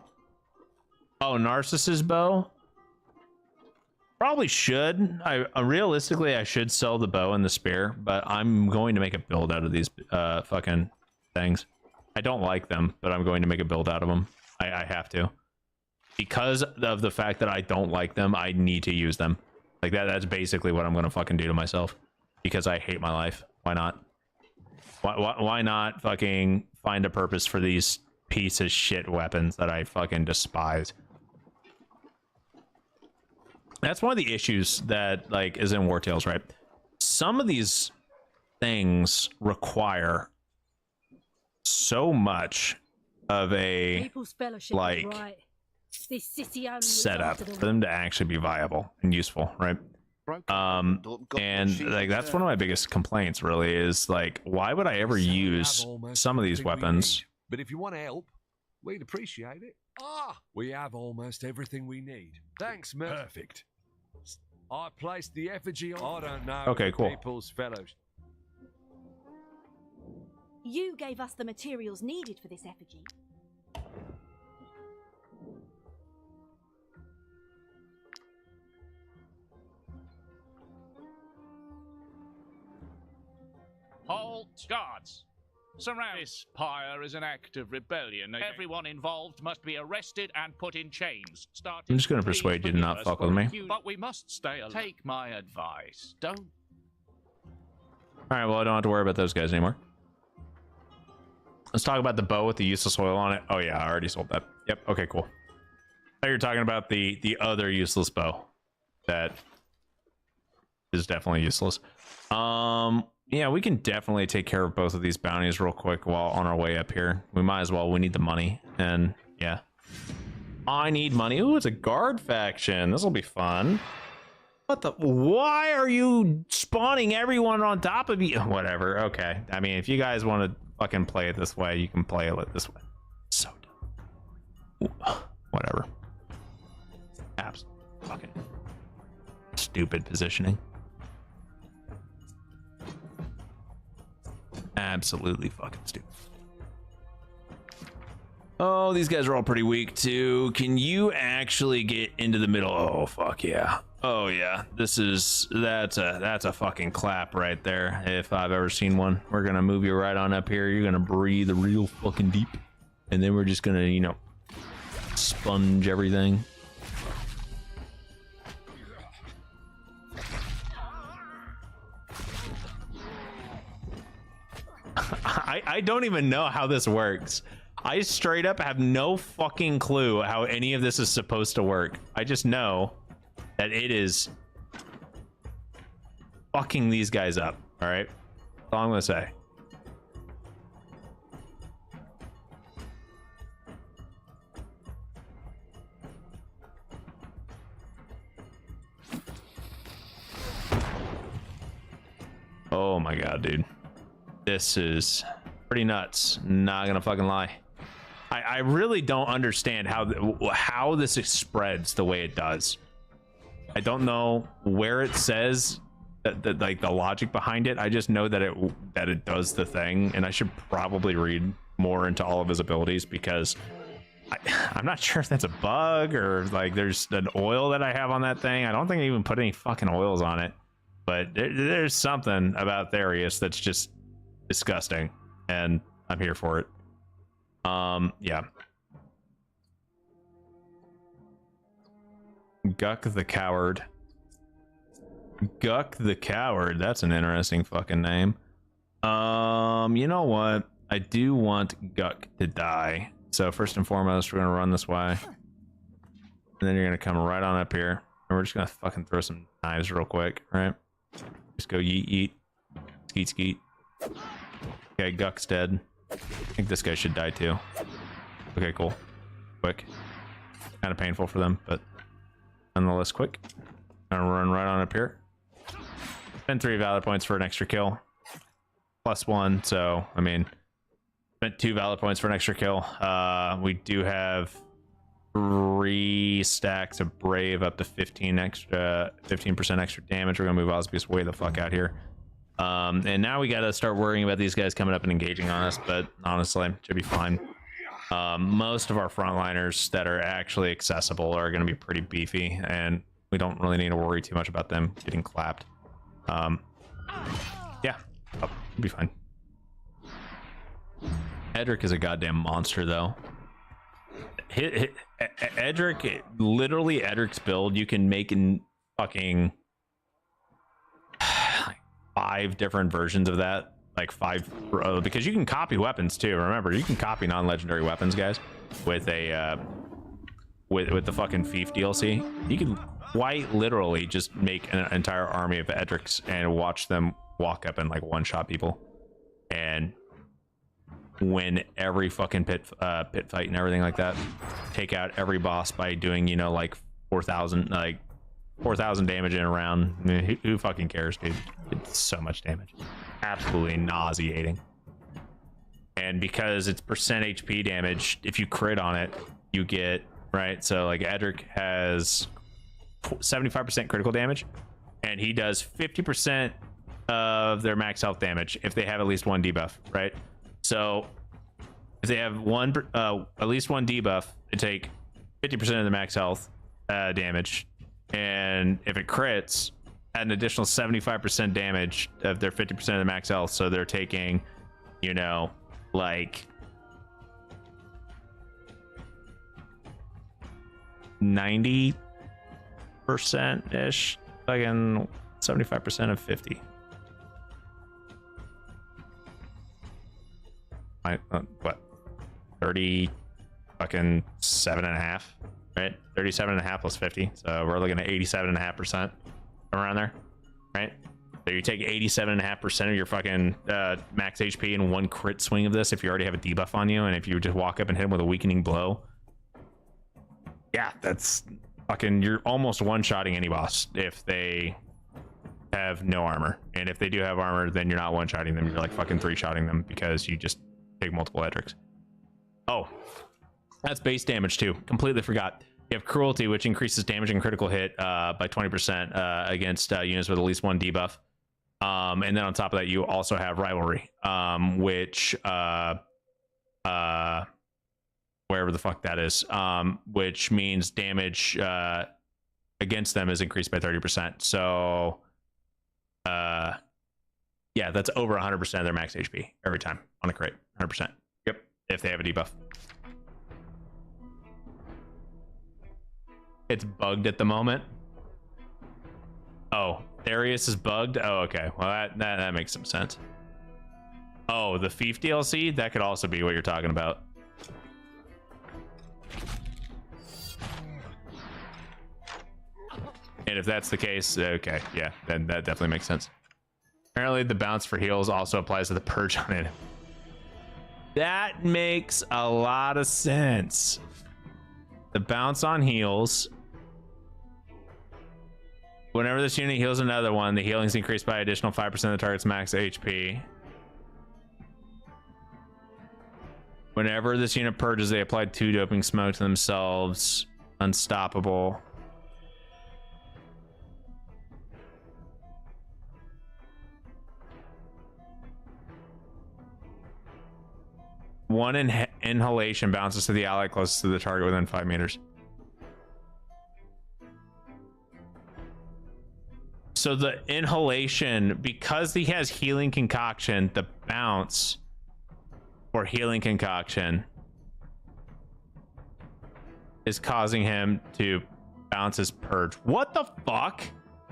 Oh, Narcissus bow? Probably should. Realistically, I should sell the bow and the spear, but I'm going to make a build out of these fucking things. I don't like them, but I'm going to make a build out of them. I have to. Because of the fact that I don't like them, I need to use them. Like that's basically what I'm going to fucking do to myself. Because I hate my life. Why not? Why not fucking find a purpose for these piece of shit weapons that I fucking despise? That's one of the issues that like is in Wartales, right? Some of these things require so much of a like setup for them to actually be viable and useful, right? And like that's one of my biggest complaints really is like, why would I ever use some of these weapons? But if you want to help, we'd appreciate it. We have almost everything we need. Thanks, man. Perfect. I placed the effigy on. I don't know. Okay, cool. People's Fellows. You gave us the materials needed for this effigy. Halt, guards! Surround. This pyre is an act of rebellion. Everyone involved must be arrested and put in chains. I'm just gonna persuade you to not fuck with me. But we must stay alive. Take my advice. Don't. Alright, well, I don't have to worry about those guys anymore. Let's talk about the bow with the useless oil on it. Oh yeah, I already sold that. Yep, okay, cool. Now you're talking about the other useless bow. That is definitely useless. Yeah, we can definitely take care of both of these bounties real quick while on our way up here. We might as well. We need the money. And yeah. I need money. Ooh, it's a guard faction. This will be fun. What the? Why are you spawning everyone on top of you? Whatever. Okay. I mean, if you guys want to fucking play it this way, you can play it this way. So dumb. Ooh, whatever. Absolutely fucking stupid positioning. Absolutely fucking stupid. Oh, these guys are all pretty weak too. Can you actually get into the middle? Oh fuck yeah. Oh yeah. That's a fucking clap right there if I've ever seen one. We're gonna move you right on up here. You're gonna breathe real fucking deep, and then we're just gonna, you know, sponge everything. I don't even know how this works. I straight up have no fucking clue how any of this is supposed to work. I just know that it is fucking these guys up. All right, that's all I'm gonna say. Oh my god, dude. This is pretty nuts. Not gonna fucking lie. I really don't understand how this spreads the way it does. I don't know where it says that like the logic behind it. I just know that it does the thing, and I should probably read more into all of his abilities because I'm not sure if that's a bug or like there's an oil that I have on that thing. I don't think I even put any fucking oils on it, but there's something about Therius that's just disgusting, and I'm here for it. Yeah. Guck the Coward. Guck the Coward. That's an interesting fucking name. You know what? I do want Guck to die. So first and foremost, we're gonna run this way. And then you're gonna come right on up here. And we're just gonna fucking throw some knives real quick, right? Just go yeet yeet. Skeet skeet. Okay, Guck's dead. I think this guy should die too. Okay, cool. Quick. Kind of painful for them, but nonetheless quick. Gonna run right on up here. Spend 3 valor points for an extra kill. +1, so I mean, spent 2 valor points for an extra kill. We do have 3 stacks of brave up to 15% extra damage. We're gonna move Osbius way the fuck out here. And now we gotta start worrying about these guys coming up and engaging on us, but honestly, should be fine. Most of our frontliners that are actually accessible are gonna be pretty beefy, and we don't really need to worry too much about them getting clapped. Yeah, it'll be fine. Edric is a goddamn monster, though. Edric, literally Edric's build, you can make in fucking 5 different versions of that, like 5, because you can copy weapons too. Remember, you can copy non-legendary weapons, guys, with a with the fucking Fief DLC. You can quite literally just make an entire army of Edrics and watch them walk up and like one-shot people and win every fucking pit fight and everything like that. Take out every boss by doing, you know, like 4,000 damage in a round. I mean, who fucking cares, dude? It's so much damage. Absolutely nauseating. And because it's percent HP damage, if you crit on it, you get, right? So like Edric has 75% critical damage, and he does 50% of their max health damage if they have at least 1 debuff, right? So if they have at least one debuff, they take 50% of the max health damage, and if it crits, add an additional 75% damage of their 50% of the max health. So they're taking, you know, like 90% ish, fucking 75% of 50. What, 30 fucking 7.5, right? 37.5 plus 50, so we're looking at 87.5% around there, right? So you take 87.5% of your fucking max HP in one crit swing of this if you already have a debuff on you, and if you just walk up and hit him with a weakening blow, yeah, that's fucking, you're almost one-shotting any boss if they have no armor. And if they do have armor, then you're not one-shotting them, you're like fucking 3-shotting them because you just take multiple Edrics. Oh, that's base damage too. Completely forgot. You have Cruelty, which increases damage and critical hit by 20% against units with at least 1 debuff. And then on top of that, you also have Rivalry, which wherever the fuck that is, which means damage against them is increased by 30%. So yeah, that's over 100% of their max HP every time on a crit. 100%. Yep, if they have a debuff. It's bugged at the moment. Oh, Therius is bugged. Oh, okay. Well, that makes some sense. Oh, the Fief DLC? That could also be what you're talking about. And if that's the case, okay, yeah, then that definitely makes sense. Apparently the bounce for heals also applies to the purge on it. That makes a lot of sense. The bounce on heals Whenever this unit heals another one, the healing is increased by additional 5% of the target's max HP. Whenever this unit purges, they apply 2 doping smoke to themselves. Unstoppable. One inhalation bounces to the ally closest to the target within 5 meters. So the inhalation, because he has healing concoction, the bounce for healing concoction is causing him to bounce his purge. What the fuck?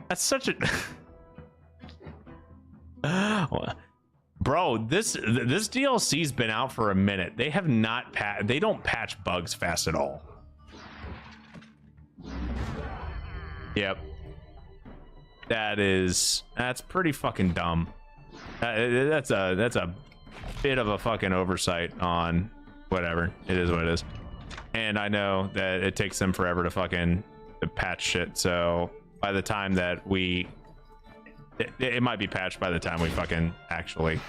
That's such a bro. This DLC's been out for a minute. They have not they don't patch bugs fast at all. Yep. That's pretty fucking dumb. That's a bit of a fucking oversight on whatever. It is what it is. And I know that it takes them forever to fucking patch shit. So by the time that it might be patched by the time we fucking actually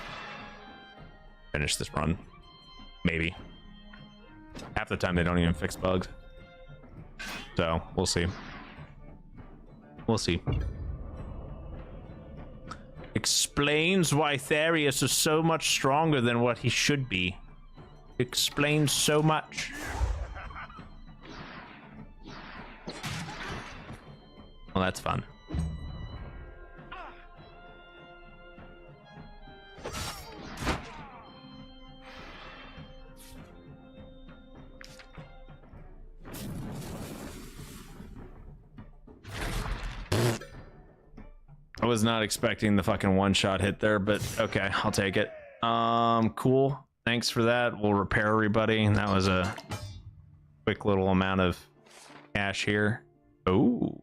finish this run. Maybe. Half the time they don't even fix bugs. So we'll see. We'll see. Explains why Therius is so much stronger than what he should be. Explains so much. Well, that's fun. I was not expecting the fucking one-shot hit there, but okay, I'll take it. Cool. Thanks for that. We'll repair everybody. That was a quick little amount of cash here. Oh.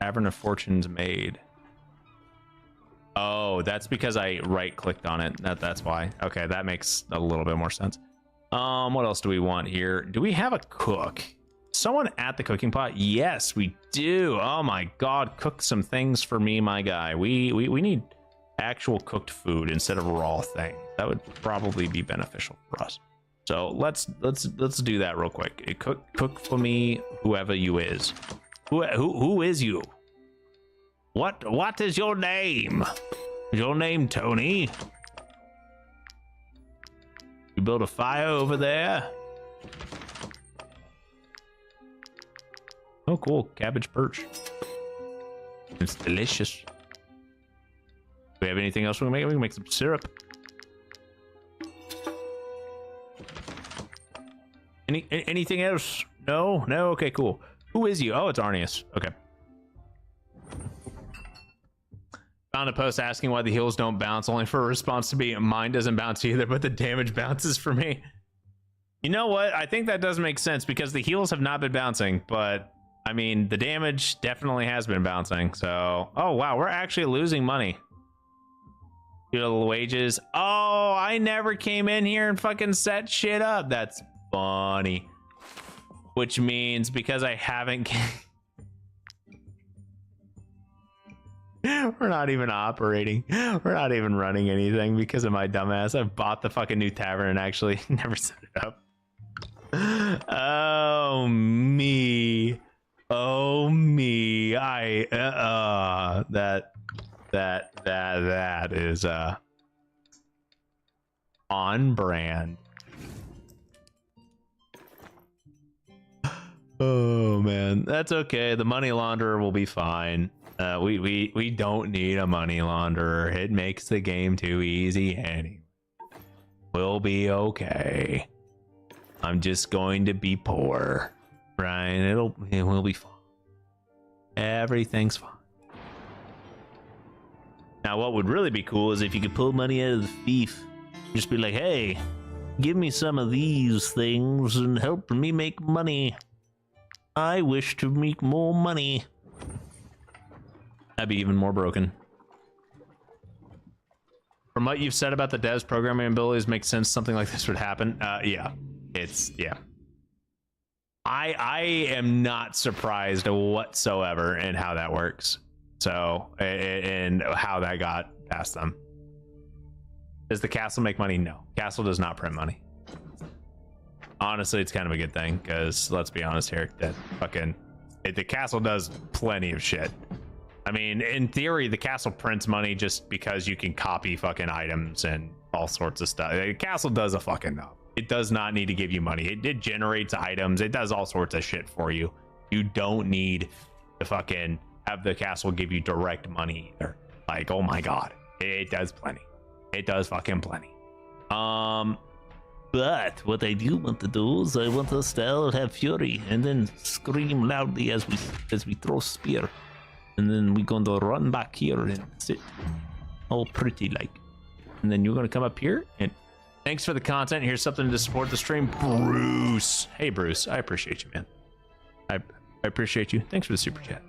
Tavern of Fortunes made. Oh, that's because I right-clicked on it. That's why. Okay, that makes a little bit more sense. What else do we want here? Do we have a cook? Someone at the cooking pot? Yes, we do. Oh my god, cook some things for me, my guy. We need actual cooked food instead of raw thing. That would probably be beneficial for us. So let's do that real quick. Cook for me, whoever you is. Who is you? What is your name? Is your name Tony? You build a fire over there? Oh, cool. Cabbage perch. It's delicious. Do we have anything else we can make? We can make some syrup. Anything else? No? No? Okay, cool. Who is you? Oh, it's Arnius. Okay. Found a post asking why the heals don't bounce, only for a response to be, mine doesn't bounce either, but the damage bounces for me. You know what? I think that does make sense because the heals have not been bouncing, but I mean, the damage definitely has been bouncing. So, oh wow, we're actually losing money. Little wages. Oh, I never came in here and fucking set shit up. That's funny. Which means because I haven't... We're not even operating. We're not even running anything because of my dumbass. I bought the fucking new tavern and actually never set it up. Oh, me. Oh, me. That is on brand. Oh man, that's okay. The money launderer will be fine. We don't need a money launderer. It makes the game too easy anyway. We'll be okay. I'm just going to be poor, right? It will be fine. Everything's fine. Now, what would really be cool is if you could pull money out of the thief. Just be like, hey, give me some of these things and help me make money. I wish to make more money. That'd be even more broken. From what you've said about the devs programming abilities, makes sense something like this would happen. Yeah. I am not surprised whatsoever in how that works. So, and how that got past them. Does the castle make money? No. Castle does not print money. Honestly, it's kind of a good thing, because let's be honest here, that the castle does plenty of shit. I mean, in theory, the castle prints money just because you can copy fucking items and all sorts of stuff. The castle does a fucking no. It does not need to give you money. It generates items. It does all sorts of shit for you. You don't need to fucking have the castle give you direct money either. Like, oh my god, it does plenty. It does fucking plenty. But what I do want to do is I want us to all have fury and then scream loudly as we throw spear. And then we're going to run back here and sit all pretty like. And then you're going to come up here and thanks for the content. Here's something to support the stream. Bruce. Hey, Bruce. I appreciate you, man. I appreciate you. Thanks for the super chat.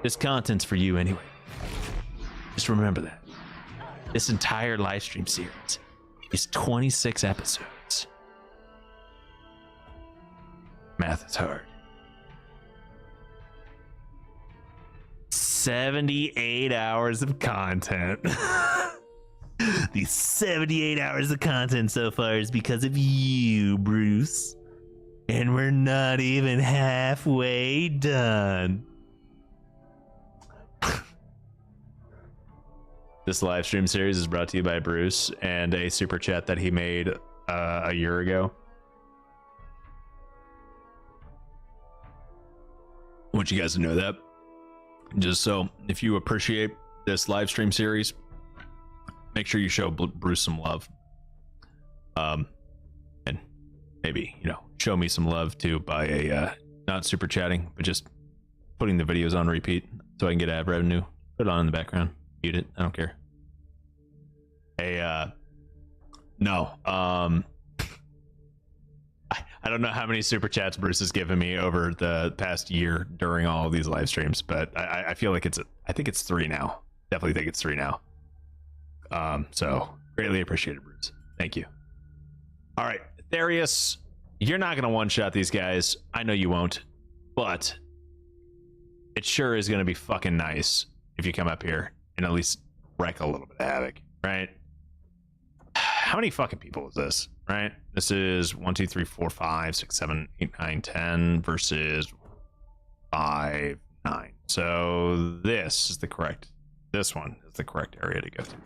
This content's for you anyway. Just remember that. This entire live stream series is 26 episodes. Math is hard. 78 hours of content. These 78 hours of content so far is because of you, Bruce. And we're not even halfway done. This live stream series is brought to you by Bruce and a super chat that he made a year ago. I want you guys to know that. Just so, if you appreciate this live stream series, make sure you show Bruce some love. And maybe, show me some love too by not super chatting, but just putting the videos on repeat so I can get ad revenue. Put it on in the background. Mute it. I don't care. Hey, no. I don't know how many super chats Bruce has given me over the past year during all of these live streams, but I feel like I think it's 3 now. Definitely think it's 3 now. So greatly appreciated, Bruce. Thank you. All right, Therius, you're not gonna one-shot these guys. I know you won't, but it sure is gonna be fucking nice if you come up here and at least wreak a little bit of havoc, right? How many fucking people is this, right? This is 1, 2, 3, 4, 5, 6, 7, 8, 9, 10 versus 5, 9. So this one is the correct area to go to.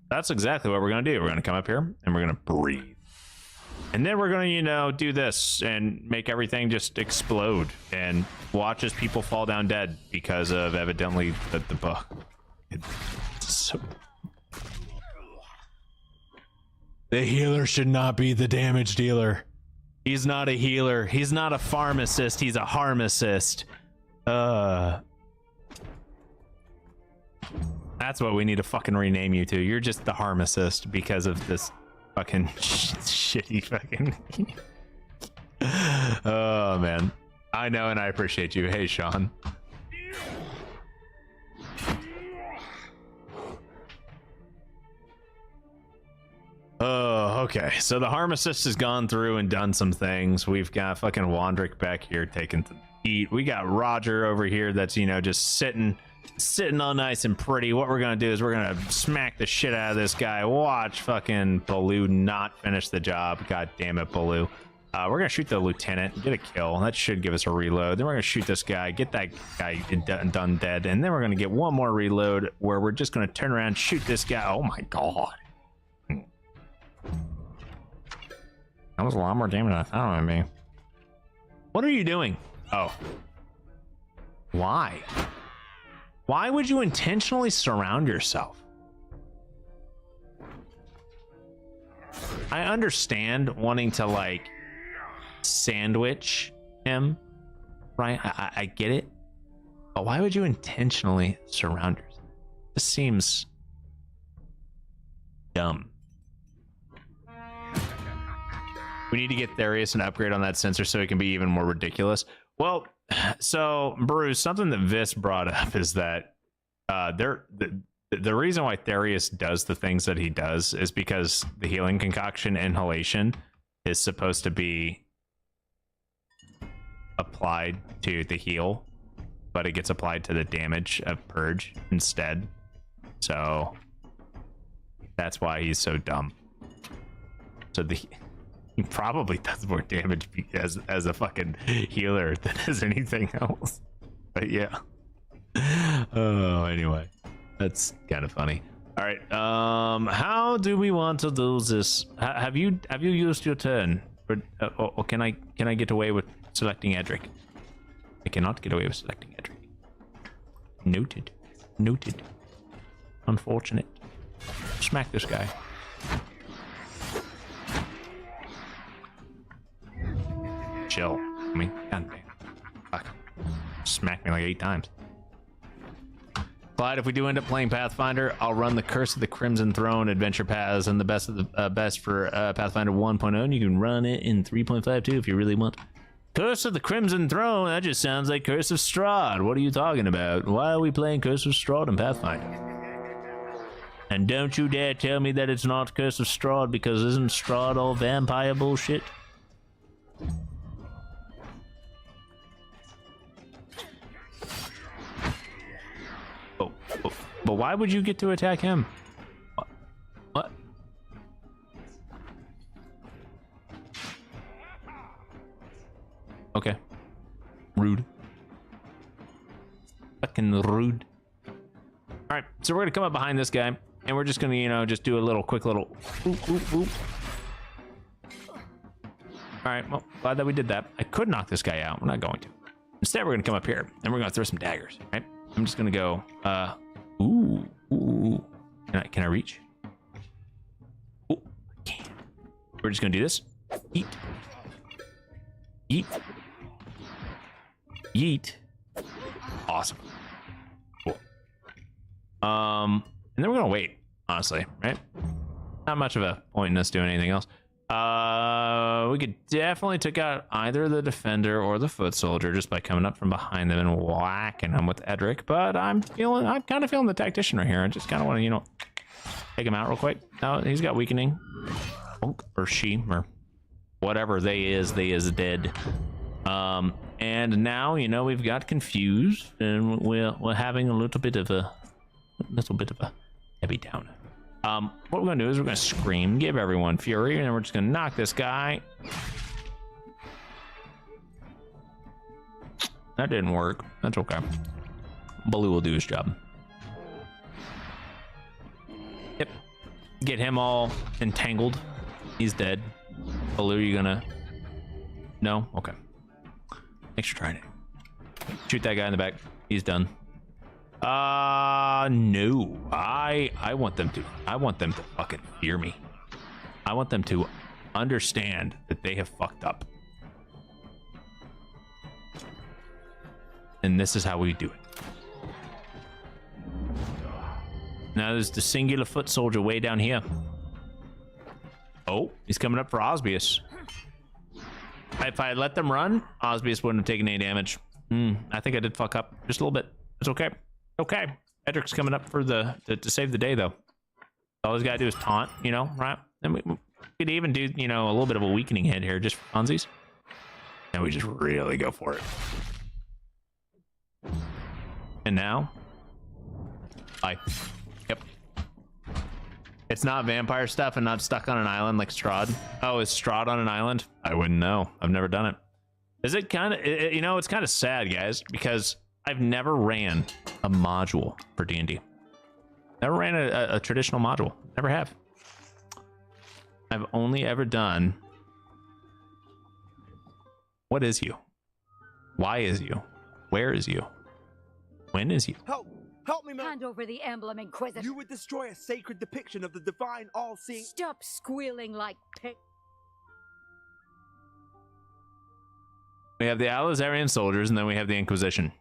That's exactly what we're gonna do. We're gonna come up here and we're gonna breathe. And then we're gonna, do this and make everything just explode and watch as people fall down dead because of evidently the book. The healer should not be the damage dealer. He's not a healer. He's not a pharmacist. He's a harmacist. That's what we need to fucking rename you to. You're just the harmacist because of this fucking shitty fucking. Oh man, I know and I appreciate you. Hey Sean. Oh, okay. So the harmacist has gone through and done some things. We've got fucking Wandrick back here taking some heat. We got Roger over here that's, just sitting all nice and pretty. What we're gonna do is we're gonna smack the shit out of this guy. Watch fucking Baloo not finish the job. God damn it, Baloo. We're gonna shoot the lieutenant, get a kill. That should give us a reload. Then we're gonna shoot this guy, get that guy done dead, and then we're gonna get one more reload where we're just gonna turn around, shoot this guy. Oh my god. That was a lot more damage than I thought it would be. What are you doing? Oh. Why? Why would you intentionally surround yourself? I understand wanting to, sandwich him, right? I get it. But why would you intentionally surround yourself? This seems dumb. We need to get Therius an upgrade on that sensor so it can be even more ridiculous. Well, so Bruce, something that Vis brought up is that the reason why Therius does the things that he does is because the healing concoction inhalation is supposed to be applied to the heal, but it gets applied to the damage of purge instead. So that's why he's so dumb. So he probably does more damage as a fucking healer than as anything else. But yeah. Oh, anyway, that's kind of funny. All right. How do we want to do this? Have you used your turn? Or can I get away with selecting Edric? I cannot get away with selecting Edric. Noted. Noted. Unfortunate. Smack this guy. Chill. I mean, goddamn. Fuck. Smack me like 8 times. Clyde, if we do end up playing Pathfinder, I'll run the Curse of the Crimson Throne adventure paths and the best of the best for Pathfinder 1.0, and you can run it in 3.5 too if you really want. Curse of the Crimson Throne? That just sounds like Curse of Strahd. What are you talking about? Why are we playing Curse of Strahd in Pathfinder? And don't you dare tell me that it's not Curse of Strahd, because isn't Strahd all vampire bullshit? But why would you get to attack him? What? Okay. Rude. Fucking rude. Alright, so we're gonna come up behind this guy, and we're just gonna, you know, just do a little quick little oop, oop, oop. Alright, well, glad that we did that. I could knock this guy out. We're not going to. Instead, we're gonna come up here, and we're gonna throw some daggers, right? I'm just gonna go, ooh, ooh. Can I reach? Oh, I can. We're just gonna do this. Eat. Yeet. Yeet. Awesome. Cool. And then we're gonna wait, honestly, right? Not much of a point in us doing anything else. We could definitely take out either the defender or the foot soldier just by coming up from behind them and whacking them with Edric, but I'm kind of feeling the tactician right here. I just kind of want to, you know, take him out real quick. No, he's got weakening. Or she, or whatever they is dead. And now, you know, we've got confused, and we're having a little bit of a heavy down. What we're gonna do is we're gonna scream, give everyone fury, and then we're just gonna knock this guy. That didn't work. That's okay. Baloo will do his job. Yep. Get him all entangled. He's dead. Baloo, you gonna? No? Okay. Thanks for trying it. Shoot that guy in the back. He's done. No. I want them to fucking fear me. I want them to understand that they have fucked up. And this is how we do it. Now there's the singular foot soldier way down here. Oh, he's coming up for Osbius. If I had let them run, Osbius wouldn't have taken any damage. I think I did fuck up just a little bit. It's okay. Okay. Edric's coming up for to save the day, though. All he's got to do is taunt, you know, right? And we could even do, you know, a little bit of a weakening hit here just for funsies. And we just really go for it. And now, yep. It's not vampire stuff and not stuck on an island like Strahd. Oh, is Strahd on an island? I wouldn't know. I've never done it. Is it kind of, you know, it's kind of sad, guys, because I've never ran a module for D&D. Never ran a traditional module. Never have. I've only ever done... What is you? Why is you? Where is you? When is you? Help me, man! Hand over the emblem, Inquisitor. You would destroy a sacred depiction of the divine all-seeing... Stop squealing like pig. We have the Alizarian soldiers, and then we have the Inquisition.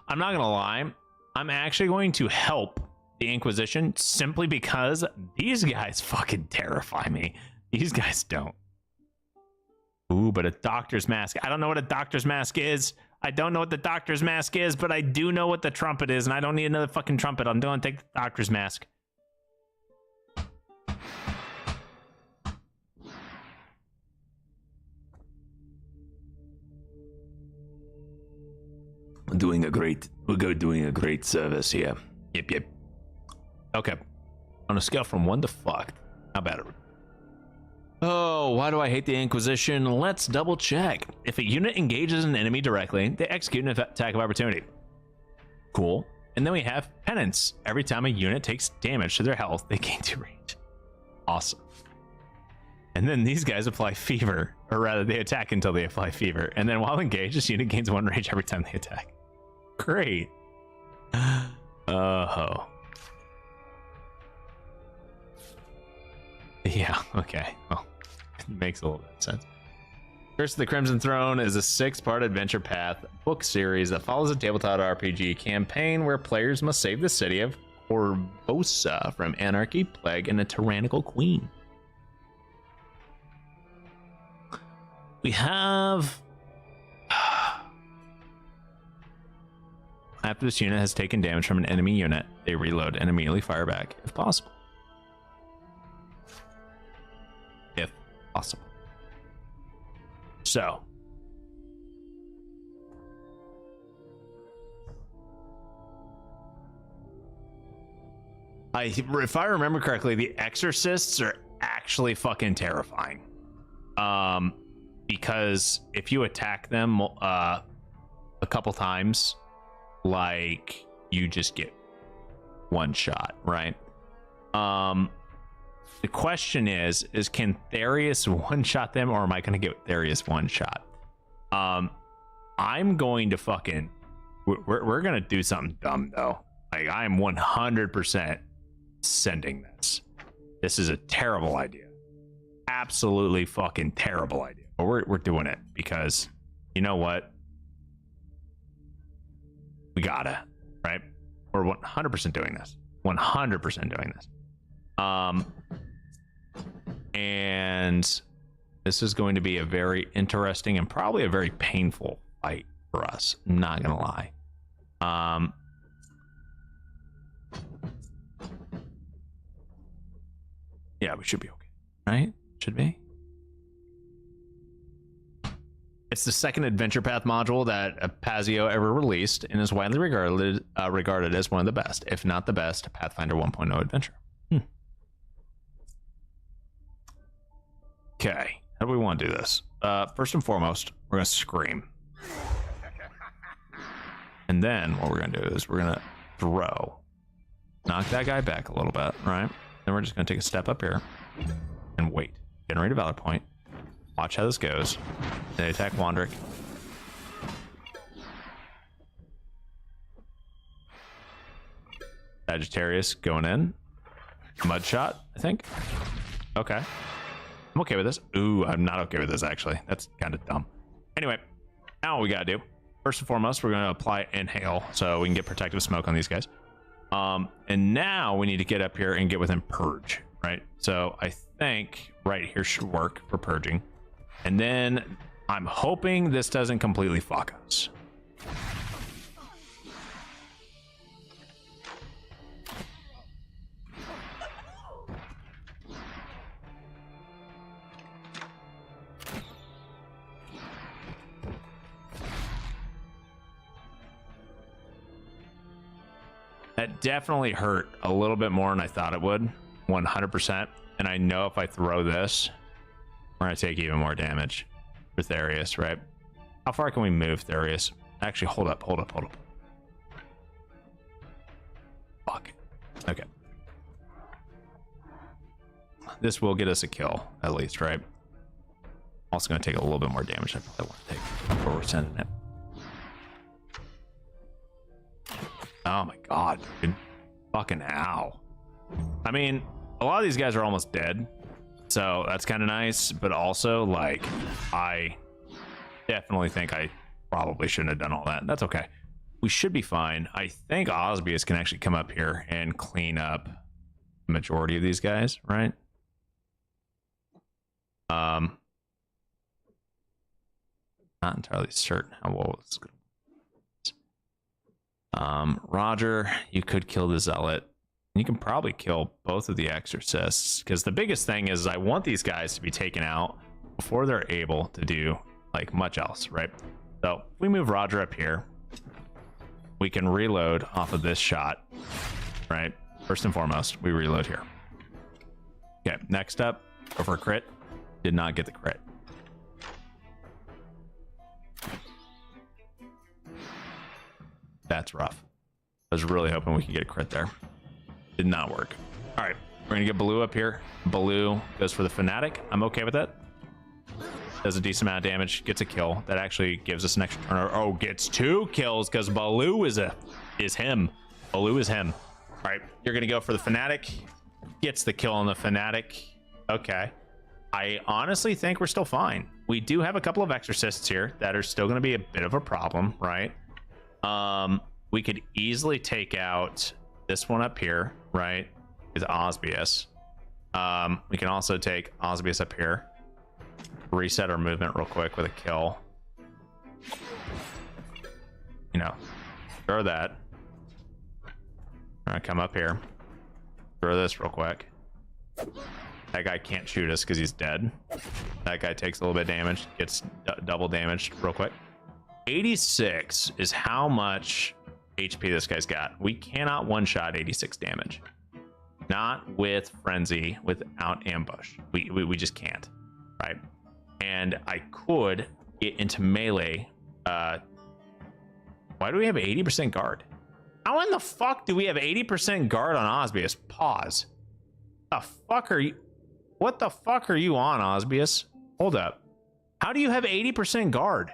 I'm not gonna lie, I'm actually going to help the Inquisition simply because these guys fucking terrify me. These guys don't. Ooh, but a doctor's mask. I don't know what a doctor's mask is. I don't know what the doctor's mask is, but I do know what the trumpet is, and I don't need another fucking trumpet. I'm going to take the doctor's mask. We're doing a great service here. Yep. Okay. On a scale from 1 to fucked, how bad are we? Oh, why do I hate the Inquisition? Let's double check. If a unit engages an enemy directly, they execute an attack of opportunity. Cool. And then we have Penance. Every time a unit takes damage to their health, they gain 2 range. Awesome. And then these guys apply Fever, or rather, they attack until they apply Fever. And then while engaged, this unit gains 1 range every time they attack. Great. Oh. Yeah, okay. Well, it makes a little bit of sense. Curse of the Crimson Throne is a 6-part adventure path book series that follows a tabletop RPG campaign where players must save the city of Corvosa from anarchy, plague, and a tyrannical queen. We have... After this unit has taken damage from an enemy unit, they reload and immediately fire back if possible. If possible. So. If I remember correctly, the exorcists are actually fucking terrifying. Because if you attack them a couple times, like, you just get 1 shot, right? The question is can Therius one-shot them, or am I going to get Therius one shot? I'm going to fucking... We're going to do something dumb, though. Like, I'm 100% sending this. This is a terrible idea. Absolutely fucking terrible idea. But we're doing it because, you know what? We gotta, right? We're 100% doing this. 100% doing this. And this is going to be a very interesting and probably a very painful fight for us. I'm not gonna lie. Yeah, we should be okay, right? Should be. It's the second adventure path module that Pazio ever released and is widely regarded as one of the best, if not the best, Pathfinder 1.0 adventure. Okay, how do we want to do this? First and foremost, we're going to scream. And then what we're going to do is we're going to throw. Knock that guy back a little bit, right? Then we're just going to take a step up here and wait. Generate a valor point. Watch how this goes. They attack Wandrick. Sagittarius going in. Mud shot, I think. Okay. I'm okay with this. Ooh, I'm not okay with this, actually. That's kind of dumb. Anyway, now what we gotta do. First and foremost, we're gonna apply Inhale so we can get protective smoke on these guys. And now we need to get up here and get within Purge, right? So I think right here should work for purging. And then I'm hoping this doesn't completely fuck us. That definitely hurt a little bit more than I thought it would, 100%. And I know if I throw this, we're gonna take even more damage for Therius, right? How far can we move Therius? Actually, hold up. Fuck. Okay. This will get us a kill, at least, right? Also gonna take a little bit more damage than I probably want to take before we're sending it. Oh my god, dude. Fucking ow. I mean, a lot of these guys are almost dead, so that's kind of nice, but also, like, I definitely think I probably shouldn't have done all that. That's okay. We should be fine. I think Osbius can actually come up here and clean up the majority of these guys, right? Not entirely certain how well it's going to Roger, you could kill the zealot. You can probably kill both of the exorcists, because the biggest thing is I want these guys to be taken out before they're able to do like much else, right? So if we move Roger up here, we can reload off of this shot, right? First and foremost, we reload here. Okay, next up, go for a crit. Did not get the crit. That's rough. I was really hoping we could get a crit there. Did not work. All right, we're gonna get Baloo up here. Baloo goes for the fanatic. I'm okay with that. Does a decent amount of damage, gets a kill. That actually gives us an extra turn. Oh, gets 2 kills because Baloo is him. Baloo is him. All right, you're gonna go for the fanatic. Gets the kill on the fanatic. Okay. I honestly think we're still fine. We do have a couple of exorcists here that are still gonna be a bit of a problem, right? We could easily take out this one up here, right? Is Osbius. We can also take Osbius up here. Reset our movement real quick with a kill. You know, throw that. All right, come up here. Throw this real quick. That guy can't shoot us because he's dead. That guy takes a little bit of damage, gets double damaged real quick. 86 is how much HP this guy's got. We cannot one-shot 86 damage. Not with frenzy, without ambush. We just can't, right? And I could get into melee. Why do we have 80% guard? How in the fuck do we have 80% guard on Osbius? Pause. The fuck are you? What the fuck are you on, Osbius? Hold up. How do you have 80% guard?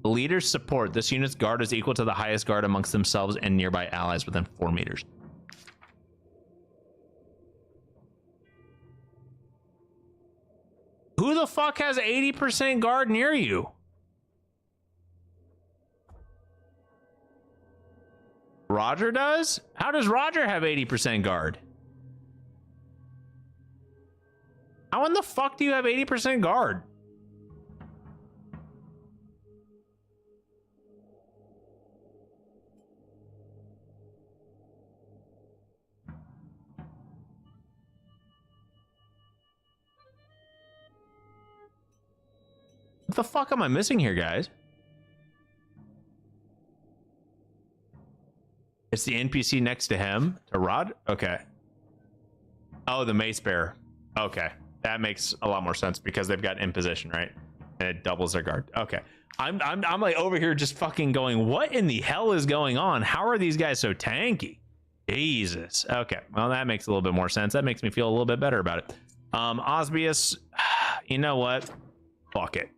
The leader's support. This unit's guard is equal to the highest guard amongst themselves and nearby allies within 4 meters. Who the fuck has 80% guard near you? Roger does? How does Roger have 80% guard? How in the fuck do you have 80% guard? What the fuck am I missing here, guys? It's the NPC next to him, to Rod? Okay. Oh, the mace bearer. Okay. That makes a lot more sense because they've got imposition, right? And it doubles their guard. Okay. I'm like over here just fucking going, what in the hell is going on? How are these guys so tanky? Jesus. Okay. Well, that makes a little bit more sense. That makes me feel a little bit better about it. Osbius, you know what? Fuck it.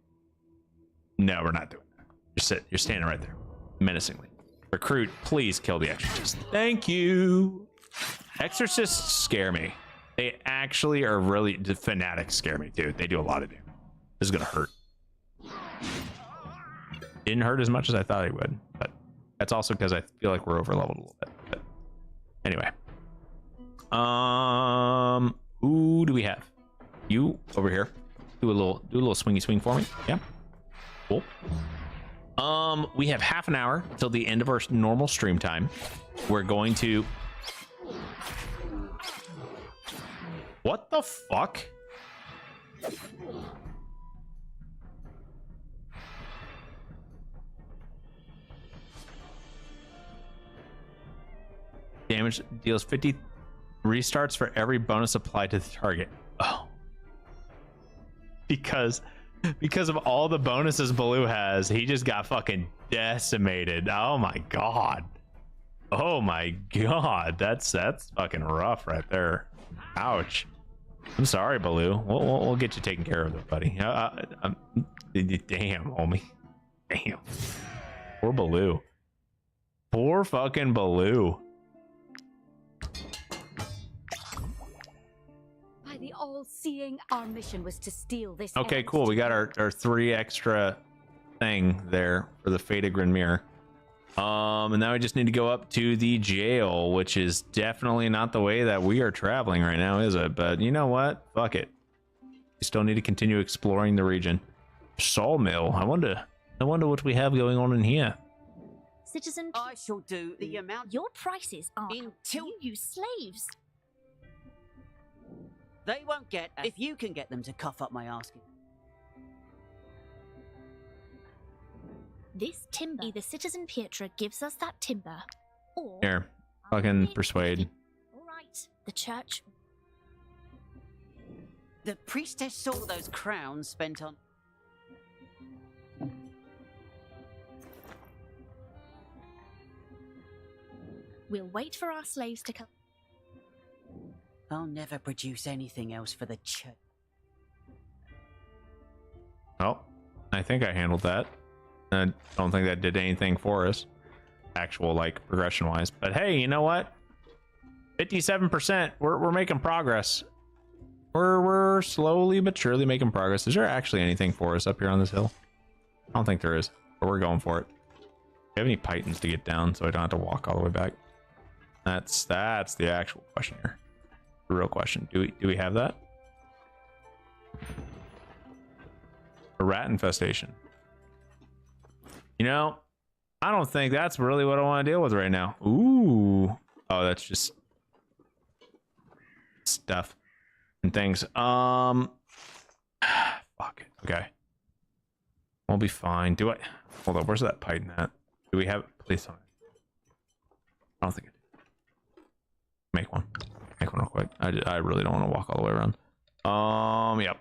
No, we're not doing that. You're standing right there, menacingly. Recruit, please kill the exorcist. Thank you. Exorcists scare me. They actually are really, the fanatics scare me, dude. They do a lot of damage. This is gonna hurt. Didn't hurt as much as I thought it would, but that's also because I feel like we're over leveled a little bit. But anyway, who do we have? You over here. Do a little swingy swing for me. Yeah. Cool. We have half an hour till the end of our normal stream time. We're going to... What the fuck? Damage deals 50 restarts for every bonus applied to the target. Oh. Because of all the bonuses Baloo has, he just got fucking decimated. Oh my god. Oh my god. That's fucking rough right there. Ouch. I'm sorry, Baloo. We'll get you taken care of, though, buddy. Damn, homie. Damn. Poor Baloo. Poor fucking Baloo. The all-seeing, our mission was to steal this. Okay, cool. We got our 3 extra thing there for the Fate of Grinmere. And now we just need to go up to the jail, which is definitely not the way that we are traveling right now, is it? But you know what? Fuck it. We still need to continue exploring the region. sawmill. I wonder what we have going on in here. Citizen, I shall do the amount. Your prices are until you use slaves. They won't get if you can get them to cough up my asking. This timber, either Citizen Pietra gives us that timber, or Here, fucking persuade. all right, the church. The priestess saw those crowns spent on. We'll wait for our slaves to come. I'll never produce anything else for the church. Oh, I think I handled that. I don't think that did anything for us, actual like progression wise. But hey, you know what? 57%. We're making progress. We're slowly but surely making progress. Is there actually anything for us up here on this hill? I don't think there is, but we're going for it. Do we have any pythons to get down so I don't have to walk all the way back? That's the actual question here. The real question. Do we have that? A rat infestation. You know, I don't think that's really what I want to deal with right now. Ooh. Oh, that's just stuff and things. Fuck it. Okay. We'll be fine. Do I? Hold up. Where's that python at? Do we have it? Please tell me. I don't think I do. Make one real quick. I really don't want to walk all the way around. Yep.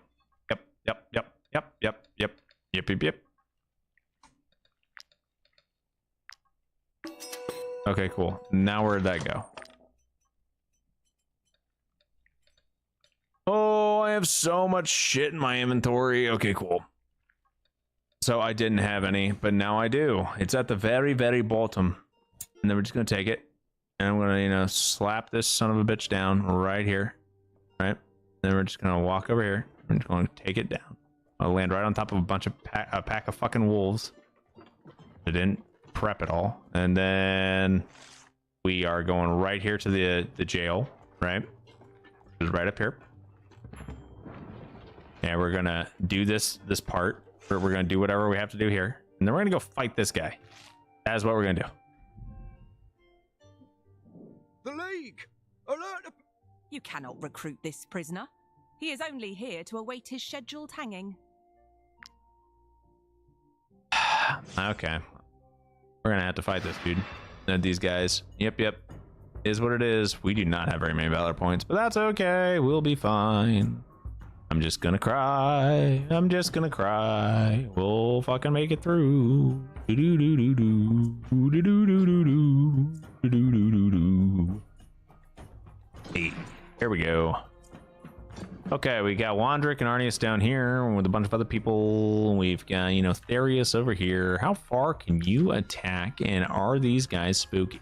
Okay, cool. Now where'd that go? Oh, I have so much shit in my inventory. Okay, cool. So I didn't have any, but now I do. It's at the very, very bottom. And then we're just gonna take it. And I'm gonna, you know, slap this son of a bitch down right here. Right? Then we're just gonna walk over here. We're just gonna take it down. I'll land right on top of a bunch of a pack of fucking wolves. I didn't prep it all. And then we are going right here to the jail, right? Just right up here. Yeah, we're gonna do this part. We're gonna do whatever we have to do here. And then we're gonna go fight this guy. That's what we're gonna do. The League! Alert! You cannot recruit this prisoner. He is only here to await his scheduled hanging. Okay. We're gonna have to fight this dude. And these guys. Yep. Is what it is. We do not have very many valor points, but that's okay. We'll be fine. I'm just gonna cry. We'll fucking make it through. Hey, here we go. Okay, we got Wandrick and Arnius down here with a bunch of other people. We've got, you know, Therius over here. How far can you attack, and are these guys spooky?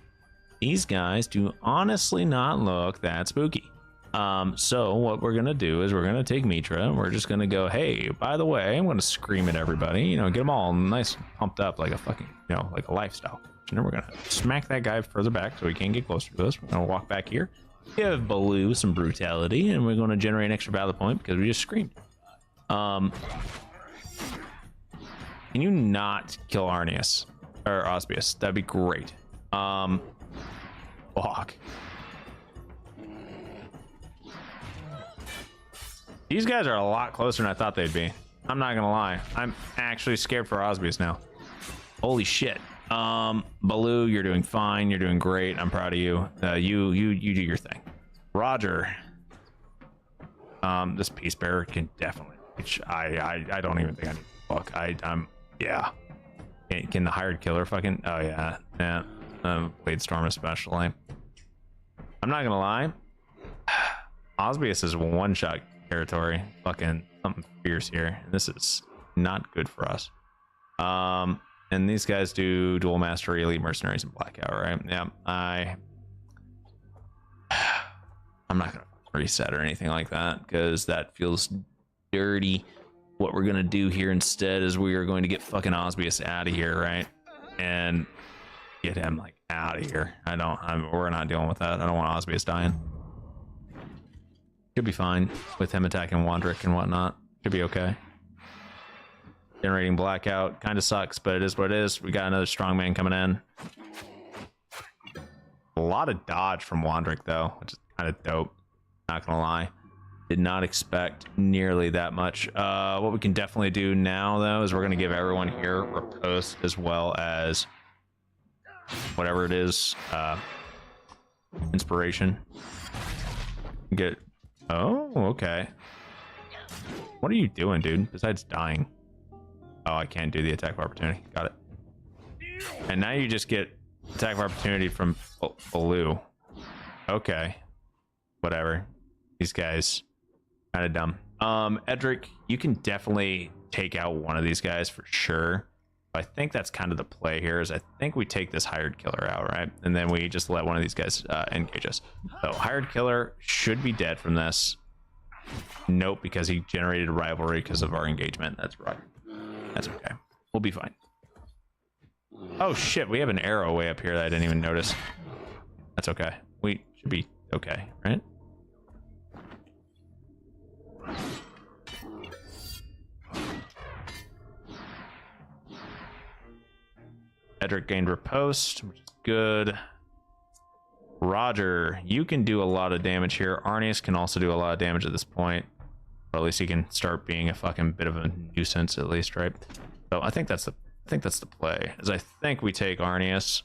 These guys do honestly not look that spooky. So what we're gonna do is we're gonna take Mitra and we're just gonna go, hey, by the way, I'm gonna scream at everybody, you know, get them all nice pumped up like a fucking, you know, like a lifestyle. And then we're gonna smack that guy further back so he can't get closer to us. We're gonna walk back here, give Baloo some brutality, and we're gonna generate an extra valor point because we just screamed. Can you not kill Arnius or Osbius? That'd be great. Fuck. These guys are a lot closer than I thought they'd be. I'm not gonna lie. I'm actually scared for Osbius now. Holy shit. Baloo, you're doing fine. You're doing great. I'm proud of you. You do your thing. Roger. This peace bearer can definitely reach. I don't even think I need to fuck. I'm yeah. Can the hired killer fucking? Oh yeah. Blade Storm especially. I'm not gonna lie. Osbius is one-shot territory. Fucking something fierce here. This is not good for us. And these guys do dual mastery, elite mercenaries, and blackout, right? Yeah. I'm not gonna reset or anything like that because that feels dirty. What we're gonna do here instead is we are going to get fucking Osbius out of here, right? And get him like out of here. We're not dealing with that. I don't want Osbius dying. Should be fine with him attacking Wandrick and whatnot. Should be okay. Generating blackout kind of sucks, but it is what it is. We got another strongman coming in. A lot of dodge from Wandrick though, which is kind of dope. Not gonna lie. Did not expect nearly that much. What we can definitely do now though is we're gonna give everyone here riposte as well as whatever it is, inspiration. Get. Oh, okay. What are you doing, dude? Besides dying. Oh, I can't do the attack of opportunity. Got it. And now you just get attack of opportunity from Baloo. Okay. Whatever. These guys kind of dumb. Edric, you can definitely take out one of these guys for sure. I think that's kind of the play here is I think we take this hired killer out, right? And then we just let one of these guys engage us. So hired killer should be dead from this. Nope, because he generated rivalry because of our engagement. That's right. That's okay. We'll be fine. Oh shit, we have an arrow way up here that I didn't even notice. That's okay. We should be okay, right? Edric gained riposte, which is good. Roger, you can do a lot of damage here. Arnius can also do a lot of damage at this point. Or at least he can start being a fucking bit of a nuisance at least, right? So I think that's the play. Is I think we take Arnius,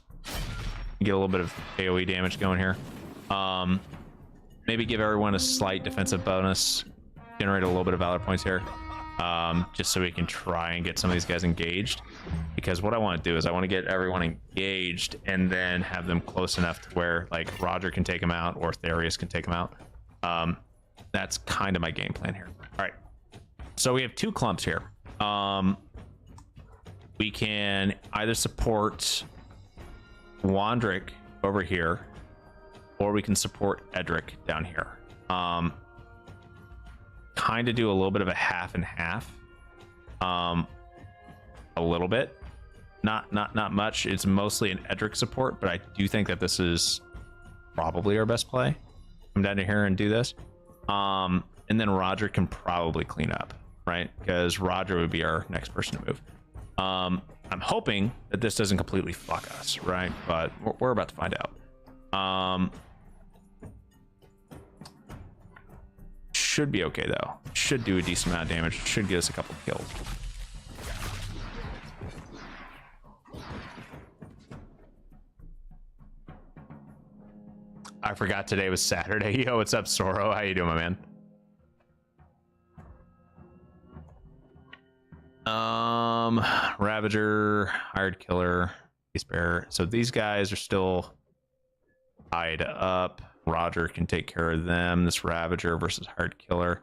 get a little bit of AoE damage going here. Maybe give everyone a slight defensive bonus, generate a little bit of valor points here. Just so we can try and get some of these guys engaged, because what I want to do is I want to get everyone engaged and then have them close enough to where like Roger can take them out or Therius can take them out. That's kind of my game plan here. All right, so we have two clumps here. We can either support Wandrick over here, or we can support Edric down here. Kind of do a little bit of a half and half. A little bit, not much. It's mostly an Edric support, but I do think that this is probably our best play. Come down to here and do this. And then Roger can probably clean up, right? Because Roger would be our next person to move. I'm hoping that this doesn't completely fuck us, right? But we're about to find out. Should be okay though. Should do a decent amount of damage. Should get us a couple kills. I forgot today was Saturday. Yo, what's up, Soro? How you doing, my man? Ravager, hired killer, Beast Bearer. So these guys are still tied up. Roger can take care of them. This Ravager versus hired killer.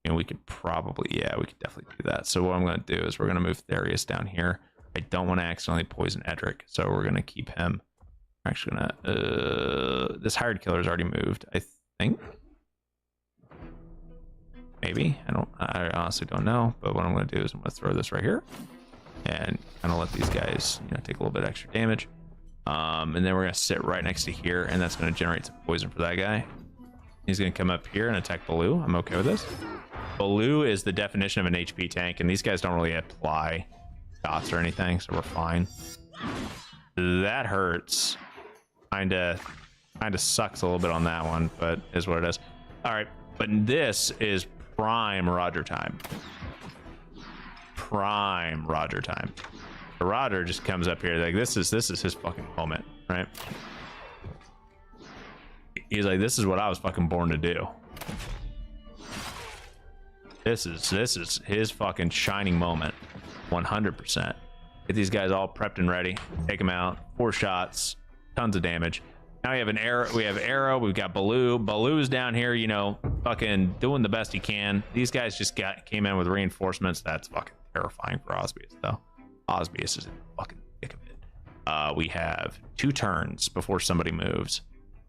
And we could probably, yeah, we could definitely do that. So what I'm going to do is we're going to move Therius down here. I don't want to accidentally poison Edric, so we're going to keep him. I'm actually going to, this hired killer is already moved, I think. Maybe, I honestly don't know, but what I'm going to do is I'm going to throw this right here and kind of let these guys, you know, take a little bit extra damage. And then we're going to sit right next to here, and that's going to generate some poison for that guy. He's going to come up here and attack Baloo. I'm okay with this. Baloo is the definition of an HP tank, and these guys don't really apply shots or anything, so we're fine. That hurts. Kinda sucks a little bit on that one, but is what it is. All right, but this is prime Roger time. Prime Roger time. Roger just comes up here like this is his fucking moment, right? He's like, this is what I was fucking born to do. This is his fucking shining moment. 100%. Get these guys all prepped and ready. Take them out. 4 shots. Tons of damage. Now we have an arrow. We have Arrow. We've got Baloo. Baloo's down here, you know, fucking doing the best he can. These guys just came in with reinforcements. That's fucking terrifying for Osbius, though. Osbius is in the fucking thick of it. We have 2 turns before somebody moves.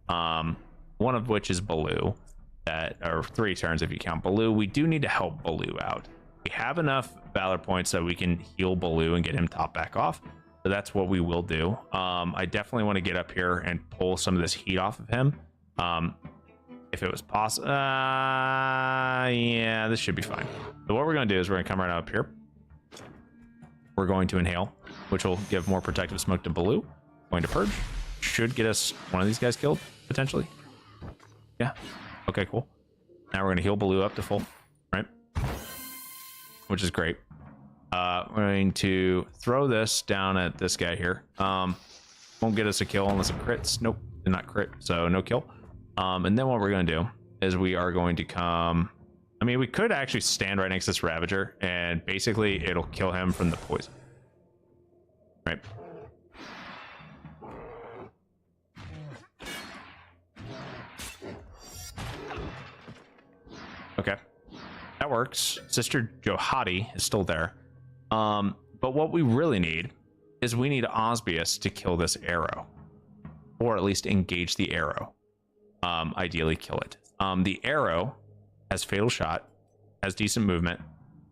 One of which is Baloo. That are 3 turns if you count Baloo. We do need to help Baloo out. We have enough Valor points that we can heal Baloo and get him top back off. So that's what we will do. I definitely want to get up here and pull some of this heat off of him. If it was possible. Yeah, this should be fine. So what we're going to do is we're going to come right up here. we're going to inhale, which will give more protective smoke to Baloo. Going to purge. Should get us one of these guys killed, potentially. Yeah. Okay, cool. Now we're going to heal Baloo up to full, right? Which is great. We're going to throw this down at this guy here. Won't get us a kill unless it crits. Nope, did not crit, so no kill. And then what we're going to do is we are going to come... I mean, we could actually stand right next to this Ravager, and basically it'll kill him from the poison. Right? Okay. That works. Sister Johati is still there. But what we really need is we need Osbius to kill this arrow. Or at least engage the arrow. Ideally kill it. The arrow has fatal shot, has decent movement.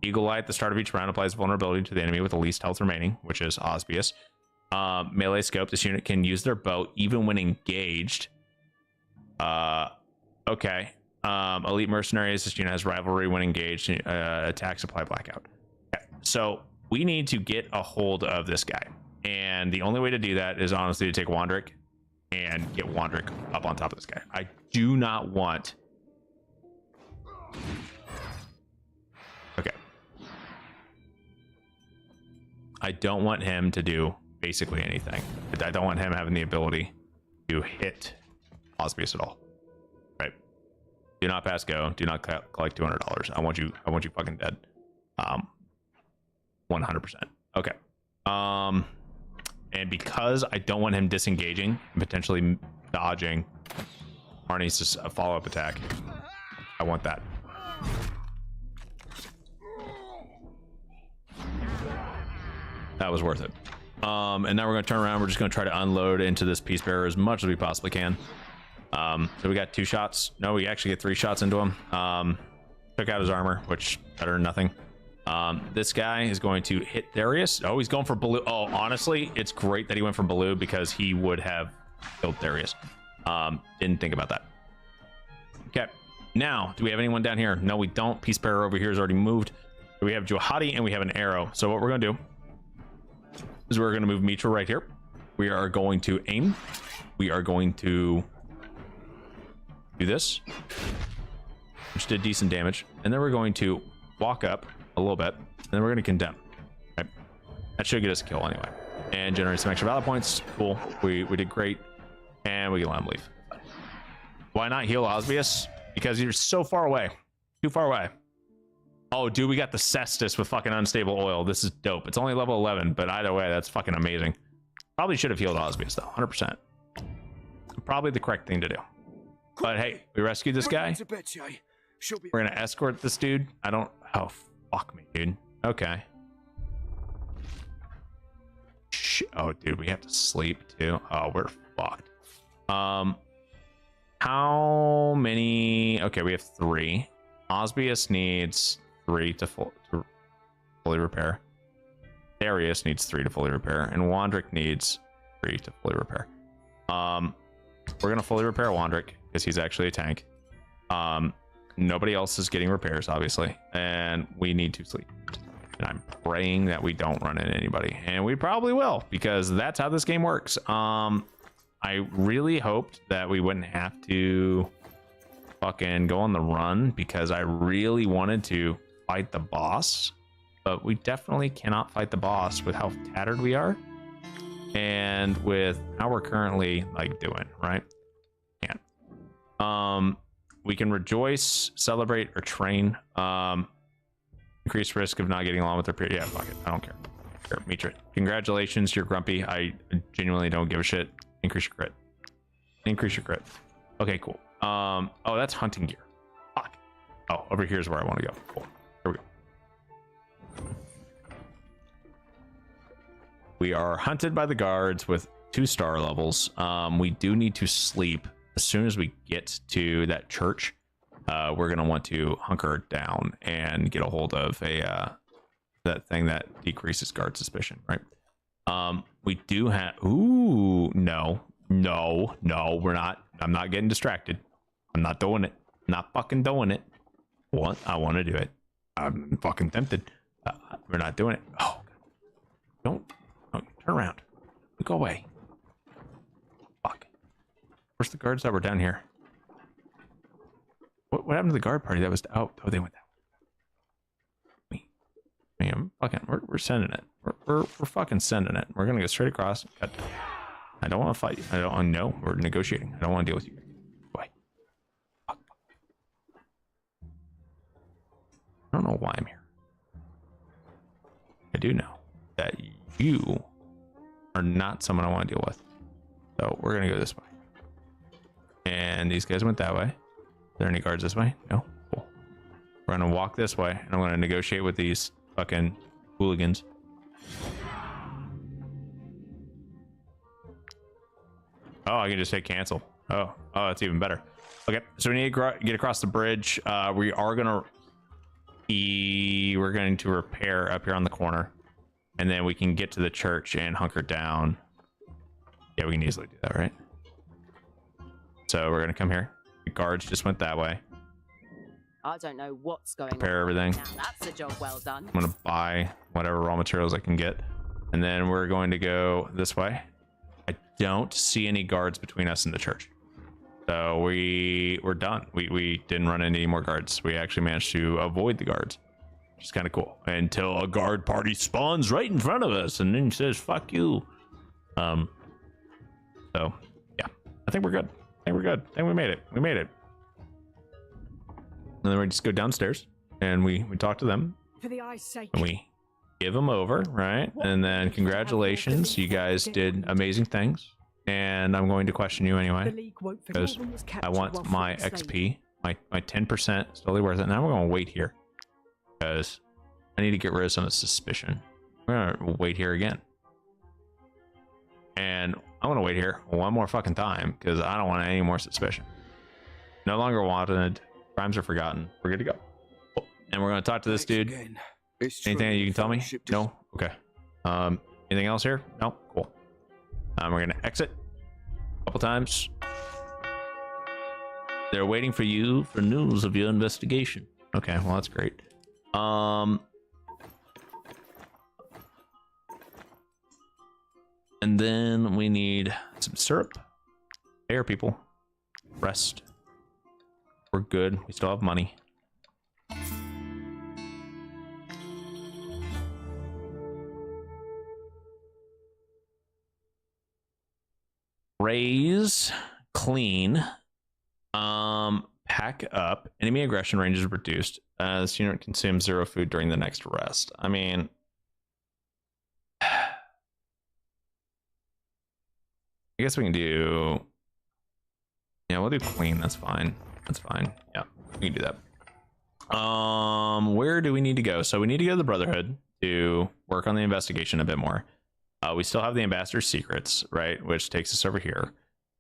Eagle Eye at the start of each round applies vulnerability to the enemy with the least health remaining, which is Osbius. Melee scope, this unit can use their bow even when engaged. Okay. Elite mercenaries, this unit has rivalry when engaged. Attack, supply, blackout. Okay. So we need to get a hold of this guy. And the only way to do that is honestly to take Wandrick and get Wandrick up on top of this guy. I do not want... Okay. I don't want him to do basically anything. I don't want him having the ability to hit Osbius at all. Right? Do not pass go. Do not collect $200. I want you fucking dead. 100%. Okay. And because I don't want him disengaging and potentially dodging Arnie's follow-up attack, I want that. That was worth it. And now we're going to turn around. We're just going to try to unload into this Peace Bearer as much as we possibly can. So we got 2 shots. No, we actually get 3 shots into him. Took out his armor, which better than nothing. This guy is going to hit Darius. Oh, he's going for Baloo. Oh, honestly, it's great that he went for Baloo because he would have killed Darius. Didn't think about that. Okay. Now, do we have anyone down here? No, we don't. Peace Bearer over here has already moved. We have Johati and we have an arrow. So what we're going to do is we're going to move Mitra right here. We are going to aim. We are going to do this, which did decent damage. And then we're going to walk up a little bit. And then we're going to condemn. Right? That should get us a kill anyway. And generate some extra valor points. Cool. We did great. And we can let him leave. Why not heal Osbius? Because you're so far away. Too far away. Oh, dude, we got the Cestus with fucking unstable oil. This is dope. It's only level 11, but either way, that's fucking amazing. Probably should have healed Osbius, though. 100%. Probably the correct thing to do. But hey, we rescued this guy. We're going to escort this dude. I don't... Oh, fuck me, dude. Okay. Oh, dude, we have to sleep, too. Oh, we're fucked. How many... Okay, we have 3. Osbius needs 3 to fully repair. Darius needs 3 to fully repair. And Wandrick needs 3 to fully repair. We're going to fully repair Wandrick because he's actually a tank. Nobody else is getting repairs, obviously. And we need to sleep. And I'm praying that we don't run into anybody. And we probably will, because that's how this game works. I really hoped that we wouldn't have to fucking go on the run, because I really wanted to fight the boss. But we definitely cannot fight the boss with how tattered we are. And with how we're currently, like, doing, right? Can't. We can rejoice, celebrate, or train. Increased risk of not getting along with their peer. Yeah, fuck it. I don't care. Here, Mitra. Congratulations, you're grumpy. I genuinely don't give a shit. Increase your crit. Increase your crit. Okay, cool. Oh, that's hunting gear. Fuck. Oh, over here is where I want to go. Cool. Here we go. We are hunted by the guards with 2 star levels. We do need to sleep. As soon as we get to that church, we're going to want to hunker down and get a hold of a that thing that decreases guard suspicion, right? We do have... Ooh, no, we're not. I'm not getting distracted. I'm not doing it. Not fucking doing it. What? I want to do it. I'm fucking tempted. We're not doing it. Oh, Don't turn around. Go away. Fuck. Where's the guards that were down here? What happened to the guard party that was out? Oh, they went that way. Man, fucking, we're sending it. We're fucking sending it. We're gonna go straight across. Cut. I don't want to fight you. I don't know. We're negotiating. I don't want to deal with you. Why? Fuck. I don't know why I'm here. I do know that you are not someone I want to deal with. So we're gonna go this way. And these guys went that way. Are there any guards this way? No. Cool. We're gonna walk this way, and I'm gonna negotiate with these fucking hooligans. Oh, I can just hit cancel. Oh, that's even better. Okay, so we need to get across the bridge. We're going to repair up here on the corner, and then we can get to the church and hunker down. Yeah, we can easily do that, right? So we're gonna come here. The guards just went that way. I don't know what's going Repair on. everything. Now that's a job well done. I'm gonna buy whatever raw materials I can get, and then we're going to go this way. I don't see any guards between us and the church, so we're done. We didn't run into any more guards. We actually managed to avoid the guards, which is kind of cool, until a guard party spawns right in front of us and then says "fuck you." So yeah, I think we're good. I think we made it. And then we just go downstairs and we talk to them. For the eye's sake. And we give them over, right? And then congratulations, you guys did amazing things. And I'm going to question you anyway, because I want my XP, my 10% is totally worth it. Now we're going to wait here because I need to get rid of some of the suspicion. We're going to wait here again. And I'm going to wait here one more fucking time because I don't want any more suspicion. No longer wanted. Crimes are forgotten. We're good to go. And we're going to talk to this dude. Anything that you can tell me? No? Okay. Anything else here? No? Cool. We're going to exit a couple times. They're waiting for you for news of your investigation. Okay, well, that's great. And then we need some syrup. Air, people. Rest. We're good. We still have money. Raise, clean, pack up. Enemy aggression range is reduced. This unit consumes 0 food during the next rest. I mean, I guess we can do, yeah, we'll do clean. That's fine. That's fine. Yeah, we can do that. Where do we need to go? So we need to go to the Brotherhood to work on the investigation a bit more. We still have the Ambassador's Secrets, right? Which takes us over here.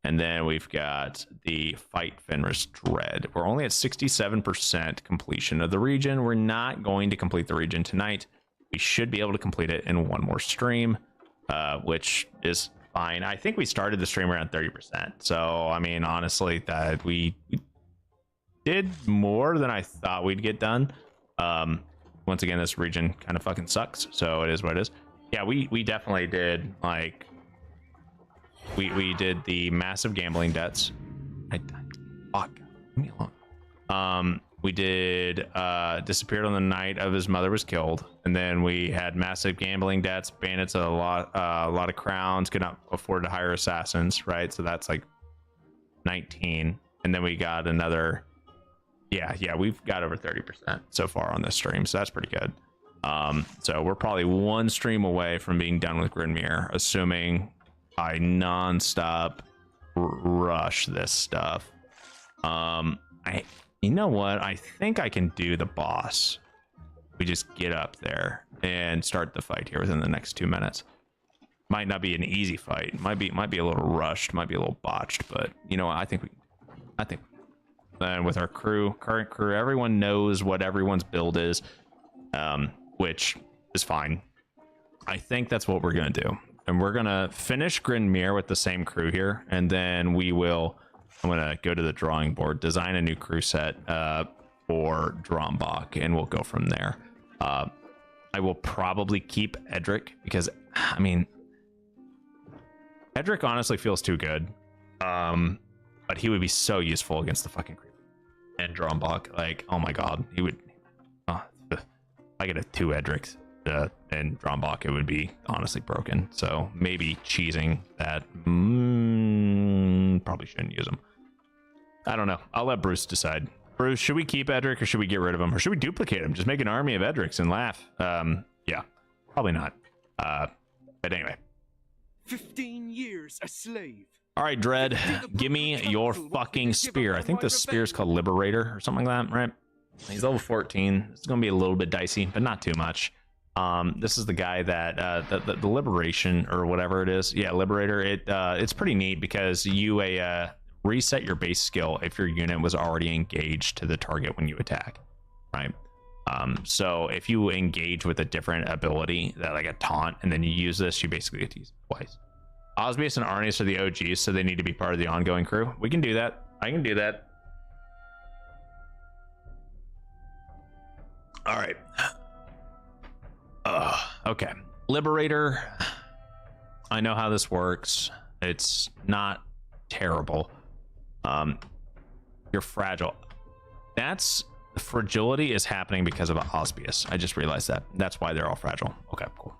And then we've got the Fight Fenris Dread. We're only at 67% completion of the region. We're not going to complete the region tonight. We should be able to complete it in one more stream, which is fine. I think we started the stream around 30%. So, I mean, honestly, that we did more than I thought we'd get done. Once again, this region kind of fucking sucks. So it is what it is. Yeah, we definitely did, like, we did the massive gambling debts. Fuck, leave me alone. We did disappeared on the night of his mother was killed, and then we had massive gambling debts, bandits a lot of crowns, could not afford to hire assassins, right? So that's like 19, and then we got another. Yeah, we've got over 30% so far on this stream, so that's pretty good. So we're probably one stream away from being done with Grinmere, assuming I non-stop rush this stuff. You know what? I think I can do the boss. We just get up there and start the fight here within the next 2 minutes. Might not be an easy fight. Might be a little rushed. Might be a little botched. But you know what? I think. And with our current crew, everyone knows what everyone's build is, which is fine. I think that's what we're gonna do, and we're gonna finish Grinmere with the same crew here, and then we will. I'm gonna go to the drawing board, design a new crew set for Drombach, and we'll go from there. I will probably keep Edric because I mean, Edric honestly feels too good. But he would be so useful against the fucking creeper and Drombach. Like, oh my god, he would. If I get a 2 Edrics and Drombach, it would be honestly broken. So maybe cheesing that. Probably shouldn't use him. I don't know. I'll let Bruce decide. Bruce, should we keep Edric or should we get rid of him? Or should we duplicate him? Just make an army of Edrics and laugh. Yeah, probably not. But anyway. 15 years a slave. All right, Dread, give me your fucking spear. I think the spear is called Liberator or something like that, right? He's level 14. It's going to be a little bit dicey, but not too much. This is the guy that the Liberation or whatever it is. Yeah, Liberator. It's pretty neat because you reset your base skill if your unit was already engaged to the target when you attack, right? So if you engage with a different ability, that like a taunt, and then you use this, you basically get to use it twice. Osbius and Arnius are the OGs, so they need to be part of the ongoing crew. We can do that. I can do that. All right. Okay. Liberator. I know how this works. It's not terrible. You're fragile. That's fragility is happening because of Osbius. I just realized that. That's why they're all fragile. Okay, cool.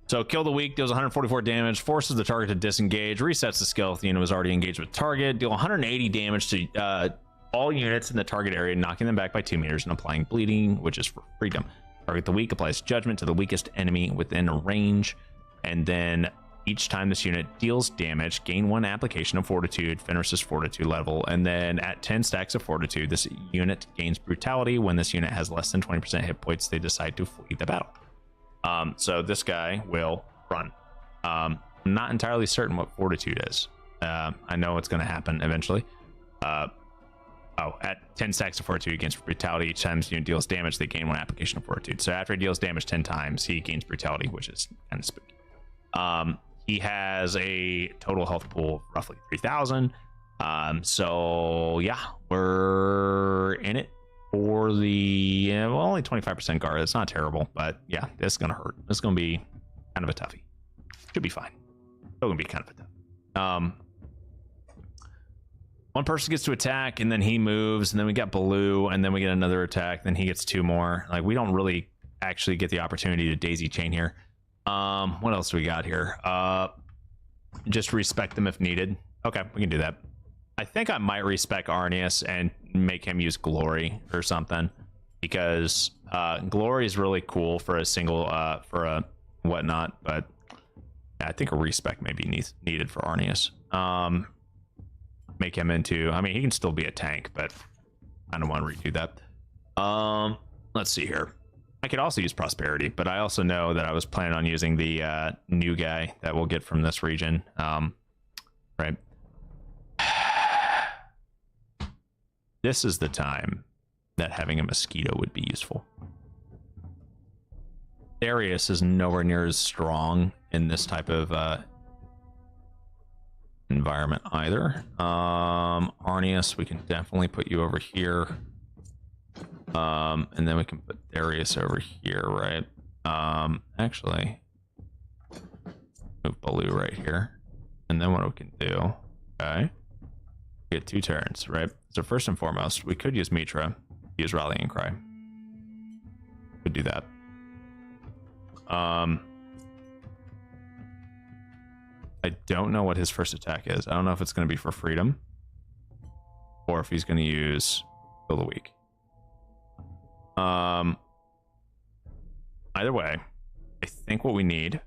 So kill the weak, deals 144 damage, forces the target to disengage, resets the skill if the unit was already engaged with target, deal 180 damage to all units in the target area, knocking them back by 2 meters and applying bleeding, which is for freedom. Target the weak applies judgment to the weakest enemy within range, and then each time this unit deals damage, gain 1 application of fortitude, Fenris's fortitude level, and then at 10 stacks of fortitude, this unit gains brutality. When this unit has less than 20% hit points, they decide to flee the battle. So this guy will run. I'm not entirely certain what fortitude is. I know it's going to happen eventually. At 10 stacks of fortitude against brutality, each time the unit deals damage, they gain 1 application of fortitude. So after he deals damage 10 times, he gains brutality, which is kind of spooky. He has a total health pool of roughly 3,000. So yeah, we're in it for the only 25% guard. It's not terrible, but yeah, this is gonna hurt. This is gonna be kind of a toughie. Should be fine. Still gonna be kind of a tough. One person gets to attack, and then he moves, and then we got Baloo, and then we get another attack. Then he gets 2 more. Like, we don't really actually get the opportunity to daisy chain here. What else do we got here? Just respect them if needed. Okay, we can do that. I think I might respect Arnius and make him use Glory or something, because Glory is really cool for a single for a whatnot, but yeah, I think a respect may be needed for Arnius. Make him into, I mean, he can still be a tank, but I don't want to redo that. Let's see here. I could also use Prosperity, but I also know that I was planning on using the new guy that we'll get from this region. Right. This is the time that having a mosquito would be useful. Darius is nowhere near as strong in this type of environment either. Arnius, we can definitely put you over here. And then we can put Darius over here, right? Actually, move Baloo right here. And then what we can do, okay, get 2 turns, right? So first and foremost, we could use Mitra, use Rallying Cry. Could do that. I don't know what his first attack is. I don't know if it's going to be for freedom or if he's going to use Kill the Weak. Either way, I think what we need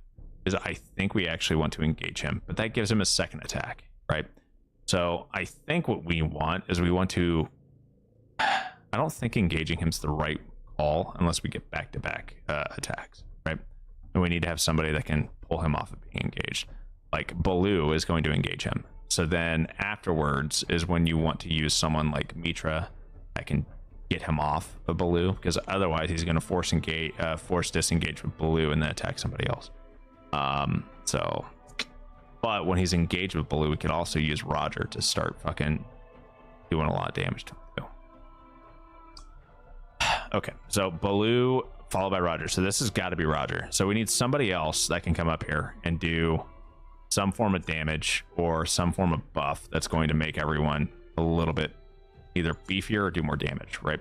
is I think we actually want to engage him, but that gives him a second attack, right? So I think what we want is we want to, I don't think engaging him's the right call unless we get back-to-back attacks, right? And we need to have somebody that can pull him off of being engaged. Like Baloo is going to engage him. So then afterwards is when you want to use someone like Mitra that can get him off of Baloo, because otherwise he's going to force disengage with Baloo and then attack somebody else. But when he's engaged with Baloo, we could also use Roger to start fucking doing a lot of damage to him. Okay, so Baloo followed by Roger. So this has got to be Roger. So we need somebody else that can come up here and do some form of damage or some form of buff that's going to make everyone a little bit either beefier or do more damage, right?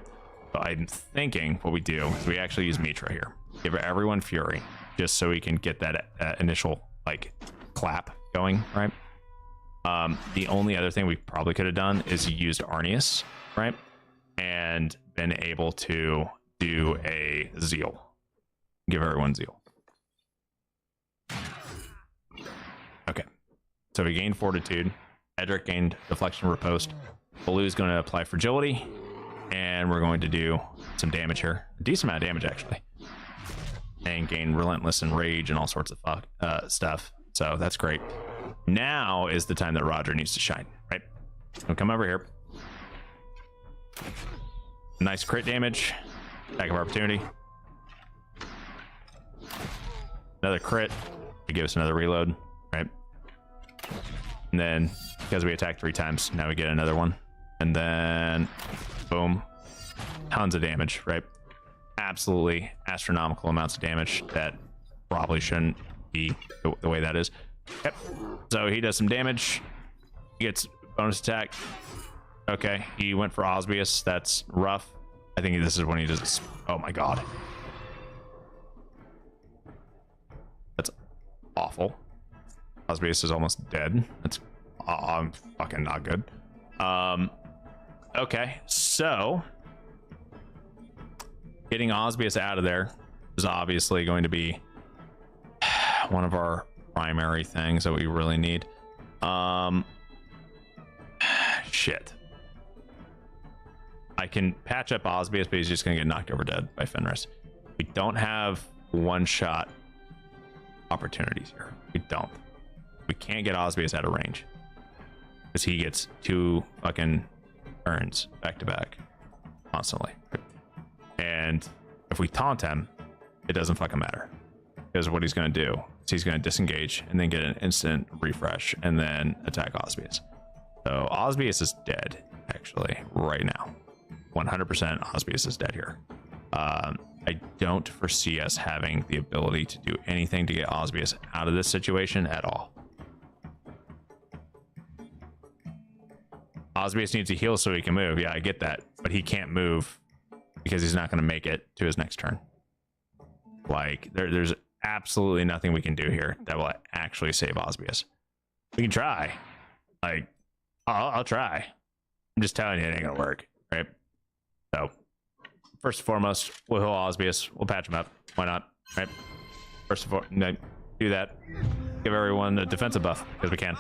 So I'm thinking what we do is we actually use Mitra here. Give everyone Fury just so we can get that initial like clap going, right? The only other thing we probably could have done is used Arnius, right? And been able to do a Zeal. Give everyone Zeal. Okay. So we gained Fortitude. Edric gained Deflection Riposte. Baloo's going to apply Fragility. And we're going to do some damage here. A decent amount of damage, actually. And gain Relentless and Rage and all sorts of stuff. So that's great. Now is the time that Roger needs to shine, right? So come over here. Nice crit damage. Attack of Opportunity. Another crit to give us another reload, right? And then because we attacked 3 times, now we get another one. And then boom. Tons of damage, right? Absolutely astronomical amounts of damage that probably shouldn't be the way that is. Yep. So he does some damage. He gets bonus attack. Okay, he went for Osbius. That's rough. I think this is when he does. Oh my god. That's awful. Osbius is almost dead. That's fucking not good. Okay, so getting Osbius out of there is obviously going to be one of our primary things that we really need. Shit. I can patch up Osbius, but he's just gonna get knocked over dead by Fenris. We don't have one-shot opportunities here. We don't. We can't get Osbius out of range because he gets 2 fucking turns back to back constantly. And if we taunt him, it doesn't fucking matter, because what he's going to do is he's going to disengage and then get an instant refresh and then attack Osbius. So Osbius is dead, actually, right now. 100% Osbius is dead here. I don't foresee us having the ability to do anything to get Osbius out of this situation at all. Osbius needs to heal so he can move. Yeah, I get that. But he can't move because he's not going to make it to his next turn. Like, there's absolutely nothing we can do here that will actually save Osbius. We can try. Like, I'll try. I'm just telling you, it ain't going to work, right? So, first and foremost, we'll heal Osbius. We'll patch him up. Why not, right? First of all, do that. Give everyone a defensive buff, because we can.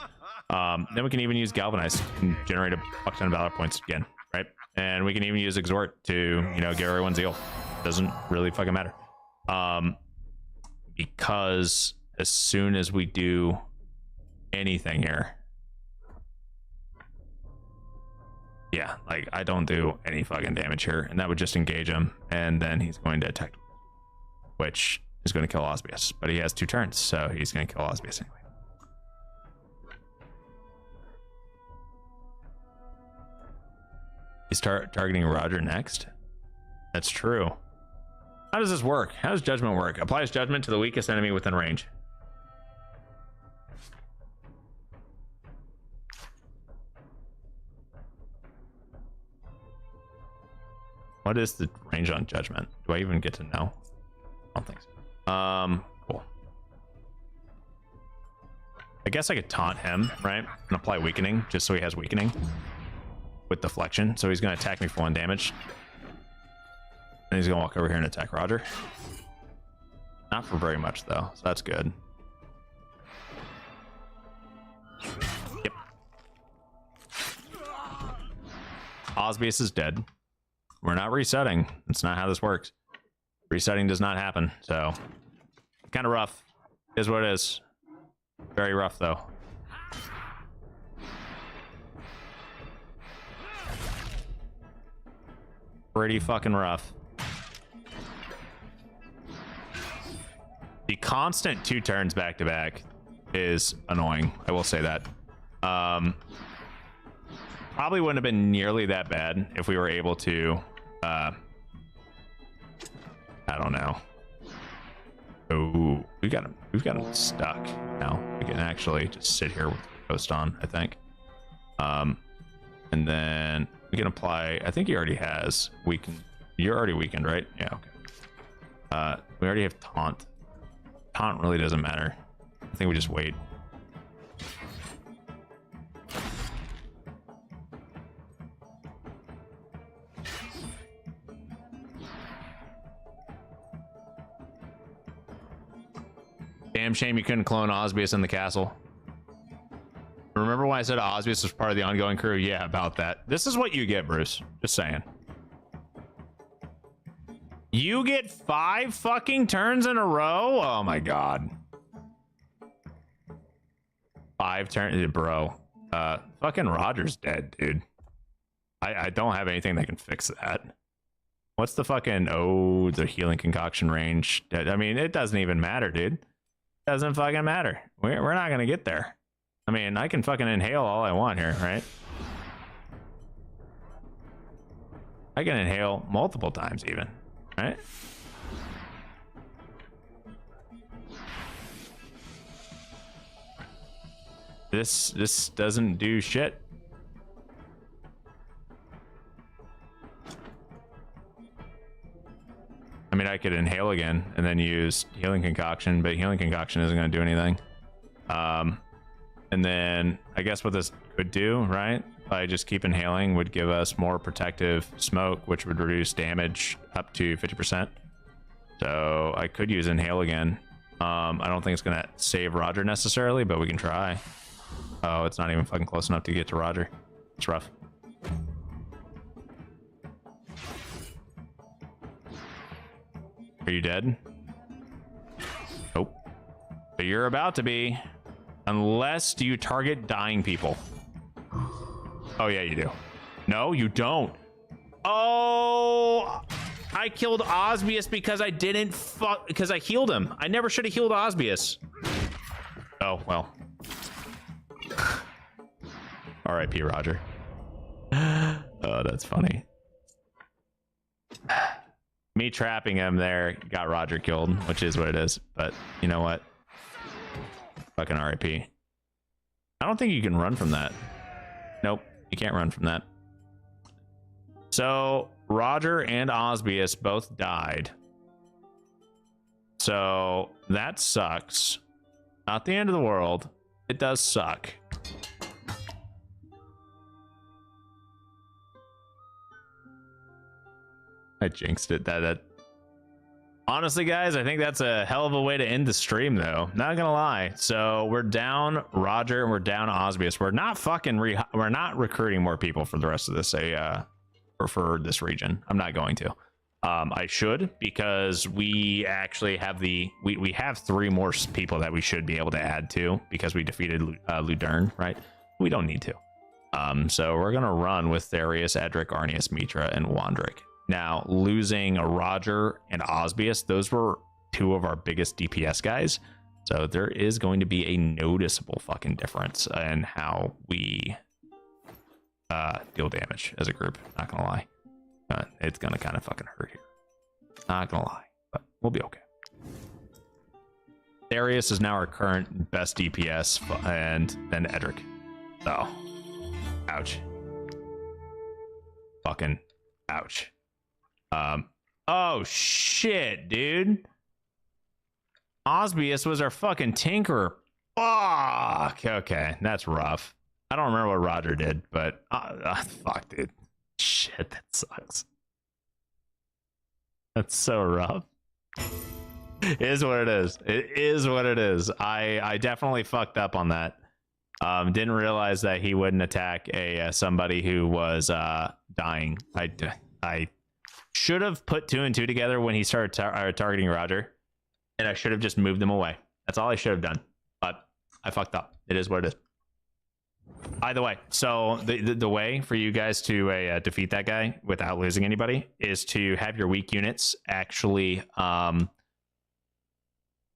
Then we can even use Galvanize and generate a fuck ton of Valor points again, right? And we can even use Exhort to, give everyone Zeal. Doesn't really fucking matter. Because as soon as we do anything here, yeah, like, I don't do any fucking damage here, and that would just engage him, and then he's going to attack, which is going to kill Osbius. But he has 2 turns, so he's going to kill Osbius anyway. He's targeting Roger next. That's true. How does this work? How does judgment work? Applies judgment to the weakest enemy within range. What is the range on judgment? Do I even get to know? I don't think so. Cool. I guess I could taunt him, right? And apply weakening just so he has weakening with deflection. So he's going to attack me for 1 damage. And he's going to walk over here and attack Roger. Not for very much, though. So that's good. Yep. Osbius is dead. We're not resetting. That's not how this works. Resetting does not happen. So, kind of rough. Is what it is. Very rough, though. Pretty fucking rough. The constant 2 turns back to back is annoying. I will say that. Probably wouldn't have been nearly that bad if we were able to I don't know. Oh, we've got him stuck now. We can actually just sit here with the ghost on, I think. And then we can apply. I think he already has weaken. You're already weakened, right? Yeah. Okay. We already have taunt. Taunt really doesn't matter. I think we just wait. Damn shame you couldn't clone Osbius in the castle. Remember when I said Osbius was part of the ongoing crew? Yeah, about that. This is what you get, Bruce. Just saying. You get 5 fucking turns in a row? Oh my god. 5 turns, bro. Fucking Roger's dead, dude. I don't have anything that can fix that. What's the fucking, oh, the healing concoction range? I mean, it doesn't even matter, dude. Doesn't fucking matter. We're not gonna get there. I mean, I can fucking inhale all I want here, right? I can inhale multiple times even, right? This doesn't do shit. I mean, I could inhale again and then use healing concoction, but healing concoction isn't going to do anything. And then I guess what this could do, right? By just keep inhaling would give us more protective smoke, which would reduce damage up to 50%. So I could use inhale again. I don't think it's going to save Roger necessarily, but we can try. Oh, it's not even fucking close enough to get to Roger. It's rough. Are you dead? Nope. But you're about to be. Unless do you target dying people? Oh yeah, you do. No, you don't. Oh, I killed Osbius because I didn't because I healed him. I never should have healed Osbius. Oh, well. R.I.P. Roger. Oh, that's funny. Me trapping him there got Roger killed, which is what it is. But you know what? Fucking R.I.P. I don't think you can run from that. Nope, you can't run from that. So Roger and Osbius both died. So that sucks. Not the end of the world. It does suck. I jinxed it. That honestly, guys, I think that's a hell of a way to end the stream, though. Not gonna lie. So we're down Roger and we're down Osbius. We're not fucking we're not recruiting more people for the rest of this or for this region. I'm not going to. I should, because we actually have we have 3 more people that we should be able to add to because we defeated Ludern, right? We don't need to. So we're gonna run with Therius, Edric, Arnius, Mitra, and Wandrick. Now, losing a Roger and Osbius, those were 2 of our biggest DPS guys. So there is going to be a noticeable fucking difference in how we deal damage as a group. Not gonna lie. It's gonna kind of fucking hurt here. Not gonna lie, but we'll be okay. Therius is now our current best DPS, and then Edric. Oh. Ouch. Fucking ouch. Oh shit, dude. Osbius was our fucking tinkerer. Fuck. Okay, that's rough. I don't remember what Roger did, but fuck, dude. Shit, that sucks. That's so rough. It is what it is. It is what it is. I definitely fucked up on that. Didn't realize that he wouldn't attack somebody who was dying. I should have put 2 and 2 together when he started targeting Roger, and I should have just moved him away. That's all I should have done, but I fucked up. It is what it is. Either way, so the way for you guys to defeat that guy without losing anybody is to have your weak units actually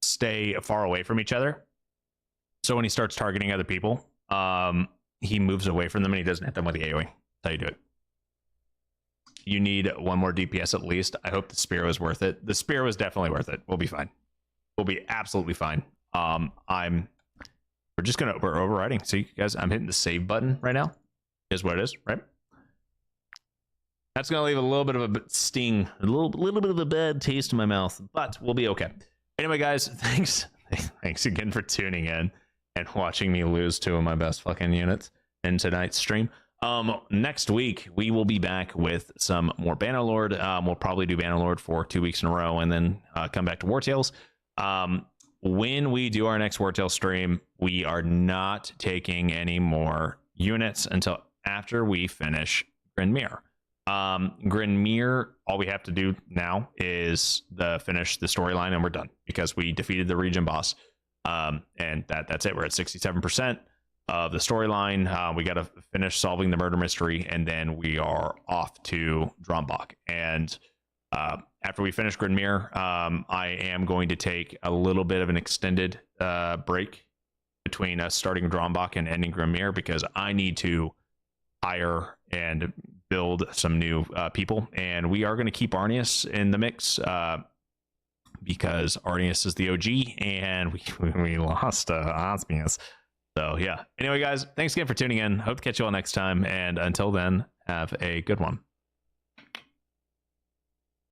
stay far away from each other. So when he starts targeting other people, he moves away from them and he doesn't hit them with the AoE. That's how you do it. you need one more DPS at least. I hope the spear was worth it. The spear was definitely worth it. We'll be fine. We'll be absolutely fine. We're overriding. So you guys, I'm hitting the save button right now. Is what it is, right? That's gonna leave a little bit of a sting, a little bit of a bad taste in my mouth, but we'll be okay. Anyway, guys, thanks again for tuning in and watching me lose 2 of my best fucking units in tonight's stream. Next week we will be back with some more Bannerlord. We'll probably do Bannerlord for 2 weeks in a row, and then come back to Wartales. When we do our next Wartales stream, we are not taking any more units until after we finish Grinmere. Grinmere, all we have to do now is finish the storyline, and we're done because we defeated the region boss. And that's it. We're at 67% of the storyline. We got to finish solving the murder mystery, and then we are off to Drombach. And after we finish Grinmere, I am going to take a little bit of an extended break between us starting Drombach and ending Grinmere, because I need to hire and build some new people, and we are going to keep Arnius in the mix because Arnius is the OG, and we lost Osmius. So yeah. Anyway, guys, thanks again for tuning in. Hope to catch you all next time, and until then, have a good one.